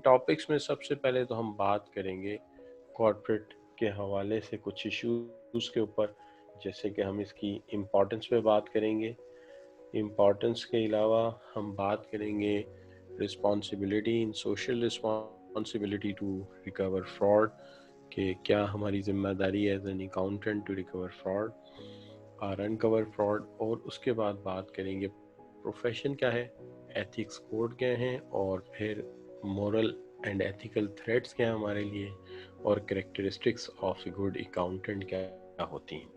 Topics में सबसे पहले तो हम बात करेंगे कॉर्पोरेट के हवाले से कुछ इश्यूज के ऊपर, जैसे कि हम इसकी इम्पोर्टेंस पे बात करेंगे। इम्पोर्टेंस के अलावा हम बात करेंगे responsibility in social responsibility to recover fraud, कि क्या हमारी जिम्मेदारी है as an accountant to recover fraud और अनकवर फ्रॉड। और उसके बाद बात करेंगे प्रोफेशन क्या है, एथिक्स कोड क्या हैं, और फिर मोरल एंड एथिकल थ्रेट्स क्या हैं हमारे लिए, और characteristics of a good accountant क्या होती हैं।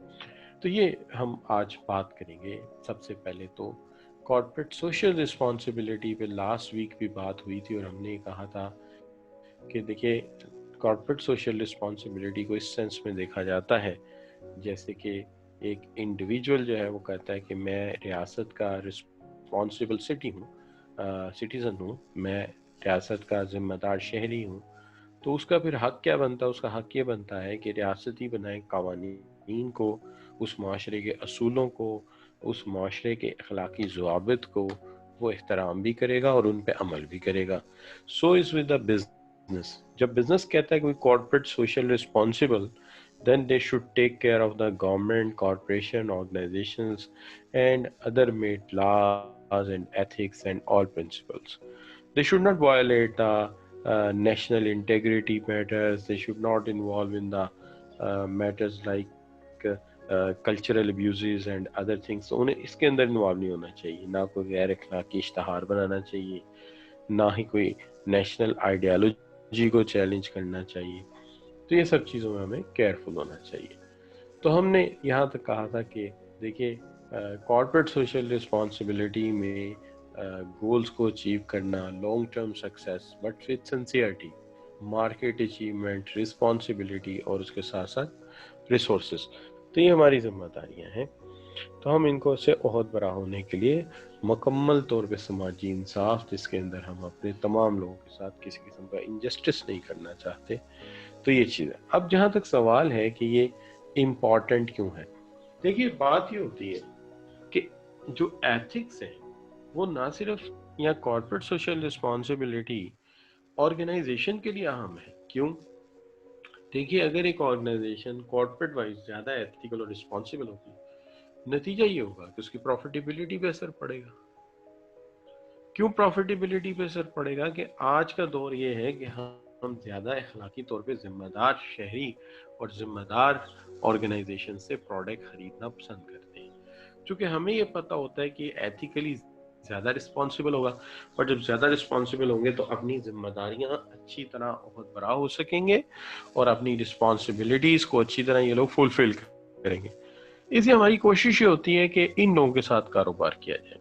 तो ये हम आज बात करेंगे। सबसे पहले तो कॉर्पोरेट सोशल रिस्पॉन्सिबिलिटी पे लास्ट वीक भी बात हुई थी और हमने कहा था कि देखिए कॉर्पोरेट सोशल रिस्पॉन्सिबिलिटी को इस सेंस में देखा जाता है जैसे कि एक इंडिविजुअल जो है वो कहता है कि मैं रियासत का रिस्पॉन्सिबल सिटीज़न हूँ, मैं रियासत का जिम्मेदार शहरी हूँ। तो उसका फिर हक क्या बनता है? उसका हक ये बनता है कि रियासत ही बनाए कवानीन को, उस माशरे के असूलों को, उस माशरे के अखलाकी ज़वाबित को वो एहतराम भी करेगा और उन पे अमल भी करेगा। So is with the business. जब बिजनेस कहता है कि corporate social responsible, then they should take care of the government, corporation, organizations, and other made laws and ethics and all principles. They should not violate the national integrity matters. They should not involve in the matters like cultural abuses and other things. So उन्हें इसके अंदर involve नहीं होना चाहिए, ना कोई गैर अखलाकी इश्तहार बनाना चाहिए, ना ही कोई नेशनल आइडियालॉजी को चैलेंज करना चाहिए। तो ये सब चीज़ों में हमें केयरफुल होना चाहिए। तो हमने यहाँ तक कहा था कि देखिए कॉर्पोरेट सोशल रिस्पॉन्सिबिलिटी में गोल्स को अचीव करना, long term success but with sincerity, market achievement, responsibility और उसके साथ साथ रिसोर्सेज, तो ये हमारी जिम्मेदारियाँ हैं। तो हम इनको से ओहद बरा होने के लिए मुकम्मल तौर पे समाजी इंसाफ, जिसके अंदर हम अपने तमाम लोगों के साथ किसी किस्म का इंजस्टिस नहीं करना चाहते, तो ये चीज़ है। अब जहाँ तक सवाल है कि ये इम्पॉर्टेंट क्यों है, देखिए बात ये होती है कि जो एथिक्स है वो ना सिर्फ या कॉर्पोरेट सोशल रिस्पॉन्सिबिलिटी ऑर्गेनाइजेशन के लिए अहम है। क्यों? देखिए अगर एक ऑर्गेनाइजेशन कॉर्पोरेट वाइज ज़्यादा एथिकल और रिस्पॉन्सिबल होगी, नतीजा ये होगा कि उसकी प्रॉफिटेबिलिटी पे असर पड़ेगा। क्यों प्रॉफिटेबिलिटी पे असर पड़ेगा? कि आज का दौर ये है कि हम ज़्यादा अखलाकी तौर पे जिम्मेदार शहरी और जिम्मेदार ऑर्गेनाइजेशन से प्रोडक्ट खरीदना पसंद करते हैं, क्योंकि हमें ये पता होता है कि एथिकली ज़्यादा रिस्पॉन्सिबल होगा। और जब ज़्यादा रिस्पॉन्सिबल होंगे तो अपनी जिम्मेदारियां अच्छी तरह बहुत बड़ा हो सकेंगे और अपनी रिस्पॉन्सिबिलिटीज़ को अच्छी तरह ये लोग फुलफिल करेंगे। इसलिए हमारी कोशिश ये होती है कि इन लोगों के साथ कारोबार किया जाए।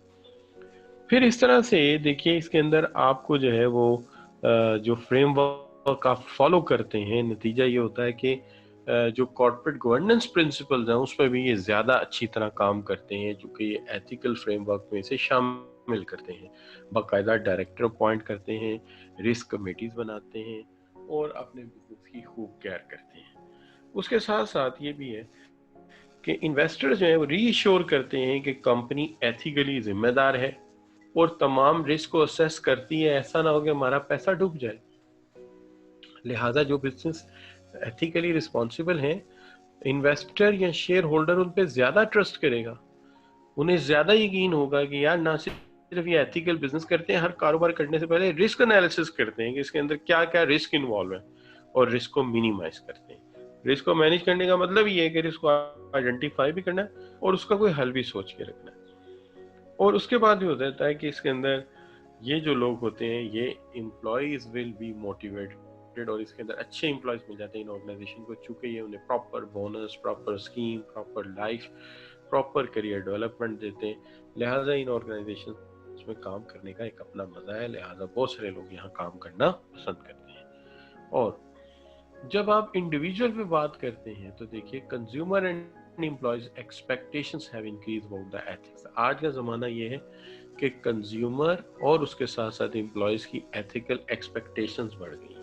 फिर इस तरह से देखिए इसके अंदर आपको जो है वो जो फ्रेमवर्क आप फॉलो करते हैं, नतीजा ये होता है कि जो कॉर्पोरेट गवर्नेंस प्रिंसिपल्स हैं उस पर भी ये ज़्यादा अच्छी तरह काम करते हैं, जो कि ये एथिकल फ्रेमवर्क में से शामिल करते हैं। बाकायदा डायरेक्टर अपॉइंट करते हैं, रिस्क कमेटीज़ बनाते हैं और अपने बिजनेस की खूब केयर करते हैं। उसके साथ साथ ये भी है कि इन्वेस्टर्स जो है वो रीश्योर करते हैं कि कंपनी एथिकली जिम्मेदार है और तमाम रिस्क को असेस करती है, ऐसा ना हो कि हमारा पैसा डूब जाए। लिहाजा जो बिजनेस एथिकली रिस्पॉन्सिबल हैं, इन्वेस्टर या शेयर होल्डर उन पे ज्यादा ट्रस्ट करेगा, उन्हें ज्यादा यकीन होगा कि यार ना सिर्फ ये एथिकल बिजनेस करते हैं, हर कारोबार करने से पहले रिस्क एनालिसिस करते हैं कि इसके अंदर क्या क्या रिस्क इन्वॉल्व है और रिस्क को मिनिमाइज करते हैं। रिस्क को मैनेज करने का मतलब ये है कि रिस्क को आइडेंटिफाई भी करना है और उसका कोई हल भी सोच के रखना है। और उसके बाद भी हो जाता है कि इसके अंदर ये जो लोग होते हैं ये एम्प्लॉयज विल बी मोटिवेटेड और इसके अंदर अच्छे एम्प्लॉयज मिल जाते हैं इन ऑर्गेनाइजेशन को, चूंकि ये उन्हें proper bonus, proper scheme, proper life, proper career development देते हैं। लिहाजा इन ऑर्गेनाइजेशन में काम करने का एक अपना मजा है, लिहाजा बहुत सारे लोग यहाँ काम करना पसंद करते हैं। और जब आप इंडिविजुअल पे बात करते हैं तो देखिए consumer and employees expectations have increase about the ethics. आज का ज़माना ये है कि कंज्यूमर और उसके साथ साथ एम्प्लॉयज की एथिकल एक्सपेक्टेशंस बढ़ गई हैं।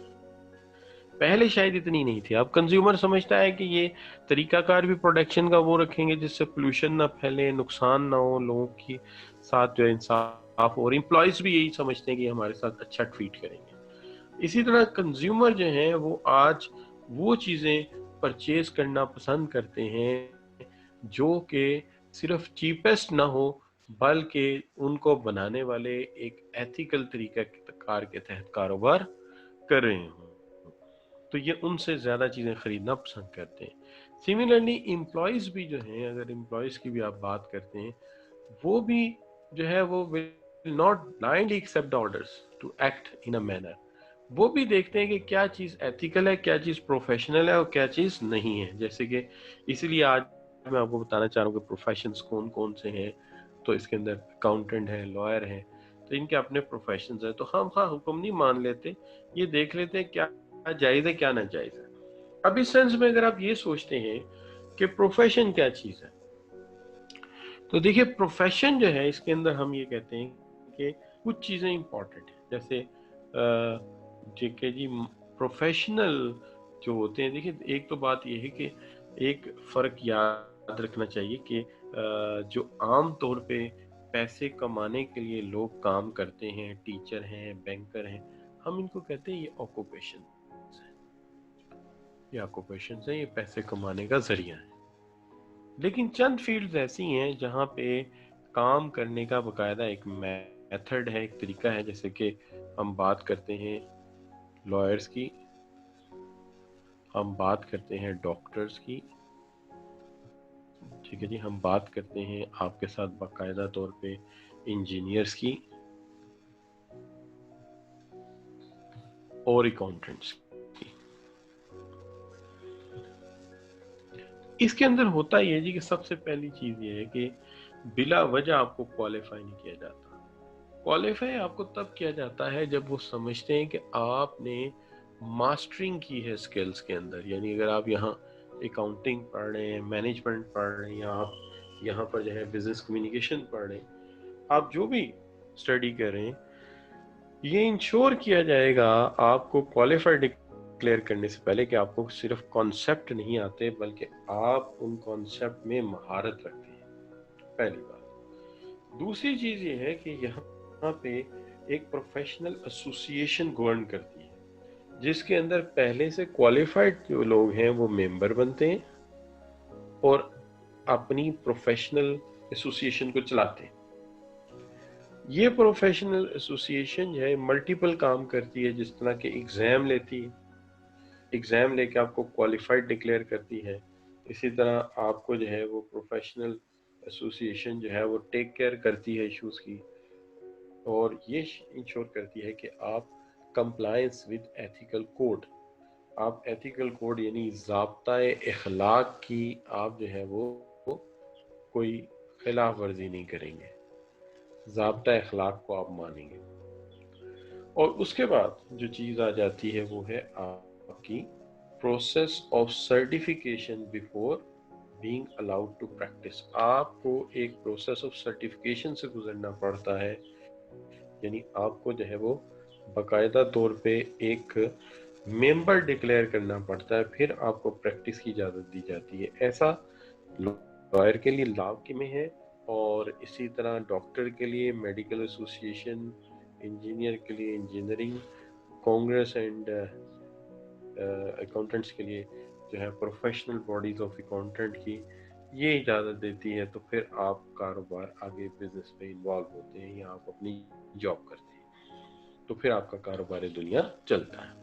पहले शायद इतनी नहीं थी। अब कंज्यूमर समझता है कि ये तरीकाकार भी प्रोडक्शन का वो रखेंगे जिससे पोल्यूशन ना फैले, नुकसान ना हो लोगों के साथ, जो इंसाफ, और एम्प्लॉयज भी यही समझते हैं कि हमारे साथ अच्छा ट्रीट करेंगे। इसी तरह कंज्यूमर जो हैं वो आज वो चीज़ें परचेज करना पसंद करते हैं जो कि सिर्फ चीपेस्ट ना हो, बल्कि उनको बनाने वाले एक एथिकल तरीका कार के तहत कारोबार कर रहे हों, तो ये उनसे ज़्यादा चीज़ें ख़रीदना पसंद करते हैं। सिमिलरली एम्प्लॉयज़ भी जो हैं, अगर एम्प्लॉयज़ की भी आप बात करते हैं, वो भी जो है वो will not blindly accept orders to act in a manner. वो भी देखते हैं कि क्या चीज़ एथिकल है, क्या चीज़ प्रोफेशनल है और क्या चीज़ नहीं है। जैसे कि इसलिए आज मैं आपको बताना चाह रहा हूँ कि प्रोफेशंस कौन कौन से हैं। तो इसके अंदर अकाउंटेंट है, लॉयर है, तो इनके अपने प्रोफेशंस हैं। तो हम हाँ हुक्म नहीं मान लेते, ये देख लेते हैं क्या जायज़ है क्या नाजायज़ है। अब इस सेंस में अगर आप ये सोचते हैं कि प्रोफेशन क्या चीज़ है, तो देखिए प्रोफेशन जो है इसके अंदर हम ये कहते हैं कि कुछ चीज़ें इंपॉर्टेंट हैं। जैसे जेके जी प्रोफेशनल जो होते हैं, देखिए एक तो बात ये है कि एक फ़र्क याद रखना चाहिए कि जो आम तौर पे पैसे कमाने के लिए लोग काम करते हैं, टीचर हैं, बैंकर हैं, हम इनको कहते हैं ये ऑक्यूपेशन है, ये ऑक्यूपेशन है, ये पैसे कमाने का जरिया है। लेकिन चंद फील्ड्स ऐसी हैं जहाँ पे काम करने का बकायदा एक मेथड है, एक तरीका है। जैसे कि हम बात करते हैं लॉयर्स की, हम बात करते हैं डॉक्टर्स की, ठीक है जी, हम बात करते हैं आपके साथ बाकायदा तौर पे इंजीनियर्स की और अकाउंटेंट्स की। इसके अंदर होता ये है जी कि सबसे पहली चीज़ ये है कि बिला वजह आपको क्वालिफाई नहीं किया जाता। क्वालिफाई आपको तब किया जाता है जब वो समझते हैं कि आपने मास्टरिंग की है स्किल्स के अंदर। यानी अगर आप यहाँ अकाउंटिंग पढ़ रहे हैं, मैनेजमेंट पढ़ रहे हैं, या आप यहाँ पर जो है बिजनेस कम्युनिकेशन पढ़ रहे हैं, आप जो भी स्टडी कर रहे हैं, ये इंश्योर किया जाएगा आपको क्वालिफाइड डिक्लेयर करने से पहले कि आपको सिर्फ कॉन्सेप्ट नहीं आते बल्कि आप उन कॉन्सेप्ट में महारत रखते हैं, पहली बात। दूसरी चीज़ ये है कि यहाँ पे एक प्रोफेशनल एसोसिएशन गवर्न करती है जिसके अंदर पहले से क्वालिफाइड जो लोग हैं वो मेंबर बनते हैं और अपनी प्रोफेशनल एसोसिएशन को चलाते हैं। ये प्रोफेशनल एसोसिएशन जो है मल्टीपल काम करती है, जिस तरह के एग्ज़ाम लेती है, एग्ज़ाम लेके आपको क्वालिफाइड डिक्लेयर करती है। इसी तरह आपको जो है वो प्रोफेशनल एसोसिएशन जो है वो टेक केयर करती है इश्यूज़ की, और ये इंश्योर करती है कि आप कंप्लायंस विद एथिकल कोड, आप एथिकल कोड यानी ज़ाब्ता-ए इखलाक की आप जो है वो कोई खिलाफ वर्जी नहीं करेंगे, ज़ाब्ता इखलाक को आप मानेंगे। और उसके बाद जो चीज़ आ जाती है वो है आपकी process of certification before being allowed to practise. आपको एक प्रोसेस ऑफ सर्टिफिकेशन से गुजरना पड़ता है, यानी आपको जो है वो बाकायदा तौर पे एक मेंबर डिक्लेयर करना पड़ता है, फिर आपको प्रैक्टिस की इजाज़त दी जाती है। ऐसा लॉयर के लिए लॉ के में है, और इसी तरह डॉक्टर के लिए मेडिकल एसोसिएशन, इंजीनियर के लिए इंजीनियरिंग कांग्रेस, एंड अकाउंटेंट्स के लिए जो है प्रोफेशनल बॉडीज ऑफ अकाउंटेंट की ये इजाज़त देती है। तो फिर आप कारोबार आगे बिजनेस में इन्वॉल्व होते हैं या आप अपनी जॉब करते हैं, तो फिर आपका कारोबार दुनिया चलता है।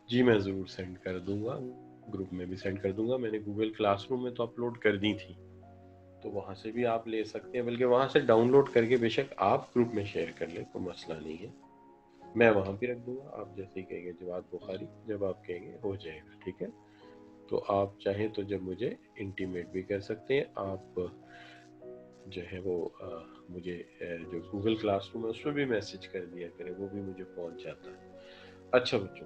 जी मैं ज़रूर सेंड कर दूंगा, ग्रुप में भी सेंड कर दूंगा। मैंने गूगल क्लासरूम में तो अपलोड कर दी थी, तो वहाँ से भी आप ले सकते हैं, बल्कि वहाँ से डाउनलोड करके बेशक आप ग्रुप में शेयर कर लें, कोई मसला नहीं है। मैं वहाँ भी रख दूंगा, आप जैसे ही कहेंगे जवाद बुखारी, जब आप कहेंगे हो जाएगा, ठीक है। तो आप चाहें तो जब मुझे इंटीमेट भी कर सकते हैं, आप जो है वो मुझे जो गूगल क्लासरूम है उसमें भी मैसेज कर दिया करें, वो भी मुझे पहुँच जाता है। अच्छा बच्चों,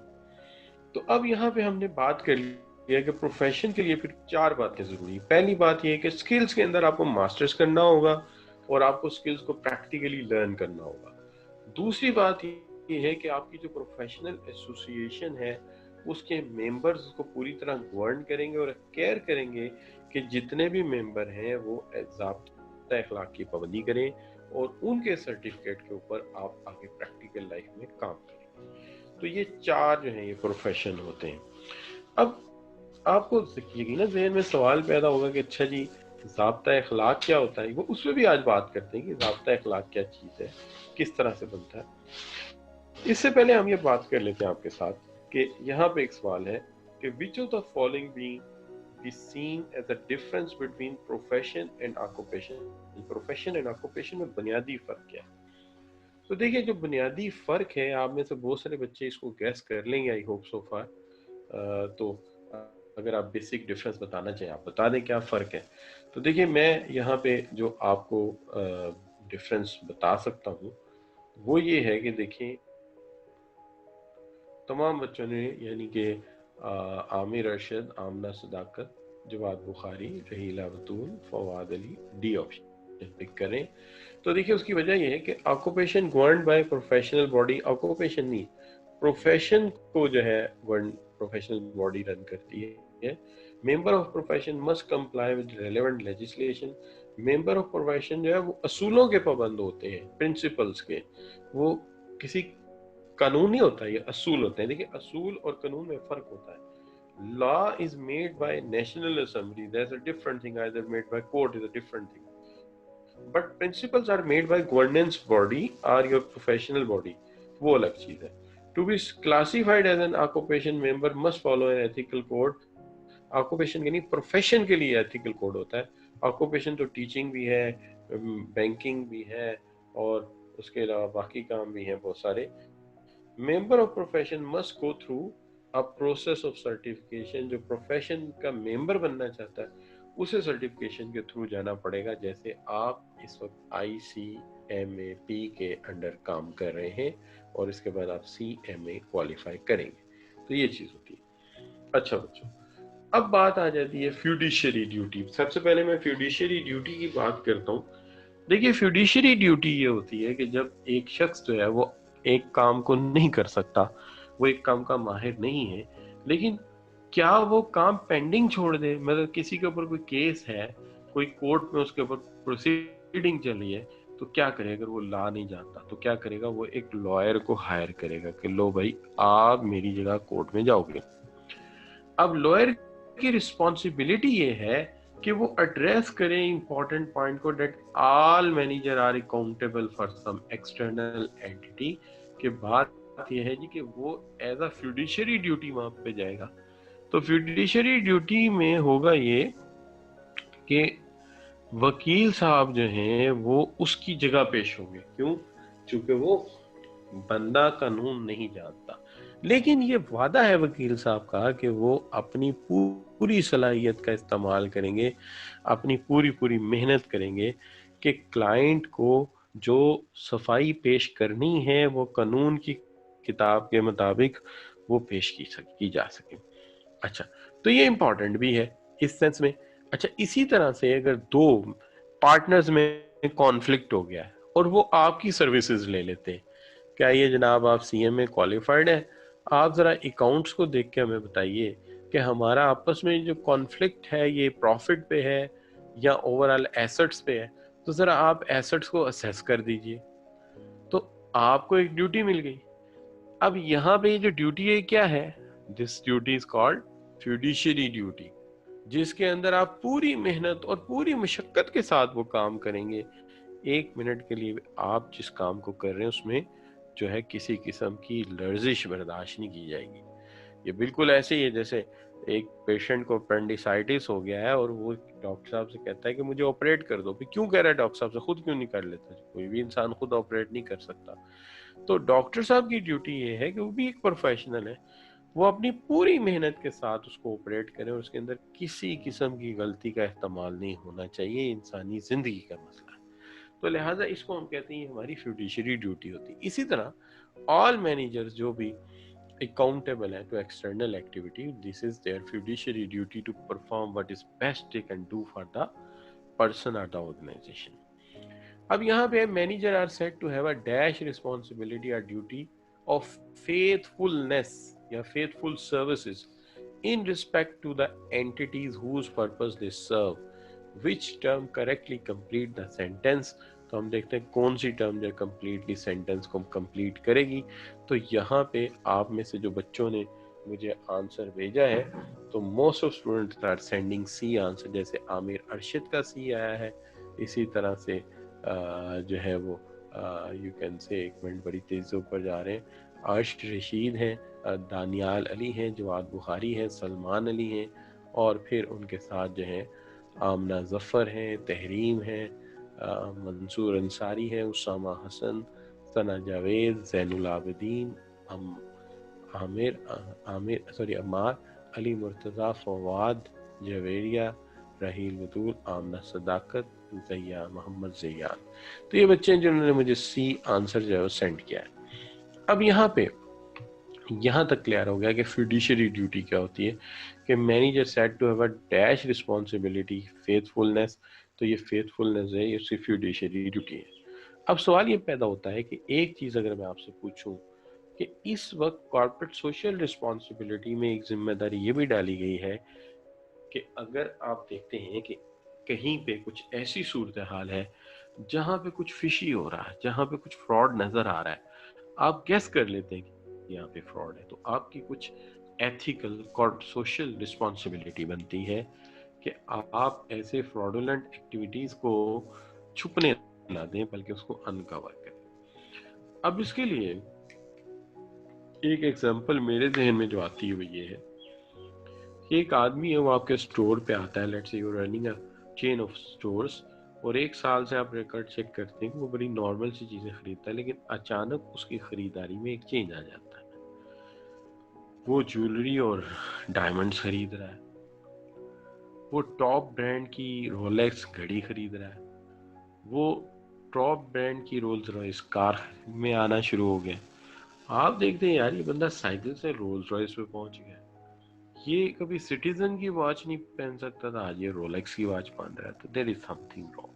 तो अब यहाँ पे हमने बात कर ली है कि प्रोफेशन के लिए फिर 4 बातें ज़रूरी हैं। पहली बात ये है कि स्किल्स के अंदर आपको मास्टर्स करना होगा और आपको स्किल्स को प्रैक्टिकली लर्न करना होगा। दूसरी बात ये है कि आपकी जो प्रोफेशनल एसोसिएशन है उसके मेंबर्स को पूरी तरह गवर्न करेंगे और केयर करेंगे कि जितने भी मेंबर हैं वो ज़ाब्ता अखलाक की पाबंदी करें اور ان کے سرٹیفکیٹ کے اوپر آپ آگے پریکٹیکل لائف میں کام کریں. تو یہ 4 جو ہیں یہ پروفیشن ہوتے ہیں. اب آپ کو یقیناً ذہن میں سوال پیدا ہوگا کہ اچھا جی ضابطہ اخلاق کیا ہوتا ہے. وہ اس پہ بھی آج بات کرتے ہیں کہ ضابطہ اخلاق کیا چیز ہے, کس طرح سے بنتا ہے. اس سے پہلے ہم یہ بات کر لیتے ہیں آپ کے ساتھ کہ یہاں پہ ایک سوال ہے کہ which of the following be seen as a difference between profession and occupation. profession and occupation میں بنیادی فرق کیا ہے. تو دیکھیں جو بنیادی فرق ہے, آپ میں سے بہت سارے بچے اس کو گیس کر لیں گے, آئی ہوپ سو فار. تو اگر آپ بیسک ڈفرنس بتانا چاہیں آپ بتا دیں کیا فرق ہے. تو دیکھیں میں یہاں پہ جو آپ کو ڈفرنس بتا سکتا ہوں وہ یہ ہے کہ دیکھیں تمام بچوں نے یعنی کہ عامر ارشد, آمنہ صداقت, جواد بخاری, رحیلہ بطول, فواد علی, ڈی آپشن پک کریں. تو دیکھیں اس کی وجہ یہ ہے کہ occupation governed by professional body, occupation نہیں پروفیشن کو جو ہے پروفیشنل باڈی رن کرتی ہے. Member of profession must comply with relevant legislation. Member of profession جو ہے وہ اصولوں کے پابند ہوتے ہیں, پرنسپلز کے. وہ کسی قانون نہیں ہوتا, یہ اصول ہوتے ہیں. دیکھیں اصول اور قانون میں فرق ہوتا ہے. Law is made by National Assembly. That's a different thing. Either made by court is a different thing. But principles are made by governance body or your professional body. وہ الگ چیز ہے. To be classified as an occupation member must follow an ethical code. Occupation کے نہیں, profession کے لیے ethical code ہوتا ہے. Occupation تو teaching بھی ہے, banking بھی ہے, اور اس کے علاوہ باقی کام بھی ہیں بہت سارے. Member of profession must go through a process of certification. جو پروفیشن کا ممبر بننا چاہتا ہے اسے سرٹیفکیشن کے تھرو جانا پڑے گا. جیسے آپ اس وقت ICMAP کے انڈر کام کر رہے ہیں اور اس کے بعد آپ CMA کوالیفائی کریں گے, تو یہ چیز ہوتی ہے. اچھا بچوں, اب بات آ جاتی ہے فیوڈیشری ڈیوٹی. سب سے پہلے میں فیوڈیشری ڈیوٹی کی بات کرتا ہوں. دیکھیے فیوڈیشری ڈیوٹی یہ ہوتی ہے کہ جب ایک شخص جو ہے وہ ایک کام کو نہیں کر سکتا, وہ ایک کام کا ماہر نہیں ہے, لیکن کیا وہ کام پینڈنگ چھوڑ دے. مطلب کسی کے اوپر کوئی کیس ہے, کوئی کورٹ میں اس کے اوپر پروسیڈنگ چل رہی ہے, تو کیا کرے اگر وہ لا نہیں جانتا, تو کیا کرے گا, وہ ایک لائر کو ہائر کرے گا کہ لو بھائی آپ میری جگہ کورٹ میں جاؤ گے. اب لائر کی رسپانسبلٹی یہ ہے کہ وہ ایڈریس کریں امپورٹنٹ پوائنٹ کو, that all manager are accountable for some external entity. کہ بات یہ ہے جی کہ وہ ایز اے فیوڈیشری ڈیوٹی وہاں پہ جائے گا. تو فیوڈیشری ڈیوٹی میں ہوگا یہ کہ وکیل صاحب جو ہیں وہ اس کی جگہ پیش ہوں گے. کیوں؟ چونکہ وہ بندہ قانون نہیں جانتا, لیکن یہ وعدہ ہے وکیل صاحب کا کہ وہ اپنی پوری صلاحیت کا استعمال کریں گے, اپنی پوری محنت کریں گے کہ کلائنٹ کو جو صفائی پیش کرنی ہے وہ قانون کی کتاب کے مطابق وہ پیش کی جا سکے. اچھا, تو یہ امپورٹنٹ بھی ہے اس سینس میں. اچھا, اسی طرح سے اگر 2 پارٹنرز میں کانفلکٹ ہو گیا ہے اور وہ آپ کی سروسز لے لیتے ہیں, کیا یہ جناب آپ CMA کوالیفائڈ ہے, آپ ذرا اکاؤنٹس کو دیکھ کے ہمیں بتائیے کہ ہمارا آپس میں جو کانفلکٹ ہے یہ پروفٹ پہ ہے یا اوورآل ایسٹس پہ ہے. تو ذرا آپ ایسٹس کو اسیس کر دیجئے. تو آپ کو ایک ڈیوٹی مل گئی. اب یہاں پہ یہ جو ڈیوٹی ہے کیا ہے, this duty is called fiduciary duty, جس کے اندر آپ پوری محنت اور پوری مشقت کے ساتھ وہ کام کریں گے. 1 منٹ کے لیے آپ جس کام کو کر رہے ہیں اس میں جو ہے کسی قسم کی لرزش برداشت نہیں کی جائے گی. یہ بالکل ایسے ہی ہے جیسے ایک پیشنٹ کو اپینڈیسائٹس ہو گیا ہے اور وہ ڈاکٹر صاحب سے کہتا ہے کہ مجھے آپریٹ کر دو. کیوں کہہ رہا ہے ڈاکٹر صاحب سے, خود کیوں نہیں کر لیتا؟ کوئی بھی انسان خود آپریٹ نہیں کر سکتا. تو ڈاکٹر صاحب کی ڈیوٹی یہ ہے کہ وہ بھی ایک پروفیشنل ہے, وہ اپنی پوری محنت کے ساتھ اس کو آپریٹ کریں اور اس کے اندر کسی قسم کی غلطی کا احتمال نہیں ہونا چاہیے. انسانی زندگی کا مسئلہ ہے, تو لہٰذا اس کو ہم کہتے ہیں ہماری فیوڈیشری ڈیوٹی ہوتی ہے. اسی طرح آل مینیجرز جو بھی accountable ہے to external activity, this is their fiduciary duty to perform what is best they can do for the person or the organization. اب یہاں پہ manager are said to have a dash responsibility or duty of faithfulness یا faithful services in respect to the entities whose purpose they serve, which term correctly complete the sentence तो हम देखते हैं कौन सी term जो कम्प्लीटली सेंटेंस को complete करेगी। तो यहाँ पे आप में से जो बच्चों ने मुझे आंसर भेजा है, तो most of students are sending C answer. जैसे आमिर अरशद का सी आया है, इसी तरह से जो है वो यू कैन से, एक मिनट बड़ी तेज़ से ऊपर जा रहे हैं, अर्श रशीद हैं, दानियाल अली हैं, जवाद बुखारी हैं, सलमान अली हैं, और फिर उनके साथ जो हैं आमना ज़फ़र हैं, तहरीम हैं, मंसूर अंसारी है, उसामा हसन, सना जावेद, ज़ैनुल आबिदीन, अमार, अली मुर्तज़ा, फवाद, जवेरिया, राहील बतूल, आमना सदाकत, ज़ैया मोहम्मद ज़ैयान। तो ये बच्चे हैं जिन्होंने मुझे सी आंसर जो है वो सेंड किया है। अब यहाँ तक क्लियर हो गया कि फिड्यूशियरी ड्यूटी क्या होती है, कि manager said to have a dash responsibility faithfulness. तो ये फेथफुलनेस है, ये सिर्फ फिड्यूशियरी ड्यूटी है। अब सवाल ये पैदा होता है कि एक चीज़ अगर मैं आपसे पूछूं कि इस वक्त कॉर्पोरेट सोशल रिस्पॉन्सिबिलिटी में एक जिम्मेदारी ये भी डाली गई है कि अगर आप देखते हैं कि कहीं पे कुछ ऐसी सूरत हाल है जहाँ पे कुछ फिशी हो रहा है, जहाँ पे कुछ फ्रॉड नज़र आ रहा है, आप गेस कर लेते हैं कि यहाँ पे फ्रॉड है, तो आपकी कुछ एथिकल सोशल रिस्पॉन्सिबिलिटी बनती है कि आप ऐसे फ्रॉडुलेंट एक्टिविटीज़ को छुपने ना दें, बल्कि उसको अनकवर करें। अब इसके लिए एक एग्जांपल मेरे जहन में जो आती है वो ये है कि एक आदमी है, वो आपके स्टोर पे आता है, let's say you are running a chain of stores, और एक साल से आप रिकॉर्ड चेक करते हैं कि वो बड़ी नॉर्मल सी चीज़ें खरीदता है, लेकिन अचानक उसकी खरीदारी में एक चेंज आ जाता है। वो ज्वेलरी और डायमंड्स खरीद रहा है, वो टॉप ब्रांड की रोलेक्स घड़ी खरीद रहा है, वो टॉप ब्रांड की रोल्स रॉयस कार में आना शुरू हो गया। आप देखते हैं यार ये बंदा साइकिल से रोल्स रॉयस पे पहुंच गया, ये कभी सिटीजन की वॉच नहीं पहन सकता था, आज ये रोलेक्स की वॉच पहन रहा है, तो देयर इज समथिंग रॉन्ग।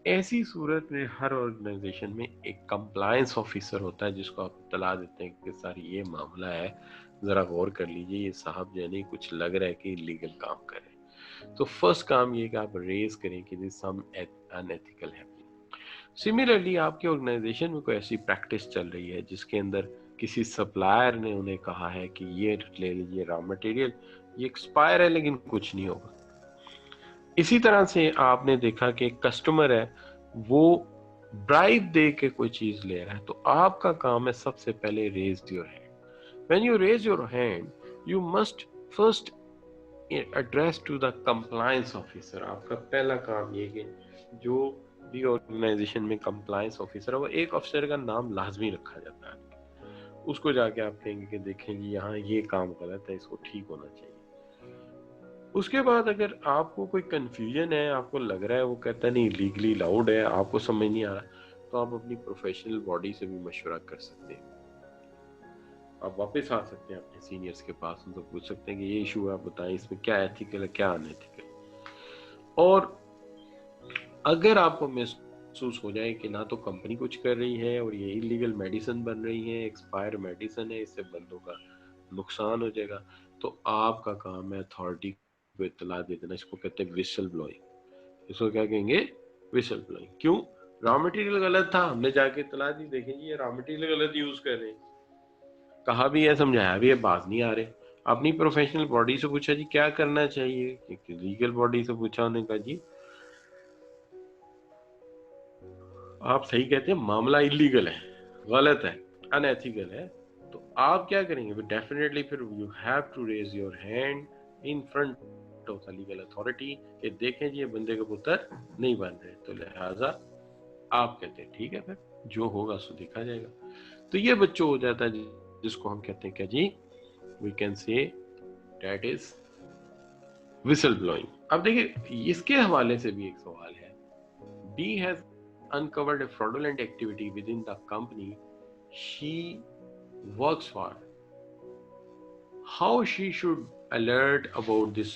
ऐसी सूरत में हर ऑर्गेनाइजेशन में एक कंप्लायंस ऑफिसर होता है जिसको आप इत्तला देते हैं कि सर ये मामला है, ज़रा गौर कर लीजिए, ये साहब जो है नहीं कुछ लग रहा है कि इलीगल काम कर रहे हैं। तो फर्स्ट काम ये कि आप रेज करें कि this some unethical happening. Similarly आपके ऑर्गेनाइजेशन में कोई ऐसी प्रैक्टिस चल रही है जिसके अंदर किसी सप्लायर ने उन्हें कहा है कि ये ले लीजिए रॉ मटेरियल, ये एक्सपायर है लेकिन कुछ नहीं होगा। इसी तरह से आपने देखा कि कस्टमर है, वो ब्राइब दे के कोई चीज ले रहा है, तो आपका काम है सबसे पहले raise your hand. When you raise your hand, you must first address to the compliance officer. आपका पहला काम ये कि जो भी ऑर्गेनाइजेशन में कंप्लायंस ऑफिसर है, वो एक ऑफिसर का नाम लाजमी रखा जाता है। उसको जाके आप कहेंगे कि देखें जी यहाँ ये काम गलत है, इसको ठीक होना चाहिए। उसके बाद अगर आपको कोई कंफ्यूजन है, आपको लग रहा है वो कहता है नहीं लीगली अलाउड है, आपको समझ नहीं आ रहा, तो आप अपनी प्रोफेशनल बॉडी से भी मशवरा कर सकते हैं। आप वापस आ सकते हैं अपने सीनियर्स के पास, उनसे पूछ सकते हैं कि ये इशू है, आप बताएं इसमें क्या एथिकल है क्या अनएथिकल। और अगर आपको महसूस हो जाए कि ना तो कंपनी कुछ कर रही है और ये इलीगल मेडिसिन बन रही है, एक्सपायर मेडिसिन है, इससे बंदों का नुकसान हो जाएगा, तो आपका काम है अथॉरिटी को इत्तला दे देना। इसको कहते हैं विसल ब्लोइंग। इसको क्या कहेंगे? Whistle blowing. क्यों? रॉ मटेरियल गलत था, हमने जाके इत्तला दी, देखें जी ये रॉ मटेरियल गलत यूज कर रहे हैं, कहा भी है समझाया भी है, बात नहीं आ रहे। अपनी प्रोफेशनल बॉडी से पूछा जी क्या करना चाहिए, लीगल बॉडी से पूछा, उन्होंने कहा जी आप सही कहते हैं, मामला इलीगल है, गलत है, अनएथिकल है, तो आप क्या करेंगे? डेफिनेटली फिर you have to raise your hand in front of the legal authority कि देखें जी ये बंदे के पुत्र नहीं बन रहे, तो लिहाजा आप कहते हैं ठीक है, फिर जो होगा सो देखा जाएगा। तो ये बच्चों हो जाता है जिसको हम कहते हैं क्या जी, we can say that is whistle blowing. अब देखिए इसके हवाले से भी एक सवाल है। B has uncovered a fraudulent activity within the company she works for. How she should alert about this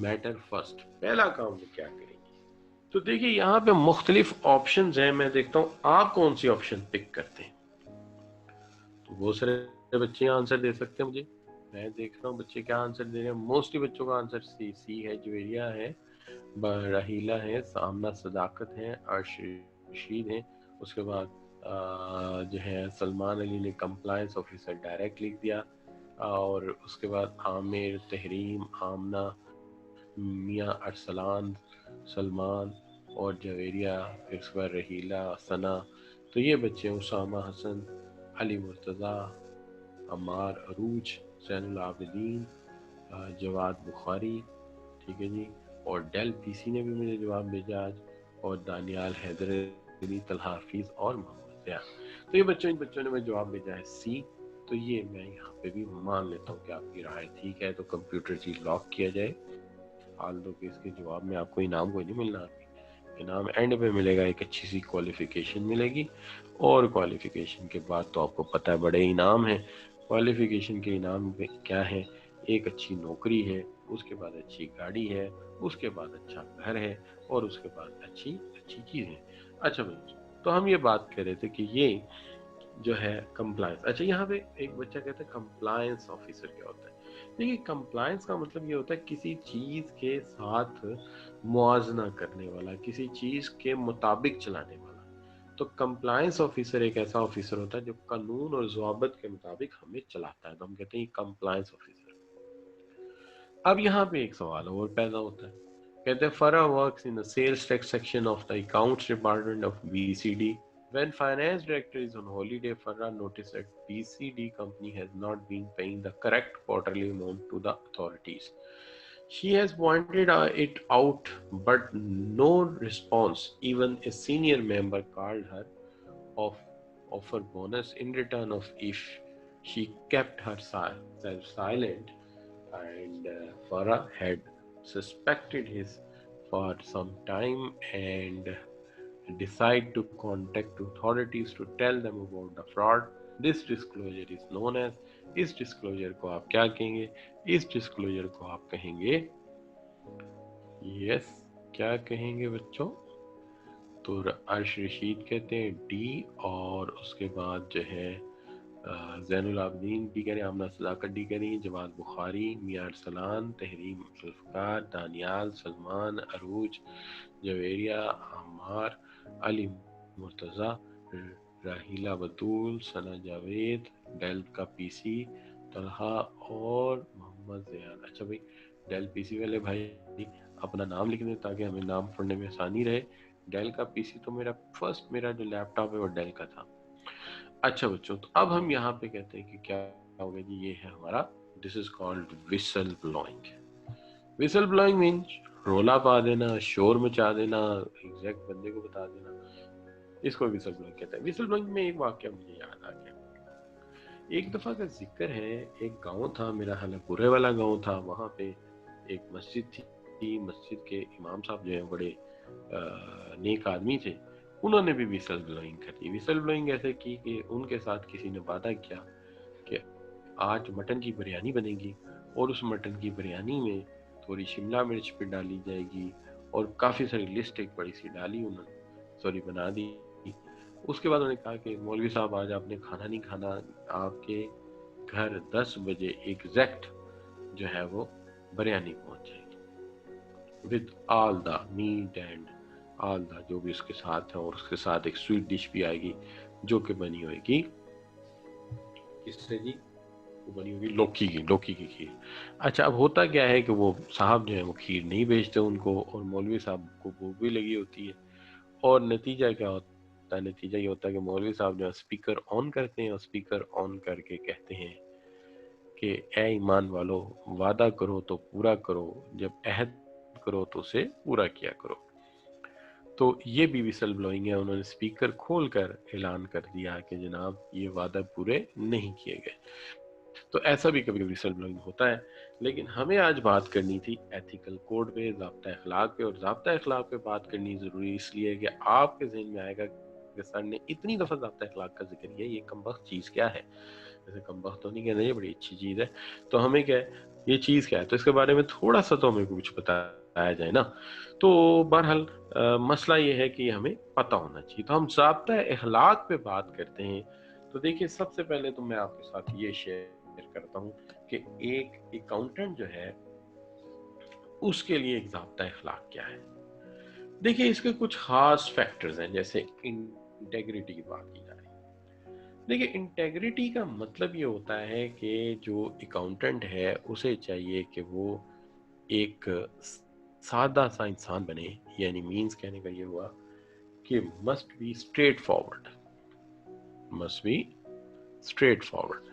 matter first? पहला काम वो क्या करेंगी? तो देखिए यहाँ पे मुख्तलिफ ऑप्शंस हैं, मैं देखता हूँ आप कौन सी ऑप्शन पिक करते हैं। तो बहुत सारे बच्चे आंसर दे सकते हैं मुझे। मैं देख रहा हूँ बच्चे क्या आंसर दे रहे हैं। मोस्टली बच्चों का आंसर सी है, जवेरिया है, राहीला है, सामना सदाकत है, अर्श रशीद है। उसके बाद जो है सलमान अली ने कंप्लायंस ऑफिसर डायरेक्ट लिख दिया, और उसके बाद आमिर, तहरीम, आमना, मियाँ अरसलान, सलमान और जवेरिया, फिर उसके बाद रहीला, सना। तो ये बच्चे उसामा हसन, अली मुर्तज़ा, अमार अरूज, ज़ैनुल आबिदीन, जवाद बुखारी, ठीक है जी, और डेल पीसी ने भी मुझे जवाब भेजा आज, और दानियाल हैदर अली, तलहा हफीज़ और मोहम्मद ज़िया। तो ये बच्चों, इन बच्चों ने मुझे जवाब भेजा है सी। तो ये मैं यहाँ पे भी मान लेता हूँ कि आपकी राय ठीक है, तो कंप्यूटर जी लॉक किया जाए। हाल दो कि इसके जवाब में आपको इनाम कोई नहीं मिलना, इनाम एंड पे मिलेगा, एक अच्छी सी क्वालिफिकेशन मिलेगी, और क्वालिफिकेशन के बाद तो आपको पता है बड़े इनाम हैं। क्वालिफिकेशन के इनाम क्या है? एक अच्छी नौकरी है, उसके बाद अच्छी गाड़ी है, उसके बाद अच्छा घर है, और उसके बाद अच्छी अच्छी चीज़ें। अच्छा भाई, तो हम ये बात कर रहे थे कि ये जो है कंप्लायंस। अच्छा, यहाँ पे एक बच्चा कहता है कंप्लायंस ऑफिसर क्या होता है? देखिए, कंप्लायंस का मतलब ये होता है किसी चीज़ के साथ मुआजना करने वाला, किसी चीज़ के मुताबिक चलाने वाला। तो कंप्लायंस ऑफिसर एक ऐसा ऑफिसर होता है जो कानून और ज़वाबित के मुताबिक हमें चलाता है, तो हम कहते हैं कंप्लायंस ऑफिसर। अब यहाँ पे एक सवाल और पैदा होता है। कहते हैं Farah works in the sales tax section of the accounts department of BCD. When finance director is on holiday, Farah noticed that BCD company has not been paying the correct quarterly amount to the authorities. She has pointed it out, but no response. Even a senior member called her of offer bonus in return of if she kept herself silent, and Farah had suspected his for some time and decide to contact authorities to tell them about the fraud. This disclosure is known as, इस disclosure को आप क्या कहेंगे? इस disclosure को आप कहेंगे, yes, क्या कहेंगे बच्चों? तो अर्श रशीद कहते हैं डी, और उसके बाद जो है ज़ैनुल आबिदीन डी कह रहे हैं, आमना सदाकत डी कह रही हैं, जवाद बुखारी, मियां अरसलान, तहरीम जुल्फ़िकार, दानियाल, सलमान, अरूज, जवेरिया, अमार, अली मुर्तज़ा, राहीला बतूल, सना जावेद, डेल का पीसी, तलहा और मोहम्मद ज़ियाद। अच्छा भाई, डेल पीसी वाले भाई अपना नाम लिख दें ताकि हमें नाम पढ़ने में आसानी रहे। डेल का पीसी तो मेरा जो लैपटॉप है वो डेल का था। अच्छा बच्चों, तो अब हम यहाँ पे कहते हैं कि क्या हो गया जी, ये है हमारा, this is called whistle blowing. Whistle blowing means रोला पा देना, शोर मचा देना, एग्जैक्ट बंदे को बता देना, इसको विसल ब्लोइंग कहते हैं। विसल ब्लोइंग में एक वाक्य मुझे याद आ गया। एक दफा का जिक्र है, एक गांव था, मेरा हाल पूरे वाला गांव था, वहां पे एक मस्जिद थी। मस्जिद के इमाम साहब जो है बड़े नेक आदमी थे, उन्होंने भी विसल ब्लोइंग करी। विसल ब्लोइंग ऐसे की कि उनके साथ किसी ने वादा किया कि आज मटन की बिरयानी बनेगी, और उस मटन की बिरयानी में थोड़ी शिमला मिर्च भी डाली जाएगी, और काफ़ी सारी लिस्ट एक बड़ी सी डाली उन्होंने, सॉरी बना दी। उसके बाद उन्होंने कहा कि मौलवी साहब आज आपने खाना नहीं खाना, आपके घर 10 बजे एग्जैक्ट जो है वो बिरयानी पहुंच जाएगी with all the meat and all the जो भी उसके साथ है, और उसके साथ एक स्वीट डिश भी आएगी जो कि बनी होगी किससे जी? वो बनी होगी लौकी की खीर। अच्छा, अब होता क्या है कि वो साहब जो है वो खीर नहीं बेचते उनको, और मौलवी साहब को भूख भी लगी होती है, और नतीजा क्या होता है? नतीजा ये होता है कि मौलवी साहब जो है स्पीकर ऑन करते हैं, और स्पीकर ऑन करके कहते हैं कि ए ईमान वालो, वादा करो तो पूरा करो, जब अहद करो तो उसे पूरा किया करो। तो ये भी विसल ब्लोइंग है। उन्होंने स्पीकर खोलकर ऐलान कर दिया कि जनाब ये वादा पूरे नहीं किए गए। तो ऐसा भी कभी कभी विसल ब्लोइंग होता है। लेकिन हमें आज बात करनी थी एथिकल कोड पे, ज़ाब्ता अखलाक पे, और ज़ाब्ता अखलाक पे बात करनी ज़रूरी इसलिए कि आपके जहन में आएगा कि सर ने इतनी दफ़ा ज़ाब्ता अखलाक का जिक्र किया, ये कमबख्त चीज़ क्या है? जैसे कमबख्त तो नहीं कहना, ये बड़ी अच्छी चीज़ है। तो हमें क्या है, ये चीज़ क्या है, तो इसके बारे में थोड़ा सा तो हमें कुछ बताया जाए ना। तो बहरहाल मसला ये है कि हमें पता होना चाहिए। तो हम ज़ाब्ता अखलाक पे बात करते हैं। तो देखिए, सबसे पहले तो मैं आपके साथ ये शेयर کرتا ہوں کہ ایک اکاؤنٹنٹ جو ہے اس کے لیے ایک ضابطہ اخلاق کیا ہے. دیکھیے اس کے کچھ خاص فیکٹرز ہیں، جیسے انٹیگریٹی کی بات کی جا رہی ہے. دیکھیے انٹیگریٹی کا مطلب یہ ہوتا ہے کہ جو اکاؤنٹنٹ ہے اسے چاہیے کہ وہ ایک سادہ سا انسان بنے، یعنی مینز کہنے کا یہ ہوا کہ must be straightforward. Must be straightforward.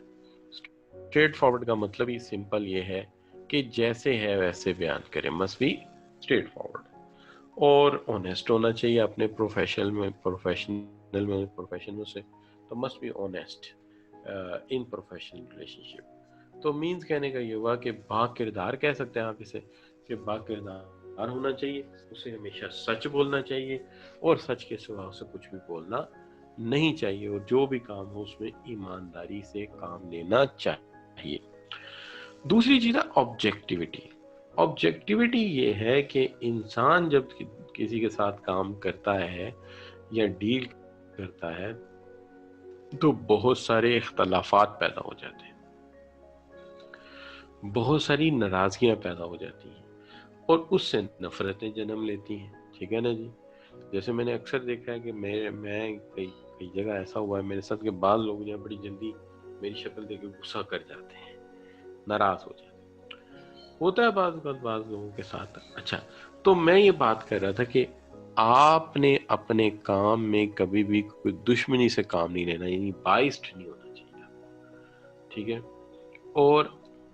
Straightforward کا مطلب ہی سمپل یہ ہے کہ جیسے ہے ویسے بیان کرے. Must be straightforward. اور آنیسٹ ہونا چاہیے اپنے پروفیشن میں سے. تو must be honest in professional relationship. تو مینز کہنے کا یہ ہوا کہ با کردار کہہ سکتے ہیں آپ اسے، کہ با کردار ہونا چاہیے، اسے ہمیشہ سچ بولنا چاہیے اور سچ کے سوا اسے کچھ بھی بولنا نہیں چاہیے، اور جو بھی کام ہو اس میں ایمانداری سے کام لینا چاہیے. دوسری چیز ہے آبجیکٹیوٹی. آبجیکٹیوٹی یہ ہے کہ انسان جب کسی کے ساتھ کام کرتا ہے یا ڈیل کرتا ہے تو بہت سارے اختلافات پیدا ہو جاتے ہیں، بہت ساری ناراضگیاں پیدا ہو جاتی ہیں اور اس سے نفرتیں جنم لیتی ہیں. ٹھیک ہے نا جی. جیسے میں نے اکثر دیکھا ہے کہ میں کئی جگہ ایسا ہوا ہے میرے ساتھ کہ بعض لوگ جو بڑی جلدی میری شکل دیکھ کے غصہ کر جاتے ہیں، ناراض ہو جاتے ہیں. ہوتا ہے بعض لوگوں کے ساتھ. اچھا، تو میں یہ بات کر رہا تھا کہ آپ نے اپنے کام میں کبھی بھی کوئی دشمنی سے کام نہیں لینا، یعنی بائسڈ نہیں ہونا چاہیے. ٹھیک ہے. اور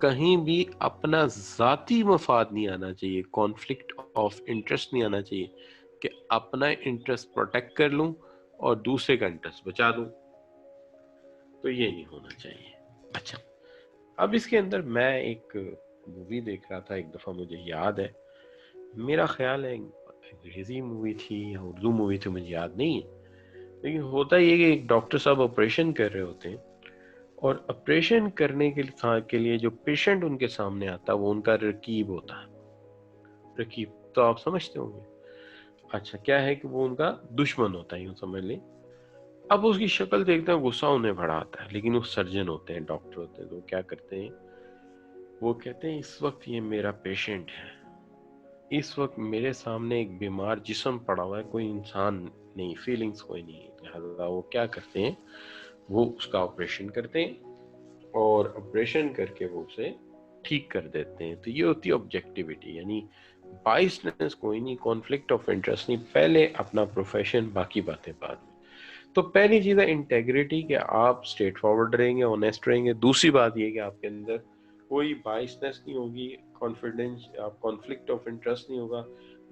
کہیں بھی اپنا ذاتی مفاد نہیں آنا چاہیے، کانفلکٹ آف انٹرسٹ نہیں آنا چاہیے کہ اپنا انٹرسٹ پروٹیکٹ کر لوں اور دوسرے کا انٹرسٹ بچا دوں. تو یہ نہیں ہونا چاہیے. اچھا، اب اس کے اندر میں ایک مووی دیکھ رہا تھا ایک دفعہ، مجھے یاد ہے، میرا خیال ہے انگریزی مووی تھی یا اردو مووی تھی، مجھے یاد نہیں ہے. لیکن ہوتا یہ کہ ایک ڈاکٹر صاحب آپریشن کر رہے ہوتے ہیں، اور آپریشن کرنے کے لیے جو پیشنٹ ان کے سامنے آتا ہے وہ ان کا رقیب ہوتا ہے. رقیب تو آپ سمجھتے ہوں گے. اچھا، کیا ہے کہ وہ ان کا دشمن ہوتا ہے، یوں سمجھ لیں. اب اس کی شکل دیکھتے ہیں، غصہ انہیں بڑا آتا ہے، لیکن وہ سرجن ہوتے ہیں، ڈاکٹر ہوتے ہیں، تو کیا کرتے ہیں، وہ کہتے ہیں اس وقت یہ میرا پیشنٹ ہے، اس وقت میرے سامنے ایک بیمار جسم پڑا ہوا ہے، کوئی انسان نہیں، فیلنگز کوئی نہیں. لہذا وہ کیا کرتے ہیں، وہ اس کا آپریشن کرتے ہیں اور آپریشن کر کے وہ اسے ٹھیک کر دیتے ہیں. تو یہ ہوتی ہے آبجیکٹیوٹی، یعنی بائسنس کوئی نہیں، کانفلکٹ آف انٹرسٹ نہیں، پہلے اپنا پروفیشن، باقی باتیں بعد میں. تو پہلی چیز ہے انٹیگریٹی، کہ آپ اسٹریٹ فارورڈ رہیں گے، آنیسٹ رہیں گے. دوسری بات یہ کہ آپ کے اندر کوئی بائسنس نہیں ہوگی، کانفلکٹ آف انٹرسٹ نہیں ہوگا.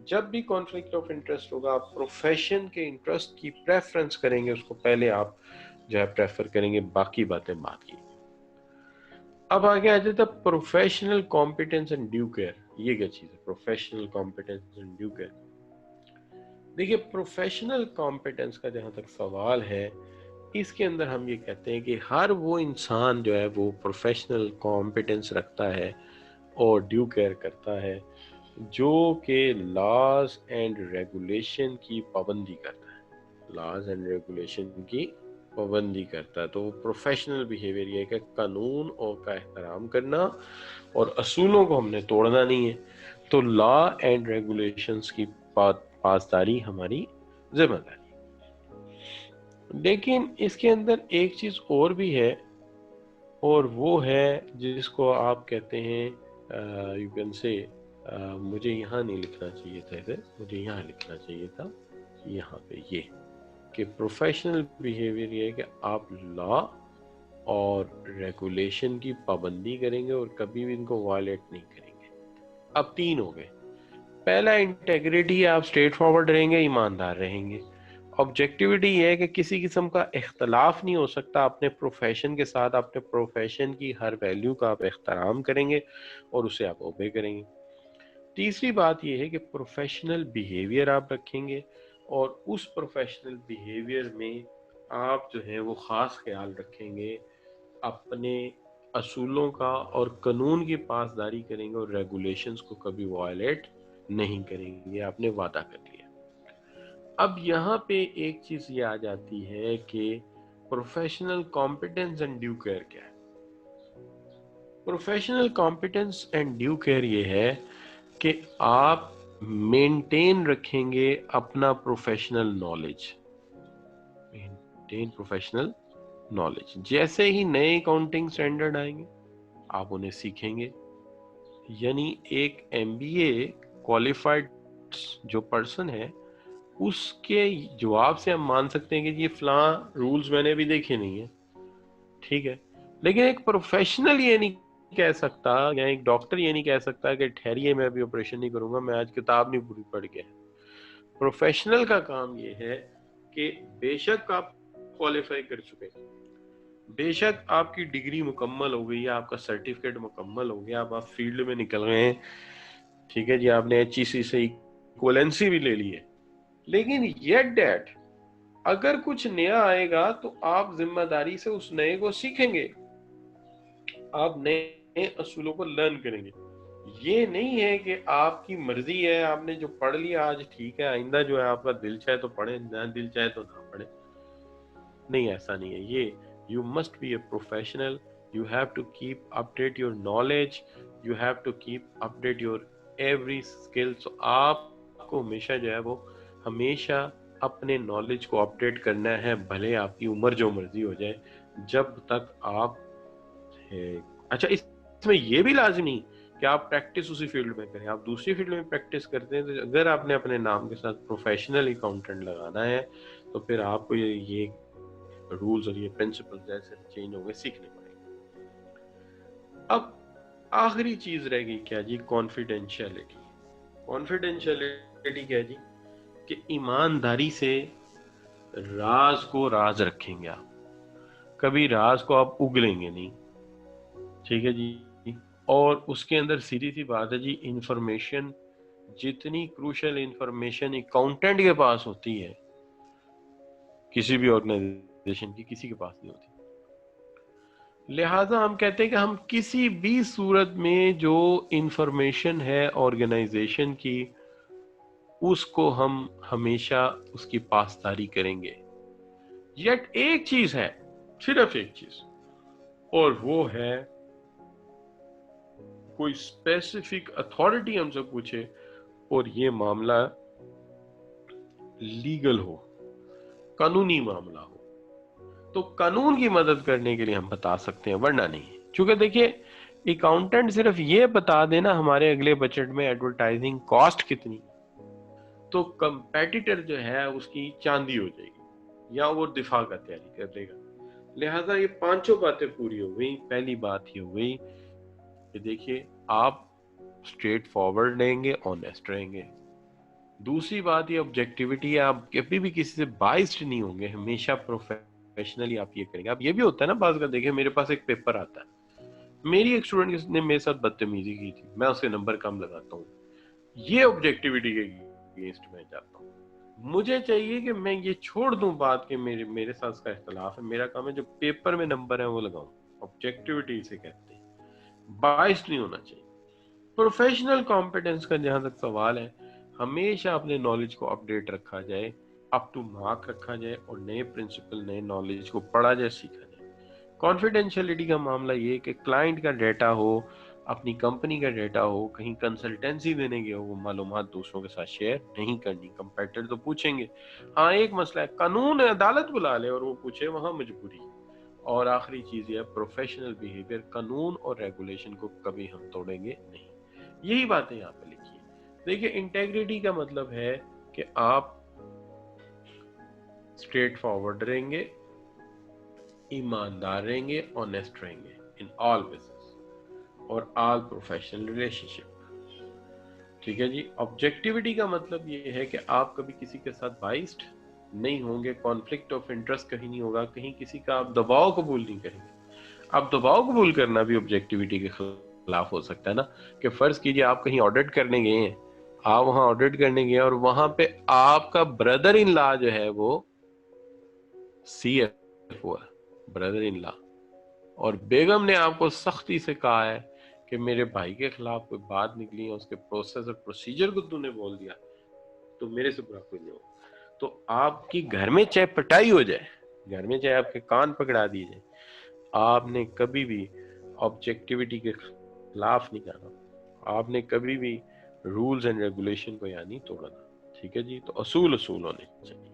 جب بھی کانفلکٹ آف انٹرسٹ ہوگا آپ پروفیشن کے انٹرسٹ کی پریفرنس کریں گے، اس کو پہلے آپ جو ہے پریفر کریں گے، باقی باتیں بعد کی. اب آگے آ جاتا ہے professional competence and due care. یہ کیا چیز ہے professional competence and due care? دیکھیے پروفیشنل کمپیٹنس کا جہاں تک سوال ہے، اس کے اندر ہم یہ کہتے ہیں کہ ہر وہ انسان جو ہے وہ پروفیشنل کمپیٹنس رکھتا ہے اور ڈیو کیئر کرتا ہے جو کہ لاز اینڈ ریگولیشن کی پابندی کرتا ہے. لاز اینڈ ریگولیشن کی پابندی کرتا ہے. تو وہ پروفیشنل بیہیویئر یہ ہے کہ قانون اور کا احترام کرنا اور اصولوں کو ہم نے توڑنا نہیں ہے. تو لا اینڈ ریگولیشنز کی پاسداری ہماری ذمہ داری. لیکن اس کے اندر ایک چیز اور بھی ہے، اور وہ ہے جس کو آپ کہتے ہیں یو کین سے، مجھے یہاں نہیں لکھنا چاہیے تھا، ادھر مجھے یہاں لکھنا چاہیے تھا، یہاں پہ یہ کہ پروفیشنل بیہیویئر یہ ہے کہ آپ لا اور ریگولیشن کی پابندی کریں گے اور کبھی بھی ان کو وائلیٹ نہیں کریں گے. اب تین ہو گئے. پہلا انٹیگریٹی، آپ اسٹریٹ فارورڈ رہیں گے، ایماندار رہیں گے. آبجیکٹیوٹی یہ ہے کہ کسی قسم کا اختلاف نہیں ہو سکتا اپنے پروفیشن کے ساتھ، اپنے پروفیشن کی ہر ویلیو کا آپ احترام کریں گے اور اسے آپ اوبے کریں گے. تیسری بات یہ ہے کہ پروفیشنل بیہیویئر آپ رکھیں گے اور اس پروفیشنل بیہیویئر میں آپ جو ہے وہ خاص خیال رکھیں گے، اپنے اصولوں کا اور قانون کی پاسداری کریں گے اور ریگولیشنز کو کبھی وائلیٹ نہیں کریں گے. آپ نے وعدہ کر لیا. اب یہاں پہ ایک چیز یہ آ جاتی ہے کہ professional competence and due care کیا ہے. Professional competence and due care ये है कि आप मेंटेन रखेंगे अपना professional knowledge, maintain professional knowledge. जैसे ही नए अकाउंटिंग स्टैंडर्ड आएंगे आप उन्हें सीखेंगे, यानी एक एमबीए क्वालिफाइड जो पर्सन है उसके जवाब से हम मान सकते हैं कि ये फलां रूल्स मैंने अभी देखे नहीं है, ठीक है। लेकिन एक प्रोफेशनल ये नहीं कह सकता, या एक डॉक्टर ये नहीं कह सकता कि ठहरिए मैं अभी ऑपरेशन नहीं करूंगा, मैं आज किताब नहीं पूरी पढ़ के। प्रोफेशनल का काम ये है कि बेशक आप क्वालिफाई कर चुके हैं, बेशक आपकी डिग्री मुकम्मल हो गई है, आपका सर्टिफिकेट मुकम्मल हो गया, आप फील्ड में निकल गए हैं, ठीक है जी, आपने HEC से इक्वलेंसी भी ले ली है, लेकिन येट डेट अगर कुछ नया आएगा तो आप जिम्मेदारी से उस नए को सीखेंगे, आप नए असूलों को लर्न करेंगे। ये नहीं है कि आपकी मर्जी है, आपने जो पढ़ लिया आज ठीक है, आइंदा जो है आपका दिल चाहे तो पढ़े, ना दिल चाहे तो ना पढ़े। नहीं, ऐसा नहीं है। ये you must be a professional, you have to keep update your knowledge, you have to keep update your every skill. So आपको हमेशा जो है वो हमेशा अपने नॉलेज को अपडेट करना है, भले आपकी उम्र जो मर्जी हो जाए, जब तक आप अच्छा इसमें ये भी लाजिम नहीं कि आप प्रैक्टिस उसी फील्ड में करें, आप दूसरी फील्ड में प्रैक्टिस करते हैं। तो अगर आपने अपने नाम के साथ प्रोफेशनल अकाउंटेंट लगाना है तो फिर आपको ये रूल्स और ये प्रिंसिपल्स जैसे चेंज हो गए सीखने पड़ेंगे। अब आखिरी चीज रह गई क्या जी, कॉन्फिडेंशियलिटी। कॉन्फिडेंशियलिटी क्या जी, कि ईमानदारी से राज को राज रखेंगे आप, कभी राज को आप उगलेंगे नहीं, ठीक है जी। और उसके अंदर सीधी सी बात है जी, इंफॉर्मेशन जितनी क्रूशल इंफॉर्मेशन अकाउंटेंट के पास होती है किसी भी ऑर्गेनाइजेशन की किसी के पास नहीं होती। लिहाजा हम कहते हैं कि हम किसी भी सूरत में जो इंफॉर्मेशन है ऑर्गेनाइजेशन की उसको हम हमेशा उसकी पासदारी करेंगे। यट एक चीज है, सिर्फ एक चीज, और वो है कोई स्पेसिफिक अथॉरिटी हमसे पूछे और ये मामला लीगल हो, कानूनी मामला हो, तो कानून की मदद करने के लिए हम बता सकते हैं, वरना नहीं। क्योंकि देखिए अकाउंटेंट सिर्फ ये बता देना हमारे अगले बजट में एडवर्टाइजिंग कॉस्ट कितनी, तो कंपेटिटर जो है उसकी चांदी हो जाएगी या वो दिफा का तैयारी कर लेगा। लिहाजा ये पांचों बातें पूरी हो गई। पहली बात ये हो गई कि देखिए आप स्ट्रेट फॉरवर्ड रहेंगे, ऑनेस्ट रहेंगे। दूसरी बात ये ऑब्जेक्टिविटी है, आप कभी भी किसी से बाइस्ड नहीं होंगे, हमेशा प्रोफेशनली आप ये करेंगे। अब ये भी होता है ना बात का, देखिए मेरे पास एक पेपर आता है, मेरी एक स्टूडेंट ने मेरे साथ बदतमीजी की थी, मैं उसके नंबर कम लगाता हूँ, ये ऑब्जेक्टिविटी के अगेंस्ट मैं जाता हूँ। मुझे चाहिए कि मैं ये छोड़ दूं बात के मेरे साथ उसका इख्तलाफ है, मेरा काम है जो पेपर में नंबर है वो लगाऊं। ऑब्जेक्टिविटी इसे कहते हैं, बाइस्ड नहीं होना चाहिए। प्रोफेशनल कॉम्पिटेंस का जहां तक सवाल है, हमेशा अपने नॉलेज को अपडेट रखा जाए, अप टू मार्क रखा जाए और नए प्रिंसिपल नए नॉलेज को पढ़ा जाए, सीखा जाए। कॉन्फिडेंशियलिटी का मामला ये कि क्लाइंट का डाटा हो, अपनी कंपनी का डाटा हो, कहीं कंसल्टेंसी देने के हो, वो मालूमात दूसरों के साथ शेयर नहीं करनी। कंपेटिटर तो पूछेंगे, हाँ एक मसला है, कानून अदालत बुला ले और वो पूछे, वहां मजबूरी। और आखिरी चीज ये प्रोफेशनल बिहेवियर, कानून और रेगुलेशन को कभी हम तोड़ेंगे नहीं। यही बातें यहाँ पे लिखी है। देखिए इंटेग्रिटी का मतलब है कि आप स्ट्रेट फॉरवर्ड रहेंगे, ईमानदार रहेंगे, ऑनेस्ट रहेंगे इन ऑल बिजनेस और ऑल प्रोफेशनल रिलेशनशिप, ठीक है जी। ऑब्जेक्टिविटी का मतलब ये है कि आप कभी किसी के साथ बाइस्ड नहीं होंगे, कॉन्फ्लिक्ट ऑफ इंटरेस्ट कहीं नहीं होगा, कहीं किसी का आप दबाव कबूल नहीं करेंगे। आप दबाव कबूल करना भी ऑब्जेक्टिविटी के खिलाफ हो सकता है ना, कि फर्ज कीजिए आप कहीं ऑडिट करने गए हैं, आप वहां ऑडिट करने गए और वहां पे आपका ब्रदर इन लॉ जो है वो CFO है, ब्रदर इन लॉ, और बेगम ने आपको सख्ती से कहा है कि मेरे भाई के खिलाफ कोई बात निकली है, उसके प्रोसेस और प्रोसीजर को तूने बोल दिया, तो मेरे से बुरा कोई नहीं हो। तो आपकी घर में चाहे पिटाई हो जाए, घर में चाहे आपके कान पकड़ा दिए जाए, आपने कभी भी ऑब्जेक्टिविटी के खिलाफ नहीं जाना, आपने कभी भी रूल्स एंड रेगुलेशन को यहाँ नहीं तोड़ना, ठीक है जी। तो असूल होने चाहिए।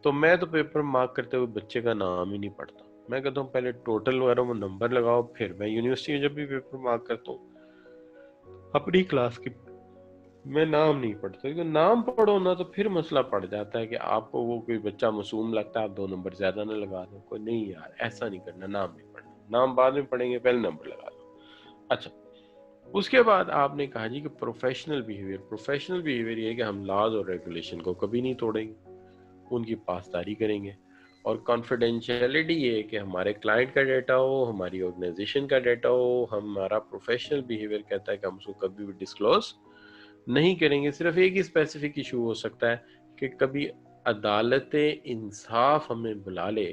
तो मैं तो पेपर मार्क करते हुए बच्चे का नाम ही नहीं पढ़ता, मैं कहता हूँ पहले टोटल वगैरह में नंबर लगाओ, फिर मैं यूनिवर्सिटी में जब भी पेपर मार्क करता हूँ अपनी क्लास की मैं नाम नहीं पढ़ता, क्योंकि नाम पढ़ो ना तो फिर मसला पड़ जाता है कि आपको वो कोई बच्चा मासूम लगता है, आप 2 नंबर ज्यादा ना लगा दो। कोई नहीं यार, ऐसा नहीं करना, नाम नहीं पढ़ना, नाम बाद में पढ़ेंगे, पहले नंबर लगा दो। अच्छा, उसके बाद आपने कहा जी कि प्रोफेशनल बिहेवियर ये है कि हम लॉज और रेगुलेशन को कभी नहीं तोड़ेंगे, उनकी पासदारी करेंगे। और कॉन्फिडेंशियलिटी ये है कि हमारे क्लाइंट का डाटा हो, हमारी ऑर्गेनाइजेशन का डाटा हो, हमारा प्रोफेशनल बिहेवियर कहता है कि हम उसको कभी भी डिस्क्लोज नहीं करेंगे। सिर्फ एक ही स्पेसिफिक इशू हो सकता है कि कभी अदालत इंसाफ हमें बुला ले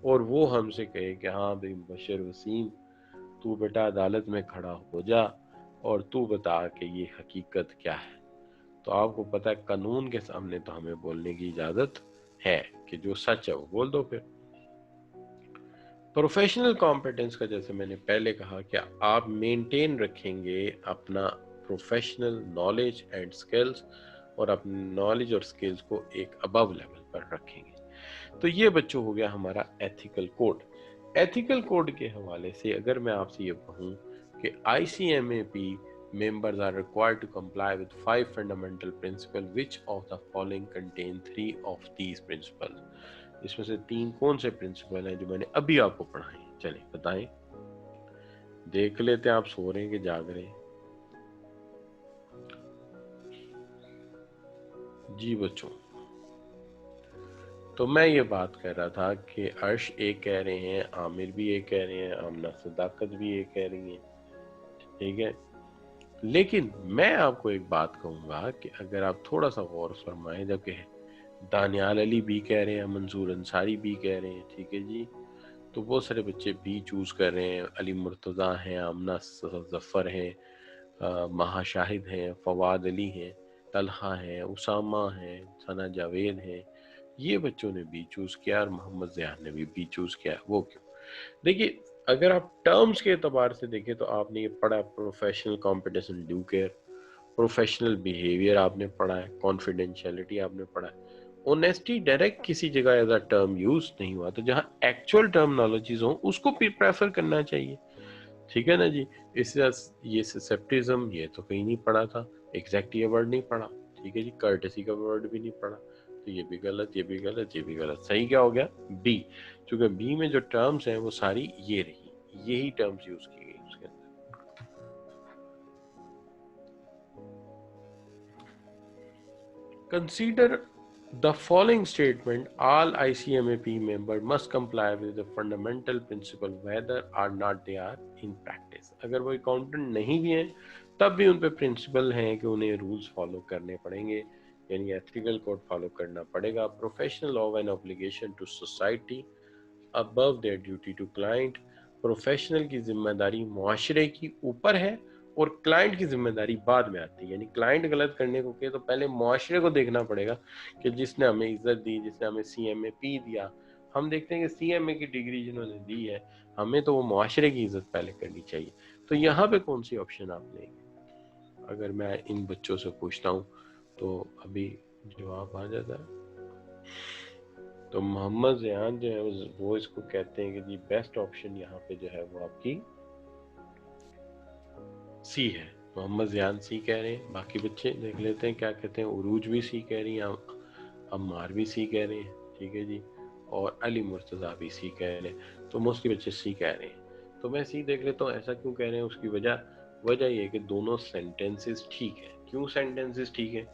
और वो हमसे कहे कि हाँ भाई बशर वसीम, तू बेटा अदालत में खड़ा हो जा और तू बता कि ये हकीकत क्या है। तो आपको पता है कानून के सामने तो हमें बोलने की इजाजत है कि जो सच है वो बोल दो। फिर प्रोफेशनल कॉम्पिटेंस का जैसे मैंने पहले कहा कि आप मेंटेन रखेंगे अपना प्रोफेशनल नॉलेज एंड स्किल्स और अपने नॉलेज और स्किल्स को एक अबव लेवल पर रखेंगे। तो ये बच्चों हो गया हमारा एथिकल कोड। एथिकल कोड के हवाले से अगर मैं आपसे ये कहूँ कि ICMAP members are required to comply with 5 fundamental principles, which of the following contain 3 of these principles? इसमें से 3 कौन से प्रिंसिपल हैं जो मैंने अभी आपको पढ़ाए? चलें बताएं, देख लेते हैं आप सो रहे हैं कि जाग रहे हैं। जी बच्चों, तो मैं ये बात कर रहा था कि अर्श एक कह रहे हैं, आमिर भी एक कह रहे हैं, आमना सदाकत भी एक कह रही हैं, ठीक है। लेकिन मैं आपको एक बात कहूंगा कि अगर आप थोड़ा सा गौर फरमाएं, जबकि दानियाल अली भी कह रहे हैं, मंसूर अंसारी भी कह रहे हैं, ठीक है जी, तो बहुत सारे बच्चे बी चूज कर रहे हैं। अली मुर्तज़ा हैं, आमना जफ़र हैं, महा शाहिद हैं, फवाद अली हैं, तलहा हैं, उसामा हैं, सना जावेद हैं, ये बच्चों ने बी चूज किया और मोहम्मद ज़ियान ने भी बी चूज किया। वो क्यों? देखिए, अगर आप टर्म्स के एतबार से देखें तो आपने ये पढ़ा professional competition due care, professional behaviour आपने पढ़ा है, कॉन्फिडेंशियलिटी आपने पढ़ा है। ऑनेस्टी डायरेक्ट किसी जगह एज अ टर्म यूज नहीं हुआ, तो जहाँ एक्चुअल टर्मिनोलॉजीज हो उसको प्रेफर करना चाहिए, ठीक है ना जी। इससे ये ससेप्टिज्म ये तो कहीं नहीं पढ़ा था, एग्जैक्ट ये वर्ड नहीं पढ़ा, ठीक है जी, कर्टेसी का वर्ड भी नहीं पढ़ा, तो ये भी गलत, ये भी गलत, ये भी गलत। सही क्या हो गया? बी। क्योंकि बी में जो टर्म्स हैं वो सारी ये रही, यही टर्म्स यूज की गई उसके अंदर। Consider the following statement: all ICMAP members must comply with the fundamental principle whether or not they are in practice। अगर वो अकाउंटेंट नहीं भी हैं तब भी उन पे प्रिंसिपल हैं कि उन्हें रूल्स फॉलो करने पड़ेंगे, यानी एथिकल कोड फॉलो करना पड़ेगा। Professional law and obligation to society above their duty to client. Professional की जिम्मेदारी मुआशरे की ऊपर है और क्लाइंट की जिम्मेदारी बाद में आती है। यानी क्लाइंट गलत करने को कहे तो पहले मुआशरे को देखना पड़ेगा कि जिसने हमें इज्जत दी, जिसने हमें CMAP दिया, हम देखते हैं कि CMA की डिग्री जिन्होंने दी है, हमें तो वो मुआशरे की इज्जत पहले करनी चाहिए। तो यहाँ पे कौन सी ऑप्शन आप लेंगे? अगर मैं इन बच्चों से पूछता हूँ तो अभी जवाब आ जाता है। तो मोहम्मद ज़ियान जो है वो इसको कहते हैं कि जी बेस्ट ऑप्शन यहाँ पे जो है वो आपकी सी है। मोहम्मद ज़ियान सी कह रहे हैं, बाकी बच्चे देख लेते हैं क्या कहते हैं। उरूज भी सी कह रही हैं, अम्मार भी सी कह रहे हैं, ठीक है जी, और अली मुर्तज़ा भी सी कह रहे हैं। तो मोस्टली बच्चे सी कह रहे हैं। तो मैं सी देख लेता हूँ, ऐसा क्यों कह रहे हैं, उसकी वजह ये है कि दोनों सेंटेंसेस ठीक है। क्यों सेंटेंसेस ठीक है?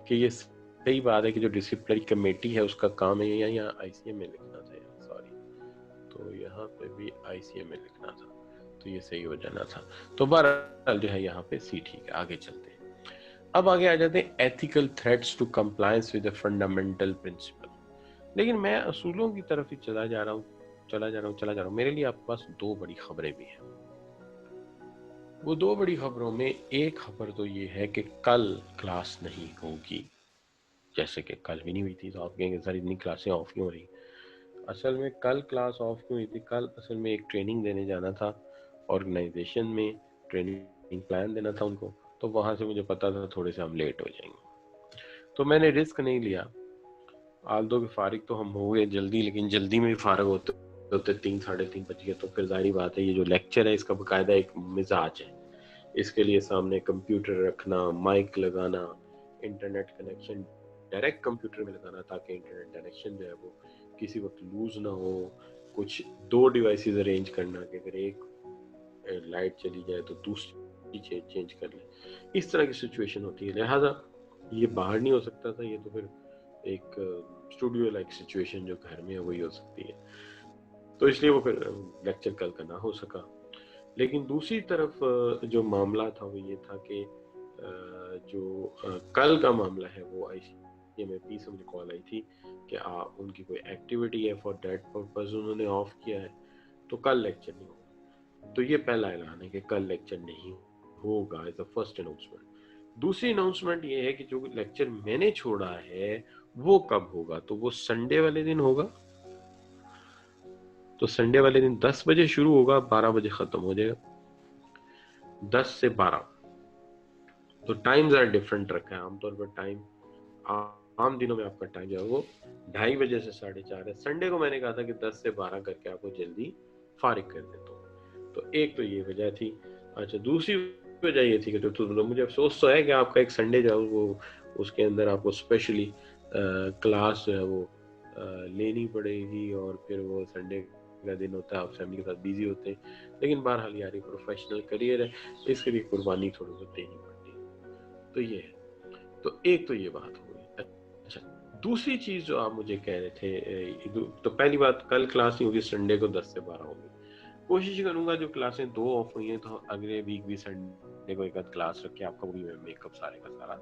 कि ये सही बात है कि जो डिसिप्लिनरी कमेटी है उसका काम है, यहाँ ICMA लिखना था, सॉरी, तो यहाँ पे भी ICMA लिखना था, तो ये सही हो जाना था। तो बहरहाल जो है यहाँ पे सी ठीक है। आगे चलते हैं, अब आगे आ जाते हैं ethical threats to compliance with the fundamental principle. लेकिन मैं असूलों की तरफ ही चला जा रहा हूँ। मेरे लिए आपके पास 2 बड़ी खबरें भी हैं। वो 2 बड़ी खबरों में एक खबर तो ये है कि कल क्लास नहीं होगी, जैसे कि कल भी नहीं हुई थी। तो आप कहेंगे सर इतनी क्लासें ऑफ क्यों हो रही? असल में कल क्लास ऑफ क्यों हुई थी? कल असल में एक ट्रेनिंग देने जाना था ऑर्गेनाइजेशन में ट्रेनिंग प्लान देना था उनको, तो वहाँ से मुझे पता था थोड़े से हम लेट हो जाएंगे, तो मैंने रिस्क नहीं लिया। आल्दो के फारिग तो हम हो गए जल्दी, लेकिन जल्दी में भी फारिग होते होते 3 साढ़े 3 बज गए। तो फिर जाहिर बात है ये जो लेक्चर है इसका बाकायदा एक मिजाज है, इसके लिए सामने कंप्यूटर रखना, माइक लगाना, इंटरनेट कनेक्शन डायरेक्ट कंप्यूटर में लगाना ताकि इंटरनेट कनेक्शन जो है वो किसी वक्त लूज ना हो, कुछ 2 डिवाइसेस अरेंज करना कि अगर एक लाइट चली जाए तो दूसरी चेंज कर ले, इस तरह की सिचुएशन होती है। लिहाजा ये बाहर नहीं हो सकता था, ये तो फिर एक स्टूडियो लाइक सिचुएशन जो घर में है वही हो सकती है, तो इसलिए वो फिर लेक्चर कल का ना हो सका। लेकिन दूसरी तरफ जो मामला था वो ये था कि जो कल का मामला है वो ICMAP से मुझे कॉल आई थी कि उनकी कोई एक्टिविटी है, फॉर दैट पर्पस उन्होंने ऑफ किया है, तो कल लेक्चर नहीं होगा। तो ये पहला ऐलान है कि कल लेक्चर नहीं होगा, एज द फर्स्ट अनाउंसमेंट। दूसरी अनाउंसमेंट ये है कि जो लेक्चर मैंने छोड़ा है वो कब होगा, तो वो संडे वाले दिन होगा। तो संडे वाले दिन 10 बजे शुरू होगा, 12 बजे खत्म हो जाएगा, 10 से 12। तो टाइम्स आर डिफरेंट रखा है। आमतौर पर टाइम आम दिनों में आपका टाइम जो है वो 2:30 बजे से 4:30 है। संडे को मैंने कहा था कि 10 से 12 करके आपको जल्दी फारिग कर देता हूँ। तो एक तो ये वजह थी। अच्छा, दूसरी वजह ये थी कि तो मुझे अफसोस तो है कि आपका एक संडे जो है वो उसके अंदर आपको स्पेशली क्लास जो है वो लेनी पड़ेगी, और फिर वो संडे का दिन होता है, आप फैमिली के साथ बिजी होते हैं, लेकिन बहरहाल यार प्रोफेशनल करियर है, इसके लिए कुर्बानी थोड़ी बहुत देनी पड़ती है। तो ये है, तो एक तो ये बात हो गई। अच्छा, दूसरी चीज जो आप मुझे कह रहे थे, तो पहली बात कल क्लास नहीं होगी, संडे को 10 से 12 होगी। कोशिश करूंगा जो क्लासें 2 ऑफ हुई हैं तो अगले वीक भी संडे को एक आध क्लास रख के आपका भी मैं मेकअप सारे का सारा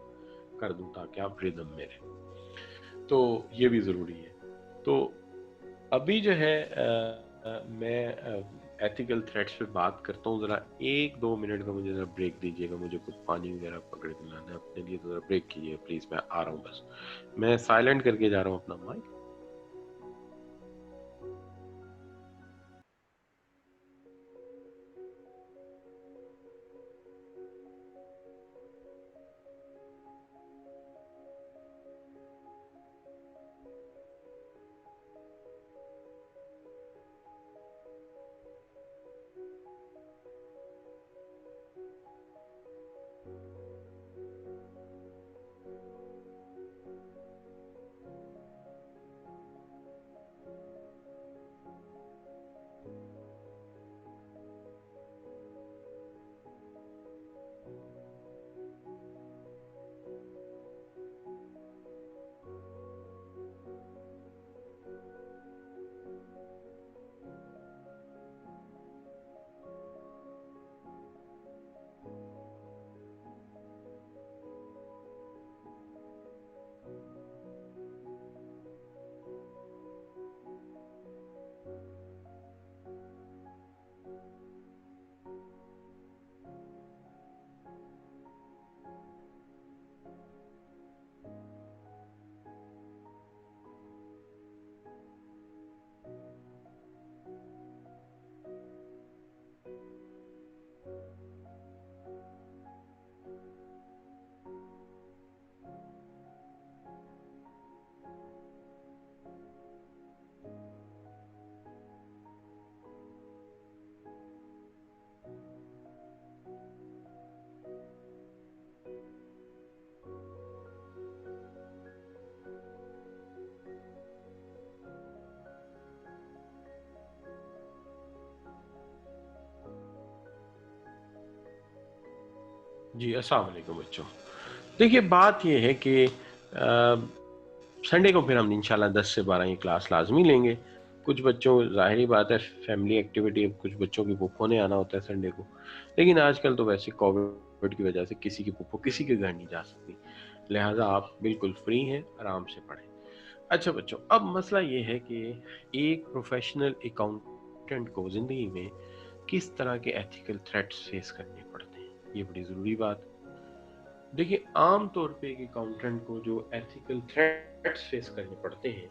कर दूं ताकि आप रिदम में रहें, तो ये भी जरूरी है। तो अभी जो है मैं एथिकल थ्रेड्स पे बात करता हूँ। ज़रा 1-2 मिनट का मुझे ज़रा ब्रेक दीजिएगा, मुझे कुछ पानी वगैरह पकड़ के लाना है अपने लिए, तो ज़रा ब्रेक कीजिए प्लीज़, मैं आ रहा हूँ बस। मैं साइलेंट करके जा रहा हूँ अपना माइक। जी, अस्सलाम वालेकुम बच्चों। देखिए बात ये है कि संडे को फिर हम इंशाल्लाह 10 से 12 ये क्लास लाजमी लेंगे। कुछ बच्चों, ज़ाहिरी बात है फैमिली एक्टिविटी, कुछ बच्चों की पुप्पो ने आना होता है संडे को, लेकिन आजकल तो वैसे कोविड की वजह से किसी की पुप्पो किसी के घर नहीं जा सकती, लिहाजा आप बिल्कुल फ्री हैं, आराम से पढ़ें। अच्छा बच्चों, अब मसला ये है कि एक प्रोफेशनल अकाउंटेंट को ज़िंदगी में किस तरह के एथिकल थ्रेट्स फेस करने पड़ते हैं, ये बड़ी ज़रूरी बात है। देखिए आम तौर पे एक अकाउंटेंट को जो एथिकल थ्रेट्स फेस करने पड़ते हैं,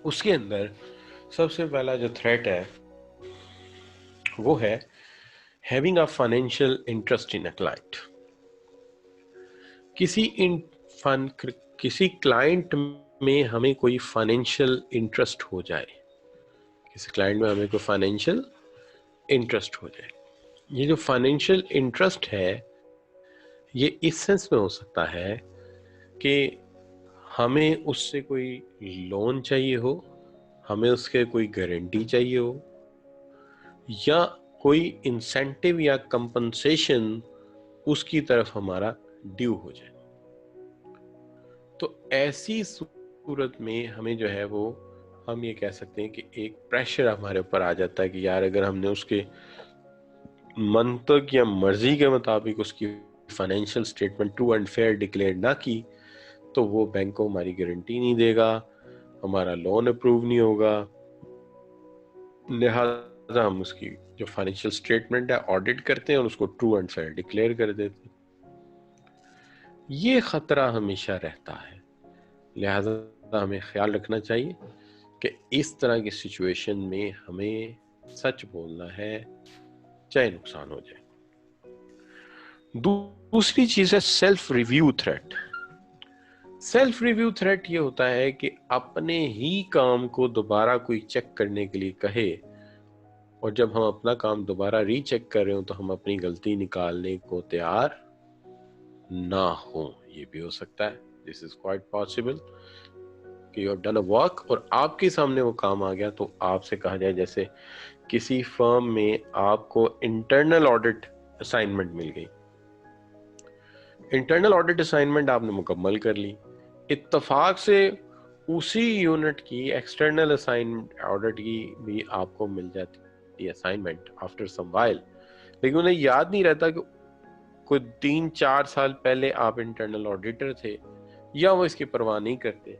उसके अंदर सबसे पहला जो थ्रेट है वो है having a financial interest in a client. किसी इन फन किसी क्लाइंट में हमें कोई फाइनेंशियल इंटरेस्ट हो जाए, किसी क्लाइंट में हमें कोई फाइनेंशियल इंटरेस्ट हो जाए। ये जो फाइनेंशियल इंटरेस्ट है ये इस सेंस में हो सकता है कि हमें उससे कोई लोन चाहिए हो, हमें उसके कोई गारंटी चाहिए हो, या कोई इंसेंटिव या कंपनसेशन उसकी तरफ हमारा ड्यू हो जाए। तो ऐसी सूरत में हमें जो है वो हम ये कह सकते हैं कि एक प्रेशर हमारे ऊपर आ जाता है कि यार अगर हमने उसके मंतक या मर्जी के मुताबिक उसकी financial statement true and fair declare ना की तो वो बैंक को हमारी गारंटी नहीं देगा, हमारा लोन अप्रूव नहीं होगा, लिहाजा हम उसकी जो फाइनेंशियल स्टेटमेंट है ऑडिट करते हैं और उसको ट्रू एंड फेयर डिक्लेयर कर देते हैं। ये खतरा हमेशा रहता है, लिहाजा हमें ख्याल रखना चाहिए कि इस तरह की सिचुएशन में हमें सच बोलना है चाहे नुकसान हो जाए। दूसरी चीज है self review threat. Self review threat ये होता है कि अपने ही काम को दोबारा कोई चेक करने के लिए कहे, और जब हम अपना काम दोबारा रीचेक कर रहे हो तो हम अपनी गलती निकालने को तैयार ना हो। ये भी हो सकता है, दिस इज क्वाइट पॉसिबल कि you have done a work और आपके सामने वो काम आ गया तो आपसे कहा जाए, जैसे किसी फर्म में आपको इंटरनल ऑडिट असाइनमेंट मिल गई, इंटरनल ऑडिट असाइनमेंट आपने मुकम्मल कर ली, इत्तेफाक से उसी यूनिट की एक्सटर्नल असाइनमेंट ऑडिट की भी आपको मिल जाती है असाइनमेंट आफ्टर सम व्हाइल, लेकिन उन्हें याद नहीं रहता कि कोई 3-4 साल पहले आप इंटरनल ऑडिटर थे, या वो इसकी परवाह नहीं करते।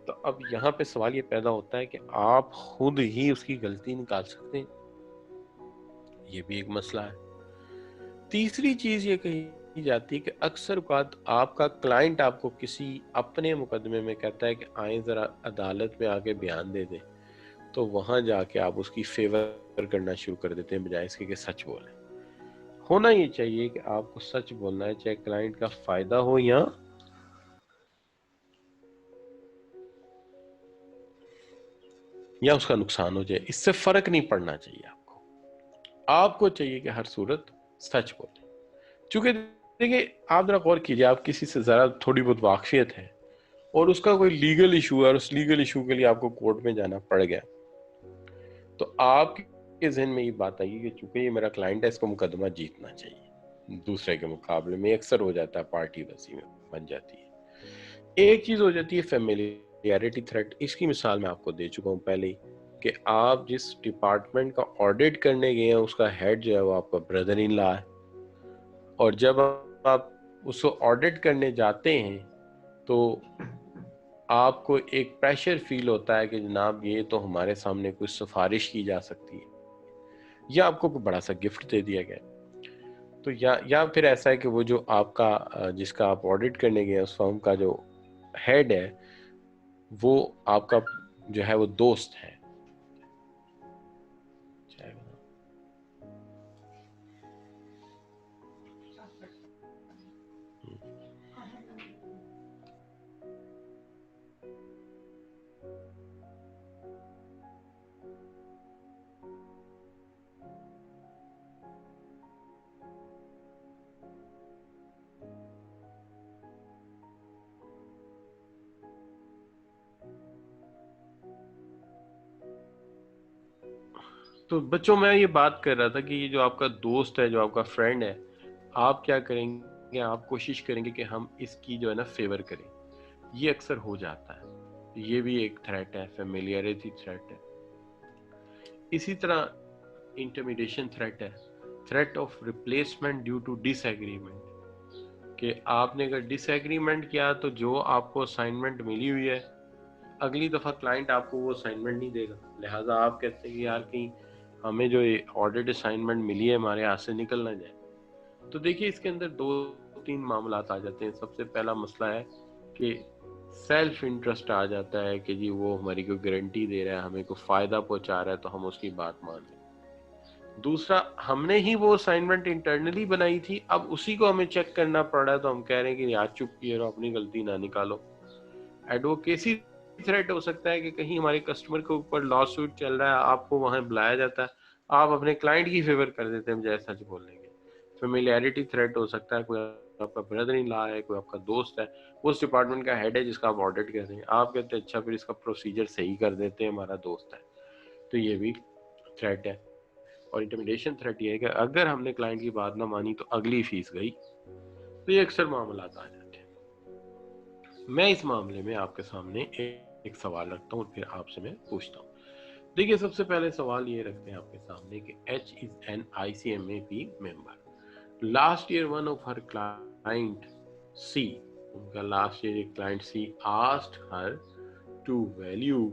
तो अब यहाँ पे सवाल ये पैदा होता है कि आप खुद ही उसकी गलती निकाल सकते हैं, ये भी एक मसला है। तीसरी चीज ये कही जाती है कि अक्सर औक़ात आपका क्लाइंट आपको किसी अपने मुकदमे में कहता है कि आए जरा अदालत में आके बयान दे दें, तो वहां जाके आप उसकी फेवर करना शुरू कर देते हैं बजाय इसके कि सच बोलें। होना ये चाहिए कि आपको सच बोलना है, चाहे क्लाइंट का फायदा हो या उसका नुकसान हो जाए, इससे फर्क नहीं पड़ना चाहिए। आपको चाहिए कि हर सूरत सच बोले। चूंकि देखिए आप जरा गौर कीजिए, आप किसी से जरा थोड़ी बहुत वाकफियत है और उसका कोई लीगल इशू है और उस लीगल इशू के लिए आपको कोर्ट में जाना पड़ गया, तो आपके जहन में ये बात आएगी कि चूंकि ये मेरा क्लाइंट है इसको मुकदमा जीतना चाहिए, दूसरे के मुकाबले में अक्सर हो जाता है पार्टी वसी में बन जाती है। एक चीज हो जाती है फेमिलियरिटी थ्रेट। इसकी मिसाल मैं आपको दे चुका हूँ पहले ही कि आप जिस डिपार्टमेंट का ऑडिट करने गए हैं उसका हेड जो है वो आपका ब्रदर इन लॉ है, और जब आप उसको ऑडिट करने जाते हैं तो आपको एक प्रेशर फील होता है कि जनाब ये तो हमारे सामने कुछ सिफारिश की जा सकती है, या आपको कोई बड़ा सा गिफ्ट दे दिया गया, तो या फिर ऐसा है कि वो जो आपका जिसका आप ऑडिट करने गए उस फर्म का जो हेड है वो आपका जो है वो दोस्त है। तो बच्चों मैं ये बात कर रहा था कि ये जो आपका दोस्त है, जो आपका फ्रेंड है, आप क्या करेंगे, आप कोशिश करेंगे कि हम इसकी जो है ना फेवर करें। ये अक्सर हो जाता है, ये भी एक थ्रेट है, फेमिलियरिटी थ्रेट है। इसी तरह इंटिमिडेशन थ्रेट है, threat of replacement due to disagreement, कि आपने अगर डिसएग्रीमेंट किया तो जो आपको असाइनमेंट मिली हुई है अगली दफ़ा क्लाइंट आपको वो असाइनमेंट नहीं देगा, लिहाजा आप कहते हैं कि यार कहीं हमें जो ऑडिट असाइनमेंट मिली है हमारे हाथ से निकल ना जाए। तो देखिए इसके अंदर 2-3 मामलात आ जाते हैं। सबसे पहला मसला है कि सेल्फ इंटरेस्ट आ जाता है कि जी वो हमारी कोई गारंटी दे रहा है, हमें कोई फायदा पहुंचा रहा है तो हम उसकी बात मान लें। दूसरा, हमने ही वो असाइनमेंट इंटरनली बनाई थी, अब उसी को हमें चेक करना पड़ रहा है तो हम कह रहे हैं कि यार चुप किए रहो, अपनी गलती ना निकालो। एडवोकेसी थ्रेट हो सकता है कि कहीं हमारे कस्टमर के ऊपर लॉ सूट चल रहा है, आपको वहां बुलाया जाता है, आप अपने क्लाइंट की फेवर कर देते हैं बजाय सच बोलने के। फेमिलियरिटी थ्रेट हो सकता है, कोई आपका ब्रदर इन लॉ है, कोई आपका दोस्त है, उस डिपार्टमेंट का हेड है जिसका आप ऑडिट कर रहे हैं, आप कहते हैं अच्छा फिर इसका प्रोसीजर सही कर देते हैं, हमारा दोस्त है, तो ये भी थ्रेट है। और इंटिमिडेशन थ्रेट ये है कि अगर हमने क्लाइंट की बात ना मानी तो अगली फीस गई, तो ये अक्सर मामला आ जाते हैं। मैं इस मामले में आपके सामने एक सवाल रखता हूँ और फिर आपसे मैं पूछता हूँ। देखिए, सबसे पहले सवाल ये रखते हैं आपके सामने कि H is an ICMAP member. Last year, one of her client C, उनका लास्ट ईयर एक client C asked her to value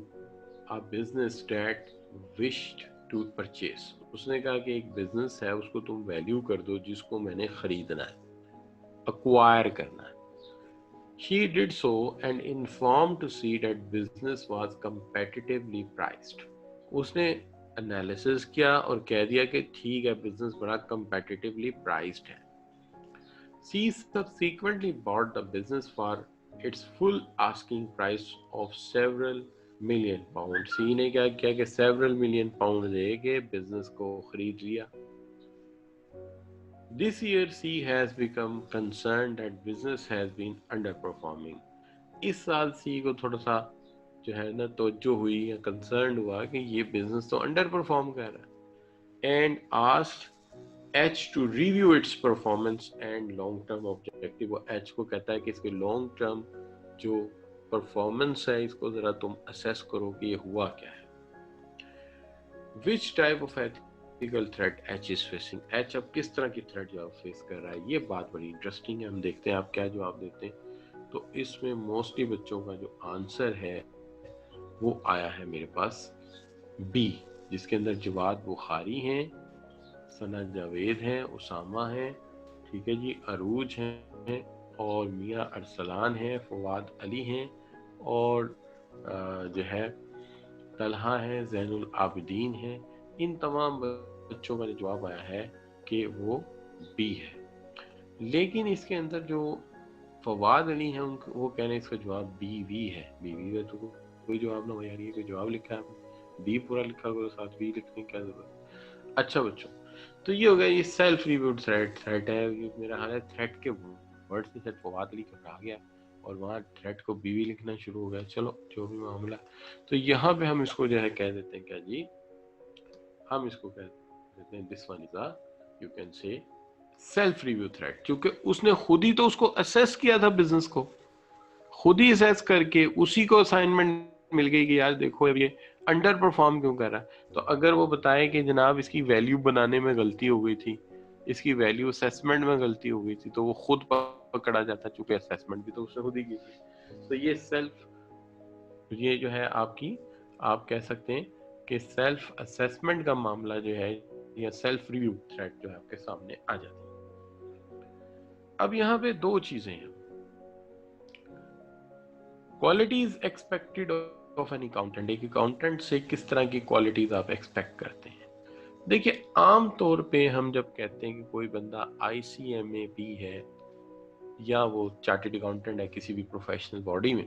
a business that wished to purchase. उसने कहा कि एक बिजनेस है, उसको तुम वैल्यू कर दो जिसको मैंने खरीदना है, अक्वायर करना है। She did so and informed to C that business was competitively priced. उसने एनालिसिस किया और कह दिया कि ठीक है, बिजनेस बड़ा competitively priced है। C subsequently bought the business for its full asking price of several million pounds. C ने क्या किया कि several million pound दे के बिजनेस को खरीद लिया। This year C has become concerned that business has been underperforming. इस साल C को थोड़ा सा जो है ना तवज्जो हुई या कंसर्न हुआ कि ये बिजनेस तो अंडर परफॉर्म कर रहा है, and asked H to review its performance and long term objective. वो H को कहता है कि इसके लॉन्ग टर्म जो परफॉर्मेंस है इसको जरा तुम असेस करो कि ये हुआ क्या है। Which type of ethical threat H is facing? H अब किस तरह की थ्रेट जवाब फेस कर रहा है, ये बात बड़ी इंटरेस्टिंग है। हम देखते हैं आप क्या जवाब देते हैं। तो इसमें मोस्टली बच्चों का जो आंसर है वो आया है मेरे पास बी, जिसके अंदर जवाद बुखारी हैं, सना जावेद हैं, उसामा हैं, ठीक है जी, अरूज हैं, और मियाँ अरसलान हैं, फवाद अली हैं, और जो है तलहा है, जैनुल आबिदीन हैं। इन तमाम बच्चों का जो जवाब आया है कि वो बी है। लेकिन इसके अंदर जो फवाद अली हैं उनको वो कह रहे हैं इसका जवाब बी वी है। बी वी है तो कोई जवाब ना हो यार, ये कोई जवाब लिखा है, बी पूरा लिखा करो, साथ बी लिखने की क्या जरूरत। अच्छा बच्चों, तो ये हो गया, ये सेल्फ रिव्यू थ्रेट है। ये मेरा हाल है थ्रेट के वर्ड से शायद फवाद अली घबरा गया और वहाँ थ्रेट को बीवी लिखना शुरू हो गया। चलो जो भी मामला, तो यहाँ पे हम इसको जो है कह देते हैं क्या जी, हम इसको कह देते हैं this one is a, you can say self review threat, क्योंकि उसने खुद ही तो उसको असेस किया था, बिजनेस को खुद ही असेस करके उसी को असाइनमेंट मिल गई कि यार देखो अब ये अंडर परफॉर्म क्यों कर रहा है। तो अगर वो बताए कि जनाब इसकी वैल्यू बनाने में गलती हो गई थी, इसकी वैल्यू असेसमेंट में गलती हो गई थी, तो वो खुद पकड़ा जाता, चूंकि असेसमेंट भी तो उसने खुद ही की थी। तो ये सेल्फ, ये जो है आपकी, आप कह सकते हैं कि सेल्फ असेसमेंट का मामला जो है या सेल्फ रिव्यू थ्रेट जो है आपके सामने आ जाती है। अब यहाँ पे दो चीजें हैं। Qualities expected of an accountant, एक अकाउंटेंट से किस तरह की क्वालिटीज आप एक्सपेक्ट करते हैं। देखिए, आम तौर पे हम जब कहते हैं कि कोई बंदा ICMAP है या वो चार्टर्ड अकाउंटेंट है किसी भी प्रोफेशनल बॉडी में,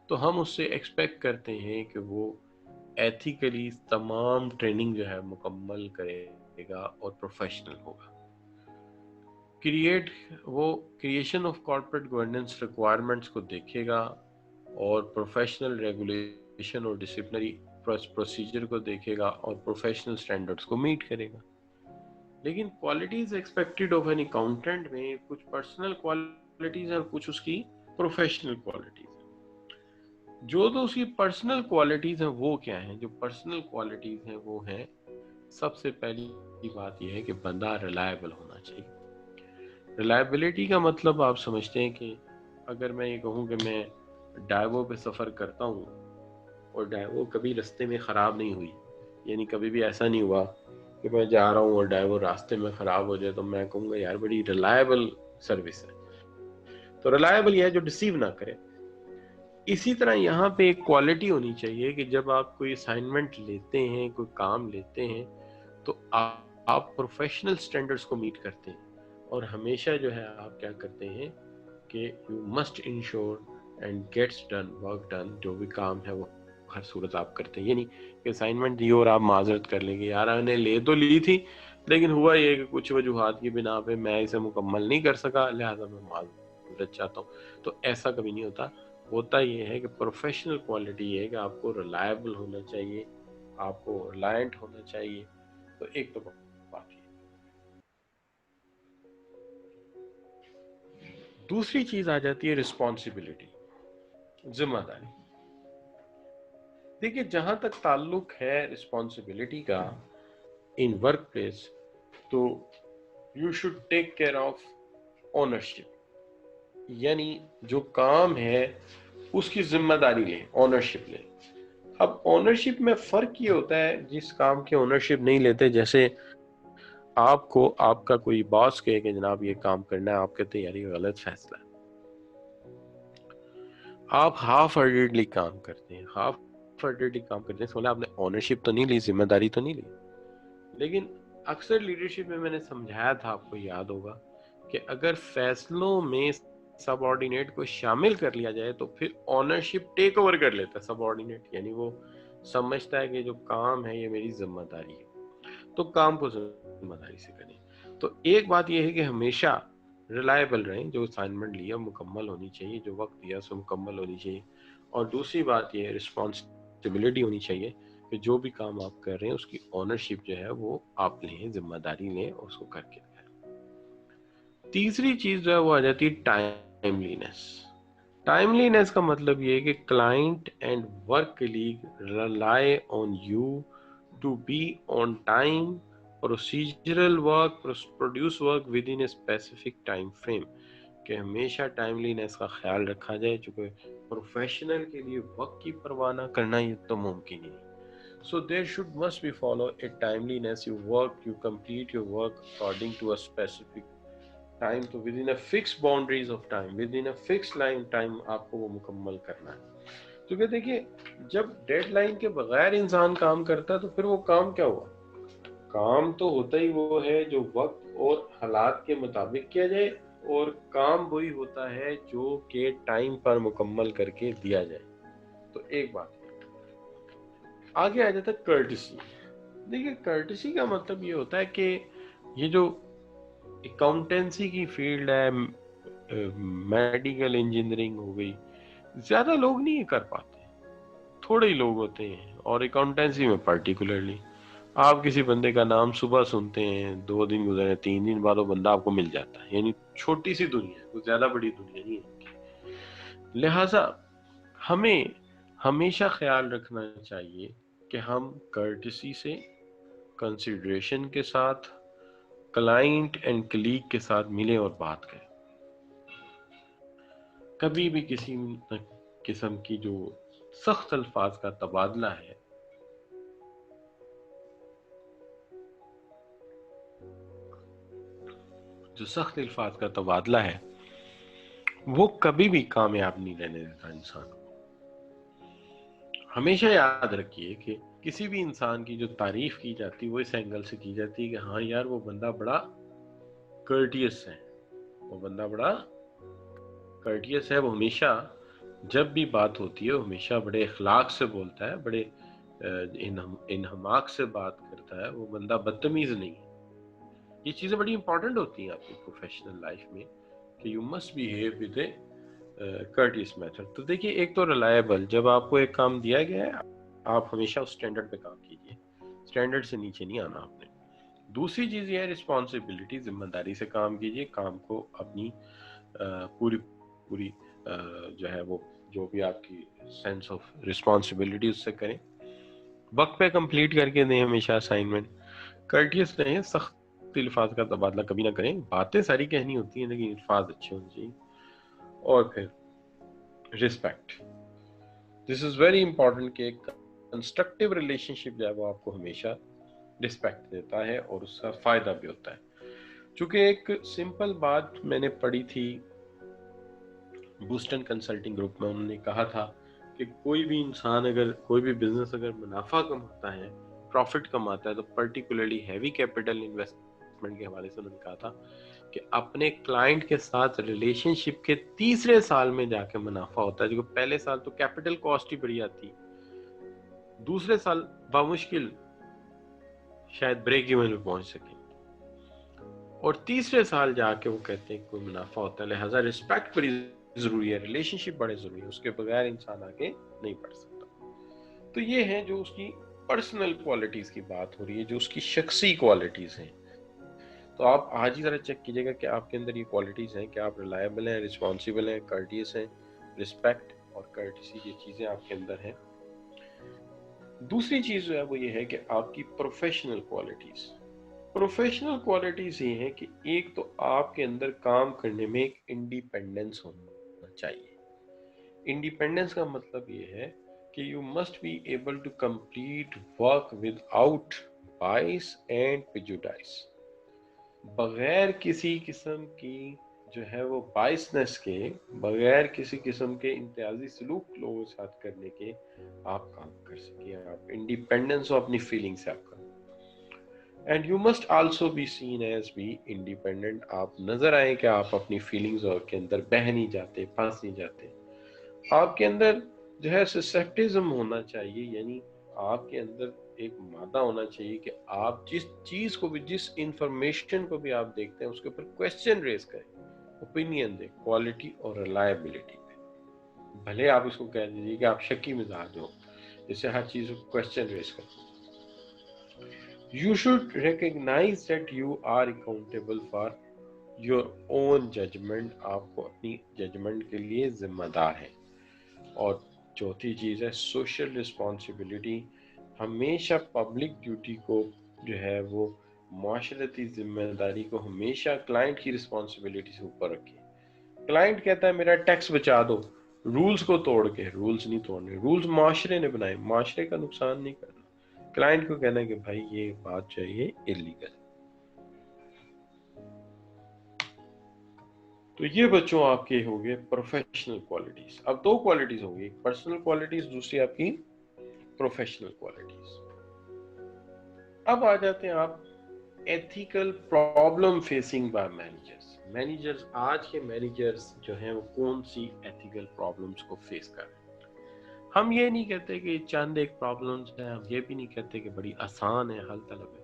तो हम उससे एक्सपेक्ट करते हैं कि वो एथिकली तमाम ट्रेनिंग जो है मुकम्मल करेगा और प्रोफेशनल होगा। वो creation of corporate governance requirements को देखेगा और प्रोफेशनल रेगुलेशन और डिसिप्लिनरी प्रोसीजर को देखेगा और प्रोफेशनल स्टैंडर्ड्स को मीट करेगा। लेकिन qualities expected of an accountant में कुछ पर्सनल क्वालिटीज और कुछ उसकी प्रोफेशनल क्वालिटीज हैं। जो तो उसकी पर्सनल क्वालिटीज हैं वो क्या हैं? जो पर्सनल क्वालिटीज हैं वो हैं, सबसे पहली बात यह है कि बंदा रिलायबल होना चाहिए। रिलायबिलिटी का मतलब आप समझते हैं कि अगर मैं ये कहूँ कि मैं डाइवो पे सफ़र करता हूँ और डाइवो कभी रास्ते में ख़राब नहीं हुई, यानी कभी भी ऐसा नहीं हुआ कि मैं जा रहा हूँ और डाइवो रास्ते में ख़राब हो जाए, तो मैं कहूँगा यार बड़ी रिलायबल सर्विस है। तो रिलायबल ये है जो डिसीव ना करे। इसी तरह यहाँ पे एक क्वालिटी होनी चाहिए कि जब आप कोई असाइनमेंट लेते हैं, कोई काम लेते हैं, तो आप प्रोफेशनल स्टैंडर्ड्स को मीट करते हैं और हमेशा जो है आप क्या करते हैं कि you must ensure and gets done, work done, जो भी काम है वो हर सूरत आप करते हैं। ये नहीं कि असाइनमेंट दी और आप माजरत कर लेंगे, यार मैंने ले तो ली थी लेकिन हुआ ये कि कुछ वजूहात की बिना पे मैं इसे मुकम्मल नहीं कर सका, लिहाजा मैं माजरत चाहता हूँ। तो ऐसा कभी नहीं होता। होता ये है कि प्रोफेशनल क्वालिटी ये है कि आपको रिलायबल होना चाहिए, आपको रिलायंट होना चाहिए। तो एक तो बात है। दूसरी चीज आ जाती है रिस्पॉन्सिबिलिटी, जिम्मेदारी। देखिए जहां तक ताल्लुक है रिस्पॉन्सिबिलिटी का इन वर्क प्लेस, तो you should take care of ownership, यानी जो काम है उसकी जिम्मेदारी लें, ओनरशिप लें। अब ओनरशिप में फर्क ये होता है, जिस काम की ओनरशिप नहीं लेते, जैसे आपको आपका कोई बॉस कहे कि जनाब ये काम करना है, आप कहते हैं यार ये गलत फैसला है, आप हाफ हार्टेडली काम करते हैं, हाफ हार्टेडली काम करते हैं, बोले आपने ओनरशिप तो नहीं ली, जिम्मेदारी तो नहीं ली। लेकिन अक्सर लीडरशिप में मैंने समझाया था, आपको याद होगा, कि अगर फैसलों में सबऑर्डिनेट को शामिल कर लिया जाए तो फिर ओनरशिप टेक ओवर कर लेता है सबऑर्डिनेट, यानी वो समझता है कि जो काम है ये मेरी जिम्मेदारी है, तो काम को जिम्मेदारी से करें। तो एक बात यह है कि हमेशा रिलायबल रहें, जो असाइनमेंट लिया मुकम्मल होनी चाहिए, जो वक्त दिया सो मुकम्मल होनी चाहिए। और दूसरी बात यह है रिस्पॉन्सिबिलिटी होनी चाहिए कि जो भी काम आप कर रहे हैं उसकी ओनरशिप जो है वो आप लें, जिम्मेदारी लें और उसको करके दिखाएं। तीसरी चीज जो है वो आ जाती है टाइमलीनेस। टाइमलीनेस का मतलब ये है कि client and work colleague rely on you to be on time, procedural work, produce work within a specific time frame, कि हमेशा टाइमलीनेस का ख्याल रखा जाए, चूंकि प्रोफेशनल के लिए वक्त की परवाह ना करना ये तो मुमकिन ही नहीं। So there should must be follow a timeliness. You work, you complete your work according to a specific time, तो within a fix boundaries of time, within a fix line time आपको वो मुकम्मल करना है। तो क्या देखिए, जब डेडलाइन के बगैर इंसान काम करता है तो फिर वो काम क्या हुआ? काम तो होता ही वो है जो वक्त और हालात के मुताबिक किया जाए, और काम वही होता है जो के टाइम पर मुकम्मल करके दिया जाए। तो एक बात आगे आ जाता है कर्टिसी। देखिए कर्टिसी का मतलब ये होता है कि ये जो अकाउंटेंसी की फील्ड है, मेडिकल इंजीनियरिंग हो गई, ज्यादा लोग नहीं कर पाते, थोड़े ही लोग होते हैं। और अकाउंटेंसी में पर्टिकुलरली आप किसी बंदे का नाम सुबह सुनते हैं, 2 दिन गुजरे, 3 दिन बाद वो बंदा आपको मिल जाता है, यानी छोटी सी दुनिया है, कुछ ज्यादा बड़ी दुनिया नहीं है। लिहाजा हमें हमेशा ख्याल रखना चाहिए कि हम कर्टिसी से, कंसिडरेशन के साथ, क्लाइंट एंड कलीग के साथ मिले और बात करें। कभी भी किसी किस्म की जो सख्त अल्फाज का तबादला है, जो सख्त अल्फाज का तबादला है, वो कभी भी कामयाब नहीं रहने देता इंसान को। हमेशा याद रखिए कि किसी भी इंसान की जो तारीफ की जाती है वो इस एंगल से की जाती है कि हाँ यार वो बंदा बड़ा कर्टियस है, वो बंदा बड़ा कर्टियस है, वो हमेशा जब भी बात होती है वो हमेशा बड़े इखलाक से बोलता है, बड़े इनहमाक से बात करता है, वो बंदा बदतमीज नहीं है। ये चीज़ें बड़ी इंपॉर्टेंट होती हैं आपकी प्रोफेशनल लाइफ में कि you must behave with a courteous method. तो देखिए एक तो रिलायबल, जब आपको एक काम दिया गया है आप हमेशा उस स्टैंडर्ड पे काम कीजिए, स्टैंडर्ड से नीचे नहीं आना आपने। दूसरी चीज़ ये है रिस्पॉन्सिबिलिटी, जिम्मेदारी से काम कीजिए, काम को अपनी पूरी पूरी जो है वो जो भी आपकी सेंस ऑफ रिस्पॉन्सिबिलिटी उससे करें, वक्त पे कंप्लीट करके दें हमेशा असाइनमेंट, कर्टियस रहें, सख्त अल्फाज का तबादला कभी ना करें, बातें सारी कहनी होती हैं लेकिन अल्फाज अच्छे होने चाहिए। और फिर respect, this is very important कि एक कंस्ट्रक्टिव रिलेशनशिप जो है वो आपको हमेशा रिस्पेक्ट देता है और उसका फायदा भी होता है। चूंकि एक सिंपल बात मैंने पढ़ी थी बूस्टन कंसल्टिंग ग्रुप में उन्होंने कहा था कि कोई भी इंसान अगर कोई भी बिजनेस अगर मुनाफा कमाता है, प्रॉफिट कमाता है, तो पर्टिकुलरली हैवी कैपिटल इन्वेस्टमेंट के हवाले से उन्होंने कहा था कि अपने क्लाइंट के साथ रिलेशनशिप के तीसरे साल में जाके मुनाफा होता है। जो पहले साल तो कैपिटल कॉस्ट ही बड़ी आती, दूसरे साल बामुश्किल शायद ब्रेक इवन में पहुंच सके, और तीसरे साल जाके वो कहते हैं कोई मुनाफा होता है। लिहाजा रिस्पेक्ट बड़ी जरूरी है, रिलेशनशिप बड़े जरूरी है, उसके बगैर इंसान आगे नहीं बढ़ सकता। तो ये है जो उसकी पर्सनल क्वालिटीज की बात हो रही है, जो उसकी शख्सी क्वालिटीज हैं। तो आप आज ही जरा चेक कीजिएगा कि आपके अंदर ये क्वालिटीज हैं, कि आप रिलायबल हैं, रिस्पॉन्सिबल हैं, कर्टियस हैं। रिस्पेक्ट और कर्टिसी ये चीजें आपके अंदर हैं। दूसरी चीज जो है वो ये है कि आपकी प्रोफेशनल क्वालिटीज। प्रोफेशनल क्वालिटीज ये हैं कि एक तो आपके अंदर काम करने में एक इंडिपेंडेंस होना चाहिए। इंडिपेंडेंस का मतलब ये है कि you must be able to complete work without bias and prejudice, बगैर किसी किस्म की जो है वो बाइसनेस के, बगैर किसी किस्म के इम्तियाजी सलूक लोगों के साथ करने के आप काम कर सके। आप इंडिपेंडेंस हो अपनी फीलिंग से आपका। And you must also be seen as be independent. आप नजर आए कि आप अपनी फीलिंग्स के अंदर बह नहीं जाते, फंस नहीं जाते। आपके अंदर जो है ससेप्टिज्म होना चाहिए, यानी आपके अंदर एक मादा होना चाहिए कि आप जिस चीज को भी, जिस इंफॉर्मेशन को भी आप देखते हैं उसके ऊपर क्वेश्चन रेज करें, ओपिनियन दें क्वालिटी और रिलायबिलिटी पे। भले आप इसको कह दीजिए कि आप शक्की मिजाज हो, जिससे हर चीज को क्वेश्चन रेज करें। You should recognize that you are accountable for your own judgment. आपको अपनी जजमेंट के लिए जिम्मेदार है। और चौथी चीज़ है सोशल रिस्पॉन्सिबिलिटी। हमेशा पब्लिक ड्यूटी को जो है वो माशरती जिम्मेदारी को हमेशा क्लाइंट की रिस्पॉन्सिबिलिटी से ऊपर रखें। क्लाइंट कहता है मेरा टैक्स बचा दो, रूल्स को तोड़ के, रूल्स नहीं तोड़ने, रूल्स माशरे ने बनाए, माशरे का नुकसान नहीं करना। क्लाइंट को कहना है कि भाई ये बात जो है ये इलीगल। तो ये बच्चों आपके हो गए प्रोफेशनल क्वालिटीज। अब दो क्वालिटीज होंगी, एक पर्सनल क्वालिटीज, दूसरी आपकी प्रोफेशनल क्वालिटीज। अब आ जाते हैं आप ethical problem facing by managers. Managers, आज के मैनेजर्स जो हैं वो कौन सी एथिकल प्रॉब्लम्स को फेस कर रहे हैं। हम ये नहीं कहते कि चंद एक प्रॉब्लम्स हैं, हम ये भी नहीं कहते कि बड़ी आसान है, हल तलब है।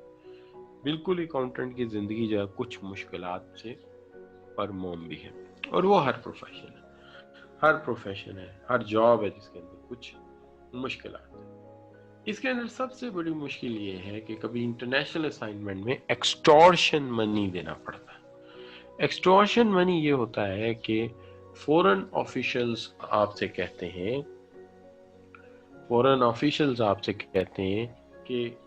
बिल्कुल अकाउंटेंट की जिंदगी जो है कुछ मुश्किलात से परमोम भी है, और वो हर प्रोफेशन है, हर प्रोफेशन है, हर जॉब है जिसके अंदर कुछ मुश्किलात है। इसके अंदर सबसे बड़ी मुश्किल ये है कि कभी इंटरनेशनल असाइनमेंट में एक्सटॉर्शन मनी देना पड़ता है। एक्सटॉर्शन मनी ये होता है कि फॉरेन ऑफिशियल्स आपसे कहते हैं, कि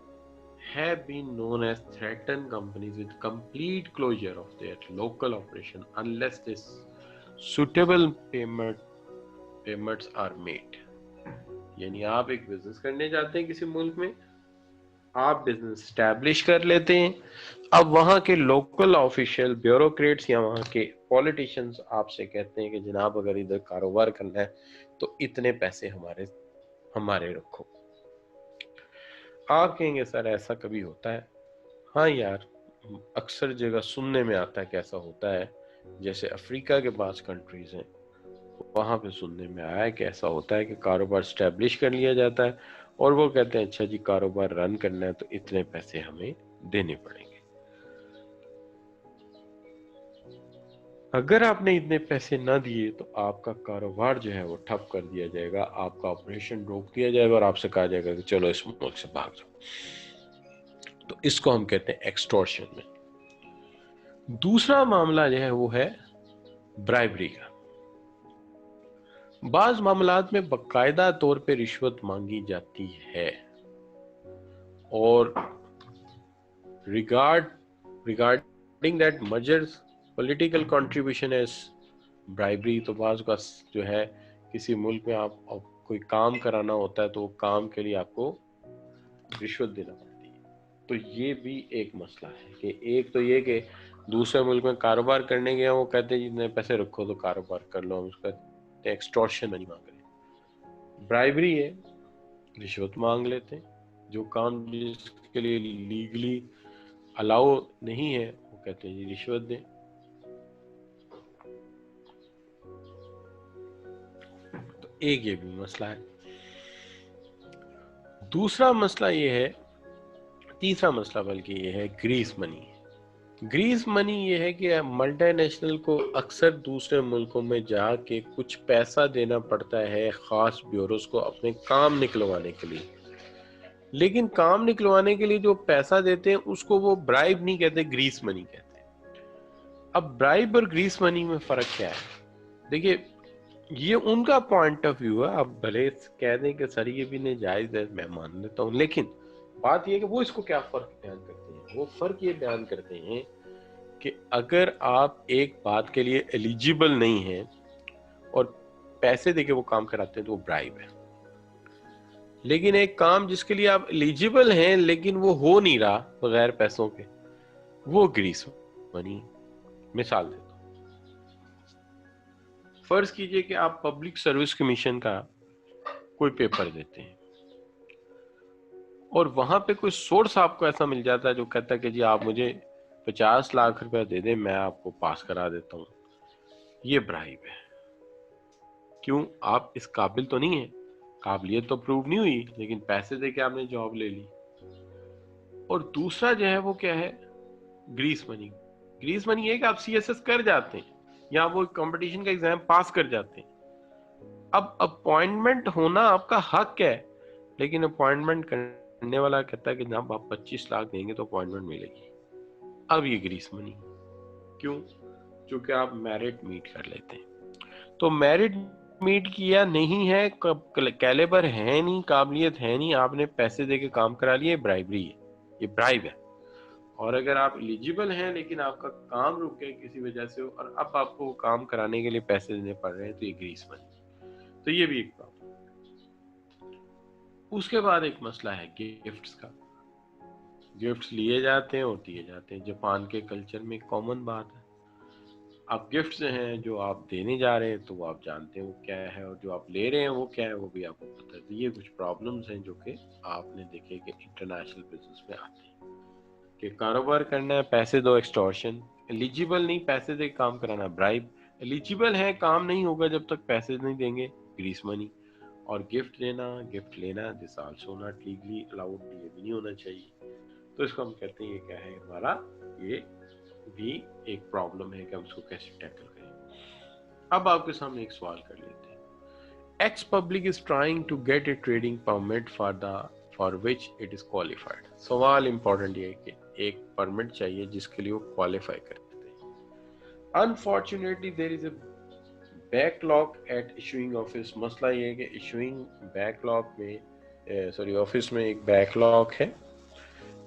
have been known as threaten companies with complete closure of their local operation unless this suitable payments are made। यानी आप एक बिजनेस करने जाते हैं किसी मुल्क में, आप बिजनेस स्टैब्लिश कर लेते हैं, अब वहां के लोकल ऑफिशियल ब्यूरोक्रेट्स या वहां के पॉलिटिशियंस आपसे कहते हैं कि जनाब अगर इधर कारोबार करना है तो इतने पैसे हमारे रखो। आप कहेंगे सर ऐसा कभी होता है? हाँ यार, अक्सर जगह सुनने में आता है कि ऐसा होता है। जैसे अफ्रीका के पास कंट्रीज हैं, वहां पे सुनने में आया है कि ऐसा होता है कि कारोबार स्टैब्लिश कर लिया जाता है और वो कहते हैं अच्छा जी कारोबार रन करना है तो इतने पैसे हमें देने पड़ेंगे। अगर आपने इतने पैसे ना दिए तो आपका कारोबार जो है वो ठप कर दिया जाएगा, आपका ऑपरेशन रोक दिया जाएगा और आपसे कहा जाएगा कि चलो इस मुल्क से भाग जाओ। तो इसको हम कहते हैं एक्सटॉर्शन में। दूसरा मामला जो है वो है ब्राइबरी का। बाज मामलात में बाकायदा तौर पे रिश्वत मांगी जाती है, और regarding that mergers political contribution as bribery. तो बाज का जो है किसी मुल्क में आप कोई काम कराना होता है तो वो काम के लिए आपको रिश्वत देना पड़ती है। तो ये भी एक मसला है कि एक तो ये कि दूसरे मुल्क में कारोबार करने गया, वो कहते हैं जितने पैसे रखो तो कारोबार कर लो, हम उसका ہیں एक्सटॉर्शन मनी मांग रहे हैं, ब्राइबरी है, रिश्वत मांग लेते हैं, जो काम जिसके लिए लीगली अलाउ नहीं है वो कहते हैं जी रिश्वत दें। तो एक ये भी मसला है। दूसरा मसला ये है, तीसरा मसला बल्कि ये है ग्रीस मनी। ग्रीस मनी ये है कि मल्टी नेशनल को अक्सर दूसरे मुल्कों में जाके कुछ पैसा देना पड़ता है खास ब्यूरोस को अपने काम निकलवाने के लिए, लेकिन काम निकलवाने के लिए जो पैसा देते हैं उसको वो ब्राइब नहीं कहते, ग्रीस मनी कहते हैं। अब ब्राइब और ग्रीस मनी में फर्क क्या है? देखिए, ये उनका पॉइंट ऑफ व्यू है। अब भले कह दें कि सर ये भी नाजायज है, मैं मान लेता हूँ, लेकिन बात ये है कि वो इसको क्या फर्क बयान करते हैं। वो फर्क ये बयान करते हैं कि अगर आप एक बात के लिए एलिजिबल नहीं हैं और पैसे देके वो काम कराते हैं तो वो ब्राइब है, लेकिन एक काम जिसके लिए आप एलिजिबल हैं लेकिन वो हो नहीं रहा बगैर पैसों के, वो ग्रीस मनी। मिसाल देता हूं, फर्ज कीजिए कि आप पब्लिक सर्विस कमीशन का कोई पेपर देते हैं और वहां पे कोई सोर्स आपको ऐसा मिल जाता है जो कहता है कि जी आप मुझे 50 लाख रुपया दे दें, मैं आपको पास करा देता हूं। ये ब्राइब है। क्यों? आप इस काबिल तो नहीं है, काबिलियत तो प्रूव नहीं हुई, लेकिन पैसे दे के आपने जॉब ले ली। और दूसरा जो है वो क्या है? Greece money. ग्रीस मनी है कि आप CSS कर जाते हैं या वो कंपटीशन का एग्जाम पास कर जाते हैं। अब अपॉइंटमेंट होना आपका हक है, लेकिन अपॉइंटमेंट करने वाला कहता है कि जनाब आप 25 लाख देंगे तो अपॉइंटमेंट मिलेगी। अब ये ग्रीस मनी। क्यों? क्योंकि आप मेरिट मीट कर लेते हैं। तो मेरिट मीट किया नहीं है, कैलिबर है नहीं, काबिलियत है नहीं, आपने पैसे देके काम करा लिया, ब्राइबरी है, ये ब्राइब है। और अगर आप एलिजिबल हैं लेकिन आपका काम रुक गया किसी वजह से और अब आपको काम कराने के लिए पैसे देने पड़ रहे हैं, तो ये ग्रीस मनी। तो ये भी एक प्रॉब्लम। उसके बाद एक मसला है गिफ्ट्स का। गिफ्ट्स लिए जाते हैं और दिए जाते हैं। जापान के कल्चर में कॉमन बात है। अब गिफ्ट्स हैं जो आप देने जा रहे हैं तो वो आप जानते हैं वो क्या है, और जो आप ले रहे हैं वो क्या है वो भी आपको पता है। तो ये कुछ प्रॉब्लम्स हैं जो कि आपने देखे कि इंटरनेशनल बिजनेस में आते हैं कि कारोबार करना है पैसे दो, एक्सटॉर्शन। एलिजिबल नहीं, पैसे दे काम कराना, ब्राइब। एलिजिबल है, काम नहीं होगा जब तक पैसे नहीं देंगे, ग्रीस मनी। और गिफ्ट देना, गिफ्ट लेना, this also not legally allowed, ये भी नहीं होना चाहिए। तो इसको हम कहते हैं ये क्या है हमारा, ये भी एक प्रॉब्लम है कि हम इसको कैसे टैकल करें। अब आपके सामने एक सवाल कर लेते हैं। X public is trying to get a trading permit for which it is qualified. सवाल इंपॉर्टेंट ये है कि एक परमिट चाहिए जिसके लिए वो क्वालिफाई करते हैं। Unfortunately there is a backlog at issuing office. मसला ये है कि इशूइंग बैकलॉग में ऑफिस में एक बैकलॉग है,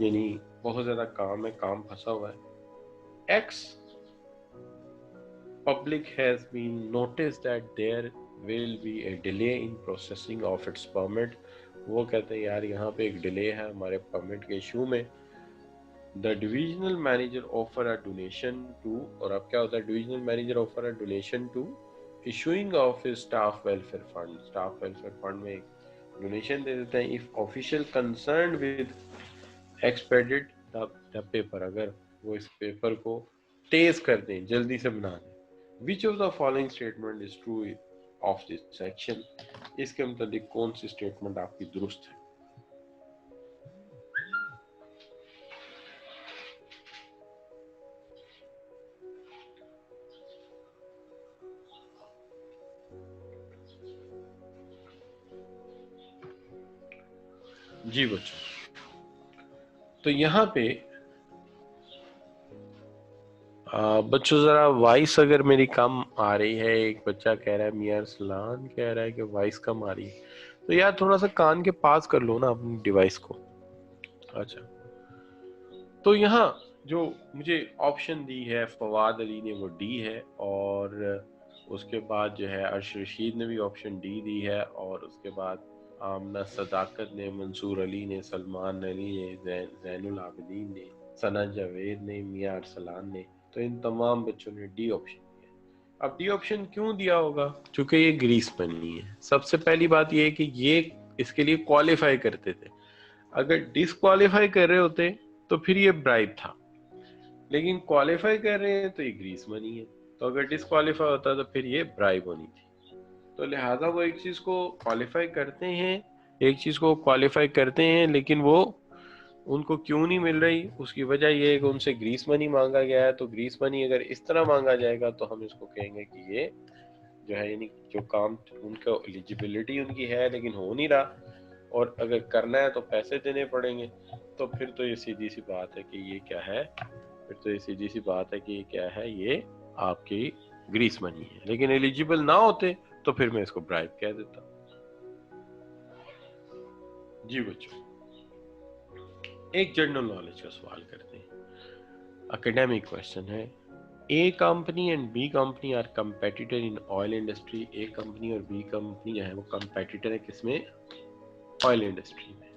यानी बहुत ज्यादा काम है, काम फंसा हुआ है। X public has been noticed that there will be a delay in processing of its permit. वो कहते हैं यार यहाँ पे एक डिले है हमारे परमिट के इशू में। The divisional manager offer a donation to, और अब क्या होता है, divisional manager offer a donation to issuing of his staff welfare fund. Staff welfare fund में एक donation दे देते हैं if official concerned with expedite the paper, अगर वो इस पेपर को तेज कर दें, जल्दी से बना दें। Which of the following statement is true of this section? इसके मुताबिक कौन सी स्टेटमेंट आपकी दुरुस्त है? जी बच्चों, तो यहाँ पे बच्चों जरा वॉइस अगर मेरी कम आ रही है, एक बच्चा कह रहा है, मियां अरसलान कह रहा है कि वॉइस कम आ रही है, तो यार थोड़ा सा कान के पास कर लो ना अपनी डिवाइस को। अच्छा, तो यहाँ जो मुझे ऑप्शन दी है फवाद अली ने वो डी है, और उसके बाद जो है अर्श रशीद ने भी ऑप्शन डी दी है, और उसके बाद आमना सदाकत ने, मंसूर अली ने, सलमान अली ने, जैनुल आबिदीन ने, सना जावेद ने, मियां अरसलान ने, तो इन तमाम बच्चों ने डी ऑप्शन दिया। अब डी ऑप्शन क्यों दिया होगा? क्योंकि ये ग्रीस मनी है। सबसे पहली बात ये है कि ये इसके लिए क्वालिफाई करते थे। अगर डिसक्वालीफाई कर रहे होते तो फिर ये ब्राइब था, लेकिन क्वालिफाई कर रहे हैं तो ये ग्रीस मनी है। तो अगर डिसक्वालीफाई होता तो फिर ये ब्राइब होनी थी। तो लिहाजा वो एक चीज को क्वालिफाई करते हैं, लेकिन वो उनको क्यों नहीं मिल रही, उसकी वजह ये है कि उनसे ग्रीस मनी मांगा गया है। तो ग्रीस मनी अगर इस तरह मांगा जाएगा तो हम इसको कहेंगे कि ये जो है, यानी जो काम उनका एलिजिबिलिटी उनकी है लेकिन हो नहीं रहा, और अगर करना है तो पैसे देने पड़ेंगे। तो फिर तो ये सीधी सी बात है कि ये क्या है, ये आपकी ग्रीस मनी है। लेकिन एलिजिबल ना होते तो फिर मैं इसको ब्राइब कह देता। जी बच्चों, एक जनरल नॉलेज का सवाल करते हैं। एकेडमिक क्वेश्चन है, A company and B company are competitor in oil industry. A company और बी कंपनी जो है वो कंपेटिटर है किसमें? ऑयल इंडस्ट्री में।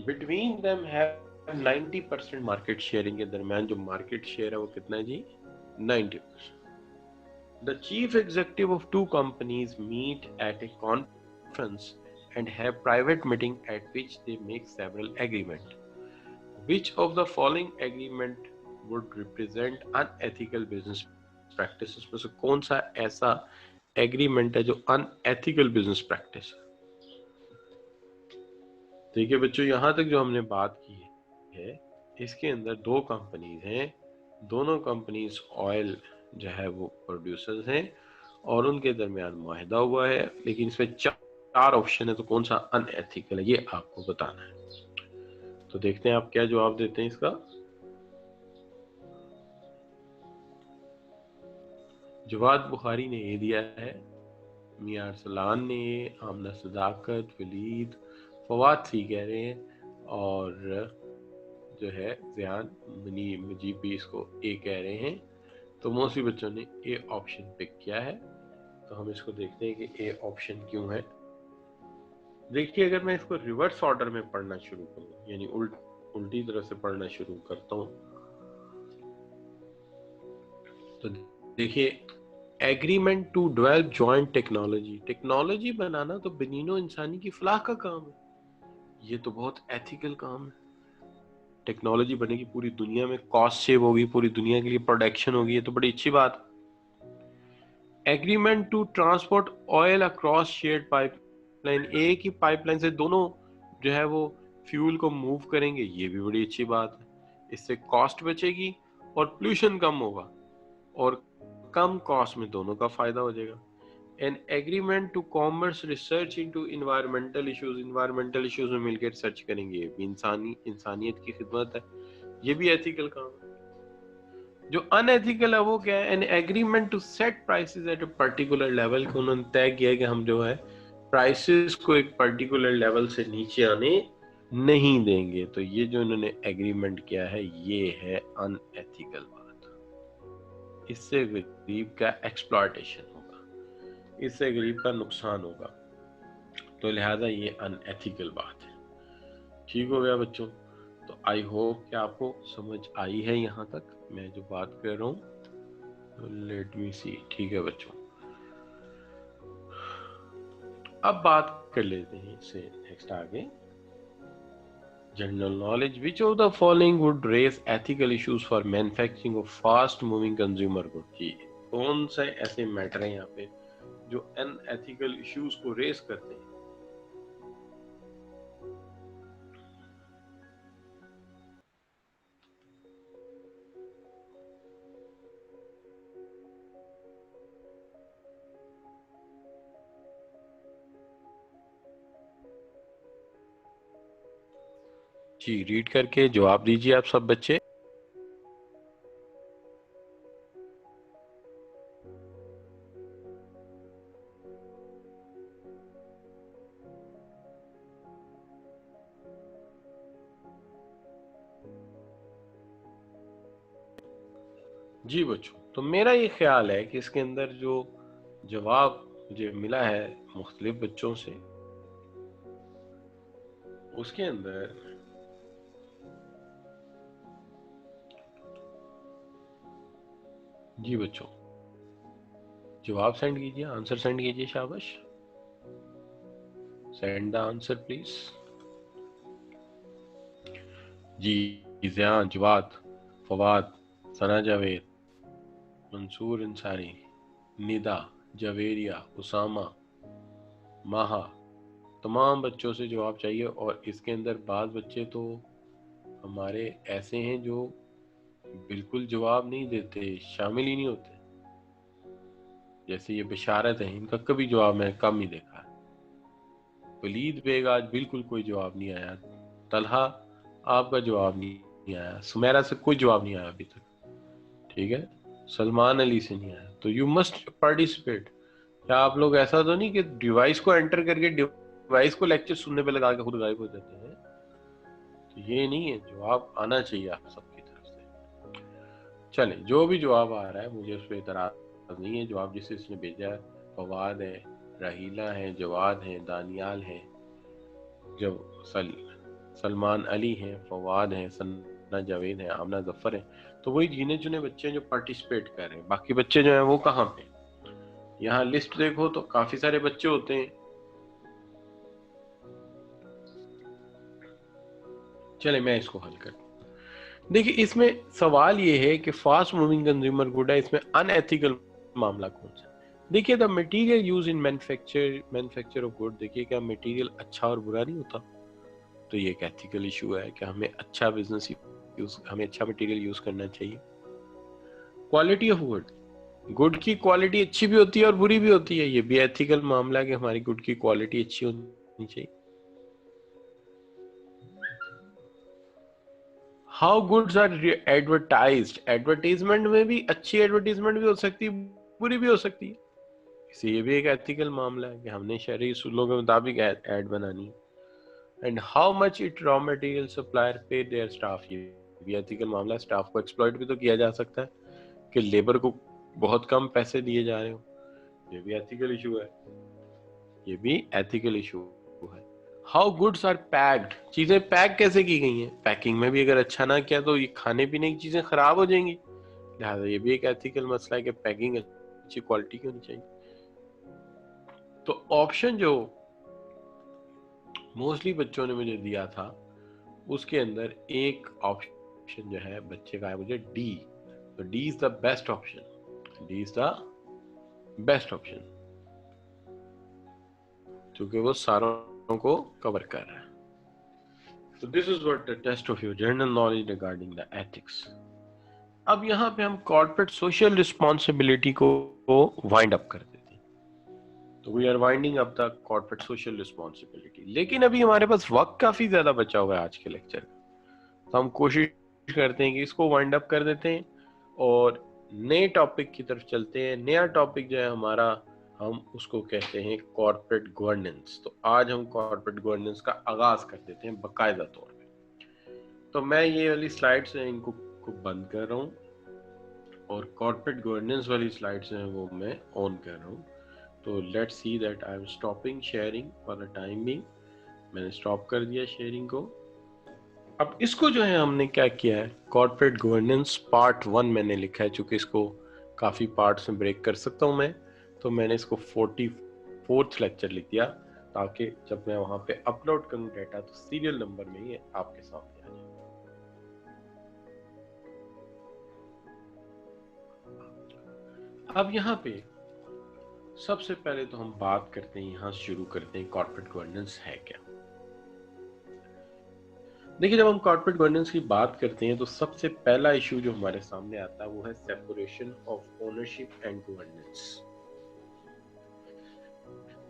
Between them have 90% market sharing, के दरमियान जो मार्केट शेयर है वो कितना है जी? 90%. The chief executive of two companies meet at a conference and have private meeting at which they make several agreement. Which of the following agreement would represent unethical business practices? में से कौन सा ऐसा agreement है जो unethical business practice है? ठीक है बच्चों, यहां तक जो हमने बात की है इसके अंदर दो कंपनीज हैं, दोनों कंपनीज ऑयल जो है वो प्रोड्यूसर्स हैं और उनके दरमियान मुआहदा हुआ है, लेकिन इसमें चार ऑप्शन है, तो कौन सा अनएथिकल है ये आपको बताना है। तो देखते हैं आप क्या जवाब देते हैं इसका। जवाद बुखारी ने ये दिया है, मियां अरसलान ने ये, आमना सदाकत, वलीद, फवाद सी कह रहे हैं, और जो है ज़ियान मनी मुजीब भी इसको ए कह रहे हैं। तो मोस्टली बच्चों ने ए ऑप्शन पिक किया है। तो हम इसको देखते हैं कि ए ऑप्शन क्यों है। देखिए, अगर मैं इसको रिवर्स ऑर्डर में पढ़ना शुरू करूं, यानी उल्टी तरह से पढ़ना शुरू करता हूं, तो देखिए, agreement to develop joint technology. Technology बनाना तो बनीनो इंसानी की फलाह का काम है। ये तो बहुत एथिकल काम है। टेक्नोलॉजी बनेगी, पूरी दुनिया में कॉस्ट सेव होगी, पूरी दुनिया के लिए प्रोडक्शन होगी, ये तो बड़ी अच्छी बात है। Agreement to transport oil across shared pipeline. एक ही पाइपलाइन से दोनों जो है वो फ्यूल को मूव करेंगे, ये भी बड़ी अच्छी बात है। इससे कॉस्ट बचेगी और पोल्यूशन कम होगा, और कम कॉस्ट में दोनों का फायदा हो जाएगा। An agreement to commerce research into environmental issues. Environmental issues में मिलकर रिसर्च करेंगे, ये भी इंसानियत की खिदमत है, ये भी एथिकल काम है। जो अनएथिकल है वो क्या है? An agreement to set prices at a particular level. को उन्होंने तय किया है कि हम जो है प्राइसेस को एक पर्टिकुलर लेवल से नीचे आने नहीं देंगे। तो ये जो इन्होंने एग्रीमेंट किया है ये है अनएथिकल बात। इससे गरीब का एक्सप्लॉयटेशन होगा, इससे गरीब का नुकसान होगा, तो लिहाजा ये अनएथिकल बात है। ठीक हो गया बच्चों? तो आई होप कि आपको समझ आई है यहाँ तक मैं जो बात कर रहा हूँ। लेट मी सी। ठीक है बच्चों, अब बात कर लेते हैं इससे नेक्स्ट आगे। General knowledge, which of the following would raise ethical issues for manufacturing of fast moving consumer good. की कौन से ऐसे मैटर हैं यहाँ पे जो अनएथिकल इश्यूज को रेज करते हैं? जी, रीड करके जवाब दीजिए आप सब बच्चे। जी बच्चों, तो मेरा ये ख्याल है कि इसके अंदर जो जवाब मुझे मिला है मुख्तलिफ बच्चों से, उसके अंदर जी बच्चों, जवाब सेंड कीजिए, आंसर सेंड कीजिए, शाबाश। Send the answer please. जी, ज़ियान, जवाद, फवाद, सना जावेद, मंसूर अंसारी, निदा, जवेरिया, उसामा, माहा, तमाम बच्चों से जवाब चाहिए। और इसके अंदर बाज़ बच्चे तो हमारे ऐसे हैं जो बिल्कुल जवाब नहीं देते, शामिल ही नहीं होते। जैसे ये बिशारत है, इनका कभी जवाब मैं कम ही देखा है। वलीद बेग आज बिल्कुल कोई जवाब नहीं आया। तलहा, आपका जवाब नहीं आया। सुमेरा से कोई जवाब नहीं आया अभी तक, ठीक है। सलमान अली से नहीं आया। तो यू मस्ट पार्टिसिपेट। क्या आप लोग ऐसा तो नहीं कि डिवाइस को एंटर करके डिवाइस को लेक्चर सुनने पे लगा के खुद गायब हो जाते हैं? तो ये नहीं है, जवाब आना चाहिए आप सबकी तरफ से। चले, जो भी जवाब आ रहा है मुझे उस पर इतराज नहीं है। जवाब जिसे इसने भेजा है, फवाद है, राहीला है, जवाद है, दानियाल है, जब सलमान अली हैं, फवाद हैं, सन्ना जावेद हैं, आमना जफर हैं। तो वही गिने चुने बच्चे हैं जो पार्टिसिपेट कर रहे हैं। बाकी बच्चे जो हैं वो कहाँ पे? यहाँ लिस्ट देखो तो काफी सारे बच्चे होते हैं। चले मैं इसको हल कर। देखिए, इसमें सवाल ये है कि फास्ट मूविंग कंज्यूमर गुड है, इसमें अनएथिकल मामला कौन सा? देखिए, the material use in manufacture of good, देखिए क्या मटेरियल अच्छा और बुरा नहीं होता? तो ये एक एथिकल इशू है कि हमें अच्छा बिजनेस यूज, हमें अच्छा मटेरियल यूज करना चाहिए। क्वालिटी ऑफ गुड, गुड की क्वालिटी अच्छी भी होती है और बुरी भी होती है, ये भी एथिकल मामला है कि हमारी गुड की क्वालिटी अच्छी होनी चाहिए। How goods are advertised, advertisement में भी अच्छी एडवर्टीजमेंट भी हो सकती है, बुरी भी हो सकती है। इसे ये भी एक एथिकल मामला है कि हमने शरई उसूलों के मुताबिक एड बनानी है। And how much it raw material supplier पे देयर स्टाफ, ये भी एथिकल मामला है। स्टाफ को एक्सप्लॉइट भी तो किया जा सकता है कि लेबर को बहुत कम पैसे दिए जा रहे हो, ये भी एथिकल इशू है, ये भी एथिकल इशू है। हाउ गुड्स आर पैक्ड, चीजें पैक कैसे की गई हैं, पैकिंग में भी अगर अच्छा ना किया तो ये खाने पीने की चीजें खराब हो जाएंगी, लिहाजा ये भी एक एथिकल मसला है कि पैकिंग अच्छी क्वालिटी की होनी चाहिए। तो ऑप्शन जो मोस्टली बच्चों ने मुझे दिया था उसके अंदर एक ऑप्शन जो है बच्चे का है मुझे डी। तो D is the best option, D is the best option, क्योंकि वो सारों को कवर कर रहा है। So this is what the test of your general knowledge regarding the ethics. अब यहाँ पे हम कॉर्पोरेट सोशल रिस्पॉन्सिबिलिटी को वाइंड अप कर देते हैं। तो we are winding up the corporate social responsibility. लेकिन अभी हमारे पास वक्त काफी ज्यादा बचा हुआ है आज के लेक्चर का, तो हम कोशिश करते हैं कि इसको वाइंड अप कर देते हैं और नए टॉपिक की तरफ चलते हैं। नया टॉपिक जो है हमारा, हम उसको कहते हैं कॉर्पोरेट गवर्नेंस। तो आज हम कॉर्पोरेट गवर्नेंस का आगाज कर देते हैं बाकायदा तौर पे। तो मैं ये वाली स्लाइड्स हैं इनको बंद कर रहा हूँ और कॉर्पोरेट गवर्नेंस वाली स्लाइड्स हैं वो मैं ऑन कर रहा हूँ। तो let's see that I am stopping sharing for the time being. मैंने स्टॉप कर दिया शेयरिंग को। अब इसको जो है हमने क्या किया है, कॉर्पोरेट गवर्नेंस पार्ट 1 मैंने लिखा है, चूंकि इसको काफ़ी पार्ट्स में ब्रेक कर सकता हूँ मैं, तो मैंने इसको 44th लेक्चर लिख दिया ताकि जब मैं वहाँ पे अपलोड करूँ डेटा तो सीरियल नंबर में ही आपके सामने आ जाए। अब यहाँ पे सबसे पहले तो हम बात करते हैं, यहाँ शुरू करते हैं कॉर्पोरेट गवर्नेंस है क्या। देखिए, जब हम कॉर्पोरेट गवर्नेंस की बात करते हैं तो सबसे पहला इशू जो हमारे सामने आता है वो है separation of ownership and governance.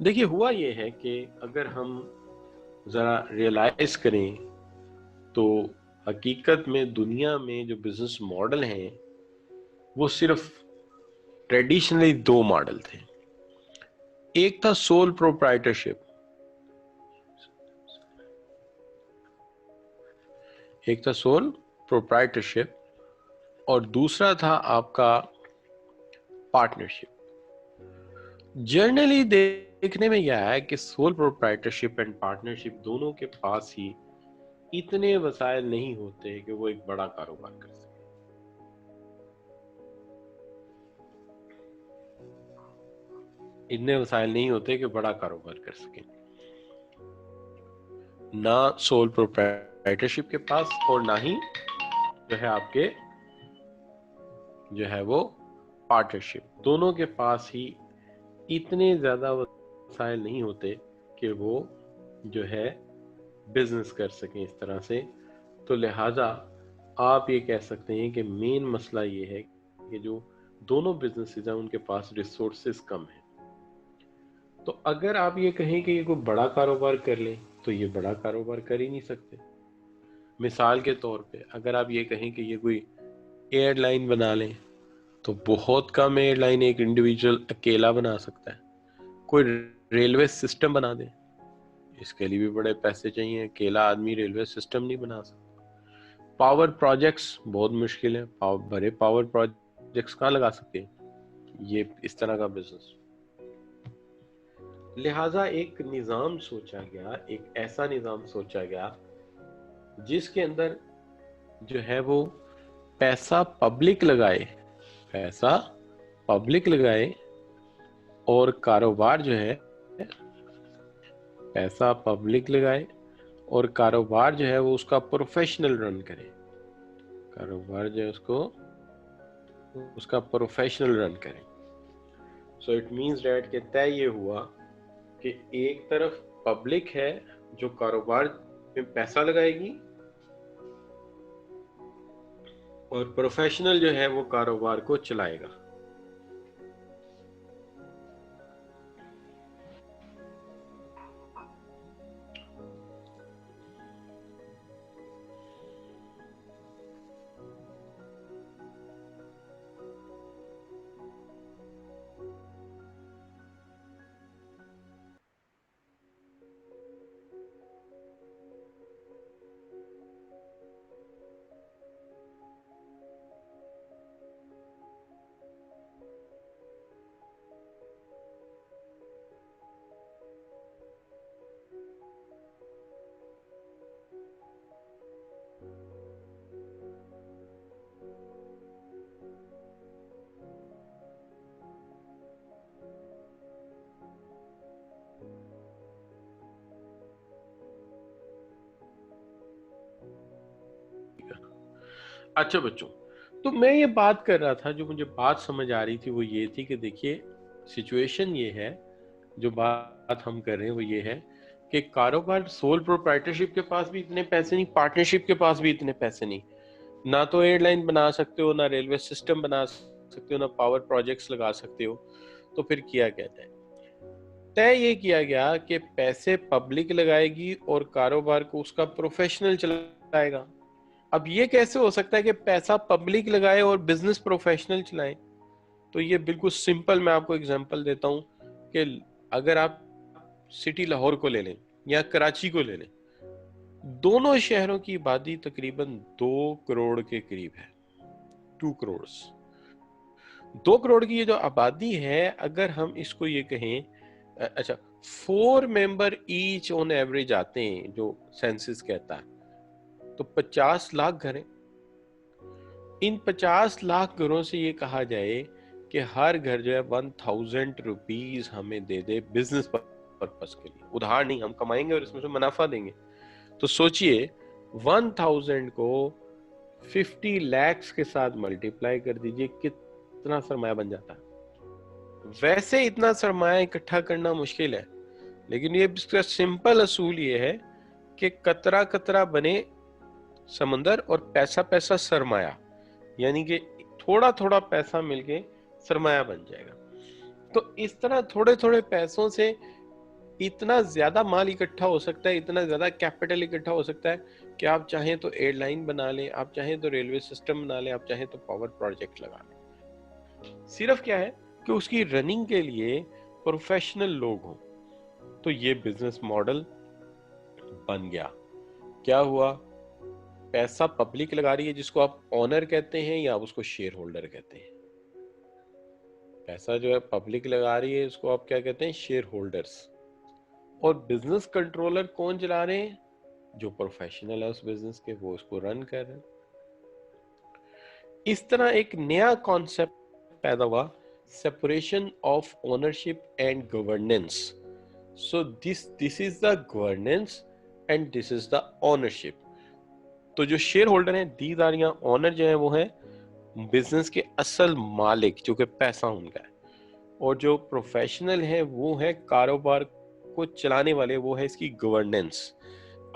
देखिए, हुआ ये है कि अगर हम जरा रियलाइज करें तो हकीकत में दुनिया में जो बिजनेस मॉडल हैं वो सिर्फ ट्रेडिशनली 2 मॉडल थे। एक था सोल प्रोप्राइटरशिप, एक था सोल प्रोप्राइटरशिप और दूसरा था आपका पार्टनरशिप। जनरली देखने में यह है कि सोल प्रोप्राइटरशिप एंड पार्टनरशिप दोनों के पास ही इतने वसाइल नहीं होते कि वो एक बड़ा कारोबार कर सके। इतने वसाइल नहीं होते कि बड़ा कारोबार कर सकें, ना सोल प्रोप्राइटरशिप के पास और ना ही जो है आपके जो है वो पार्टनरशिप, दोनों के पास ही इतने ज्यादा वसाइल नहीं होते कि वो जो है बिजनेस कर सकें इस तरह से। तो लिहाजा आप ये कह सकते हैं कि मेन मसला ये है कि जो दोनों बिजनेसेस हैं उनके पास रिसोर्सेज कम है। तो अगर आप ये कहें कि ये कोई बड़ा कारोबार कर लें तो ये बड़ा कारोबार कर ही नहीं सकते। मिसाल के तौर पे अगर आप ये कहें कि ये कोई एयरलाइन बना लें तो बहुत कम एयरलाइन एक इंडिविजुअल अकेला बना सकता है। कोई रेलवे सिस्टम बना दे, इसके लिए भी बड़े पैसे चाहिए, अकेला आदमी रेलवे सिस्टम नहीं बना सकता। पावर प्रोजेक्ट्स बहुत मुश्किल है, बड़े पावर प्रोजेक्ट्स कहाँ लगा सकते हैं ये इस तरह का बिजनेस। लिहाजा एक निज़ाम सोचा गया, एक ऐसा निज़ाम सोचा गया जिसके अंदर जो है वो पैसा पब्लिक लगाए, पैसा पब्लिक लगाए और कारोबार जो है पैसा पब्लिक लगाए और कारोबार जो है वो उसका प्रोफेशनल रन करे, कारोबार जो है उसका प्रोफेशनल रन करे। सो इट मीन्स डैट कि तय ये हुआ कि एक तरफ पब्लिक है जो कारोबार में पैसा लगाएगी और प्रोफेशनल जो है वो कारोबार को चलाएगा। अच्छा बच्चों, तो मैं ये बात कर रहा था, जो मुझे बात समझ आ रही थी वो ये थी कि देखिए सिचुएशन ये है, जो बात हम कर रहे हैं वो ये है कि कारोबार सोल प्रोप्राइटरशिप के पास भी इतने पैसे नहीं, पार्टनरशिप के पास भी इतने पैसे नहीं, ना तो एयरलाइन बना सकते हो, ना रेलवे सिस्टम बना सकते हो, ना पावर प्रोजेक्ट्स लगा सकते हो। तो फिर किया क्या जाए? तय ये किया गया कि पैसे पब्लिक लगाएगी और कारोबार को उसका प्रोफेशनल चलाएगा। अब ये कैसे हो सकता है कि पैसा पब्लिक लगाए और बिजनेस प्रोफेशनल चलाए? तो ये बिल्कुल सिंपल, मैं आपको एग्जांपल देता हूं कि अगर आप सिटी लाहौर को ले लें या कराची को ले लें, दोनों शहरों की आबादी तकरीबन 2 करोड़ के करीब है। 2 करोड़, 2 करोड़ की ये जो आबादी है, अगर हम इसको ये कहें, अच्छा 4 मेंबर ईच ऑन एवरेज आते हैं जो सेंसस कहता है, तो 50 लाख घर हैं। इन 50 लाख घरों से ये कहा जाए कि हर घर जो है 1000 रुपीज हमें दे दे बिजनेस पर्पस के लिए, उधार नहीं, हम कमाएंगे और इसमें से मुनाफा देंगे। तो सोचिए 1000 को 50 लैक्स के साथ मल्टीप्लाई कर दीजिए, कितना सरमाया बन जाता है। वैसे इतना सरमाया इकट्ठा करना मुश्किल है, लेकिन ये इसका सिंपल असूल ये है कि कतरा कतरा बने समंदर और पैसा पैसा सरमाया, यानी कि थोड़ा थोड़ा पैसा मिलके सरमाया बन जाएगा। तो इस तरह थोड़े थोड़े पैसों से इतना ज्यादा माल इकट्ठा हो सकता है, इतना ज्यादा कैपिटल इकट्ठा हो सकता है कि आप चाहें तो एयरलाइन बना लें, आप चाहें तो रेलवे सिस्टम बना लें, आप चाहें तो पावर प्रोजेक्ट लगा लें। सिर्फ क्या है कि उसकी रनिंग के लिए प्रोफेशनल लोग हों। तो ये बिजनेस मॉडल बन गया। क्या हुआ? पैसा पब्लिक लगा रही है, जिसको आप ओनर कहते हैं या आप उसको शेयर होल्डर कहते हैं। पैसा जो है पब्लिक लगा रही है, उसको आप क्या कहते हैं? Share holders. और बिजनेस कंट्रोलर कौन चला रहे हैं? जो प्रोफेशनल है उस बिजनेस के, वो उसको रन कर रहे हैं। इस तरह एक नया कॉन्सेप्ट पैदा हुआ separation of ownership and governance. So this is the governance and this is the ownership. तो जो शेयर होल्डर हैं, these are या ओनर जो है वो है बिजनेस के असल मालिक जो कि पैसा उनका है, और जो प्रोफेशनल है वो है कारोबार को चलाने वाले, वो है इसकी गवर्नेंस।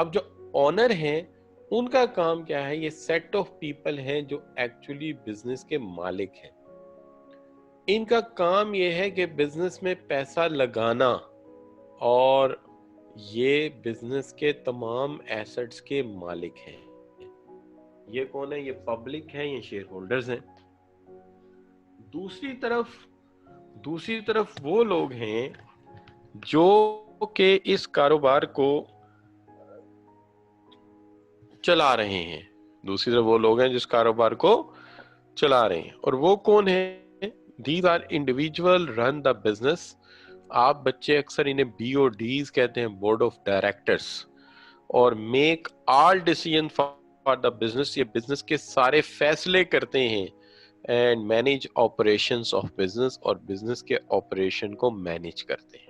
अब जो ओनर हैं उनका काम क्या है, ये सेट ऑफ पीपल हैं जो एक्चुअली बिजनेस के मालिक हैं। इनका काम ये है कि बिजनेस में पैसा लगाना, और ये बिजनेस के तमाम एसेट्स के मालिक हैं। ये कौन है, ये पब्लिक है, ये शेयर होल्डर्स हैं। दूसरी तरफ वो लोग हैं जो कि इस कारोबार को चला रहे हैं। दूसरी तरफ वो लोग हैं जिस कारोबार को चला रहे हैं, और वो कौन है, these are individual run the business. आप बच्चे अक्सर इन्हें BODs कहते हैं, बोर्ड ऑफ डायरेक्टर्स, और make all decision for the business, ये बिजनेस के सारे फैसले करते हैं, and manage operations of business, और बिजनेस के ऑपरेशन को मैनेज करते हैं।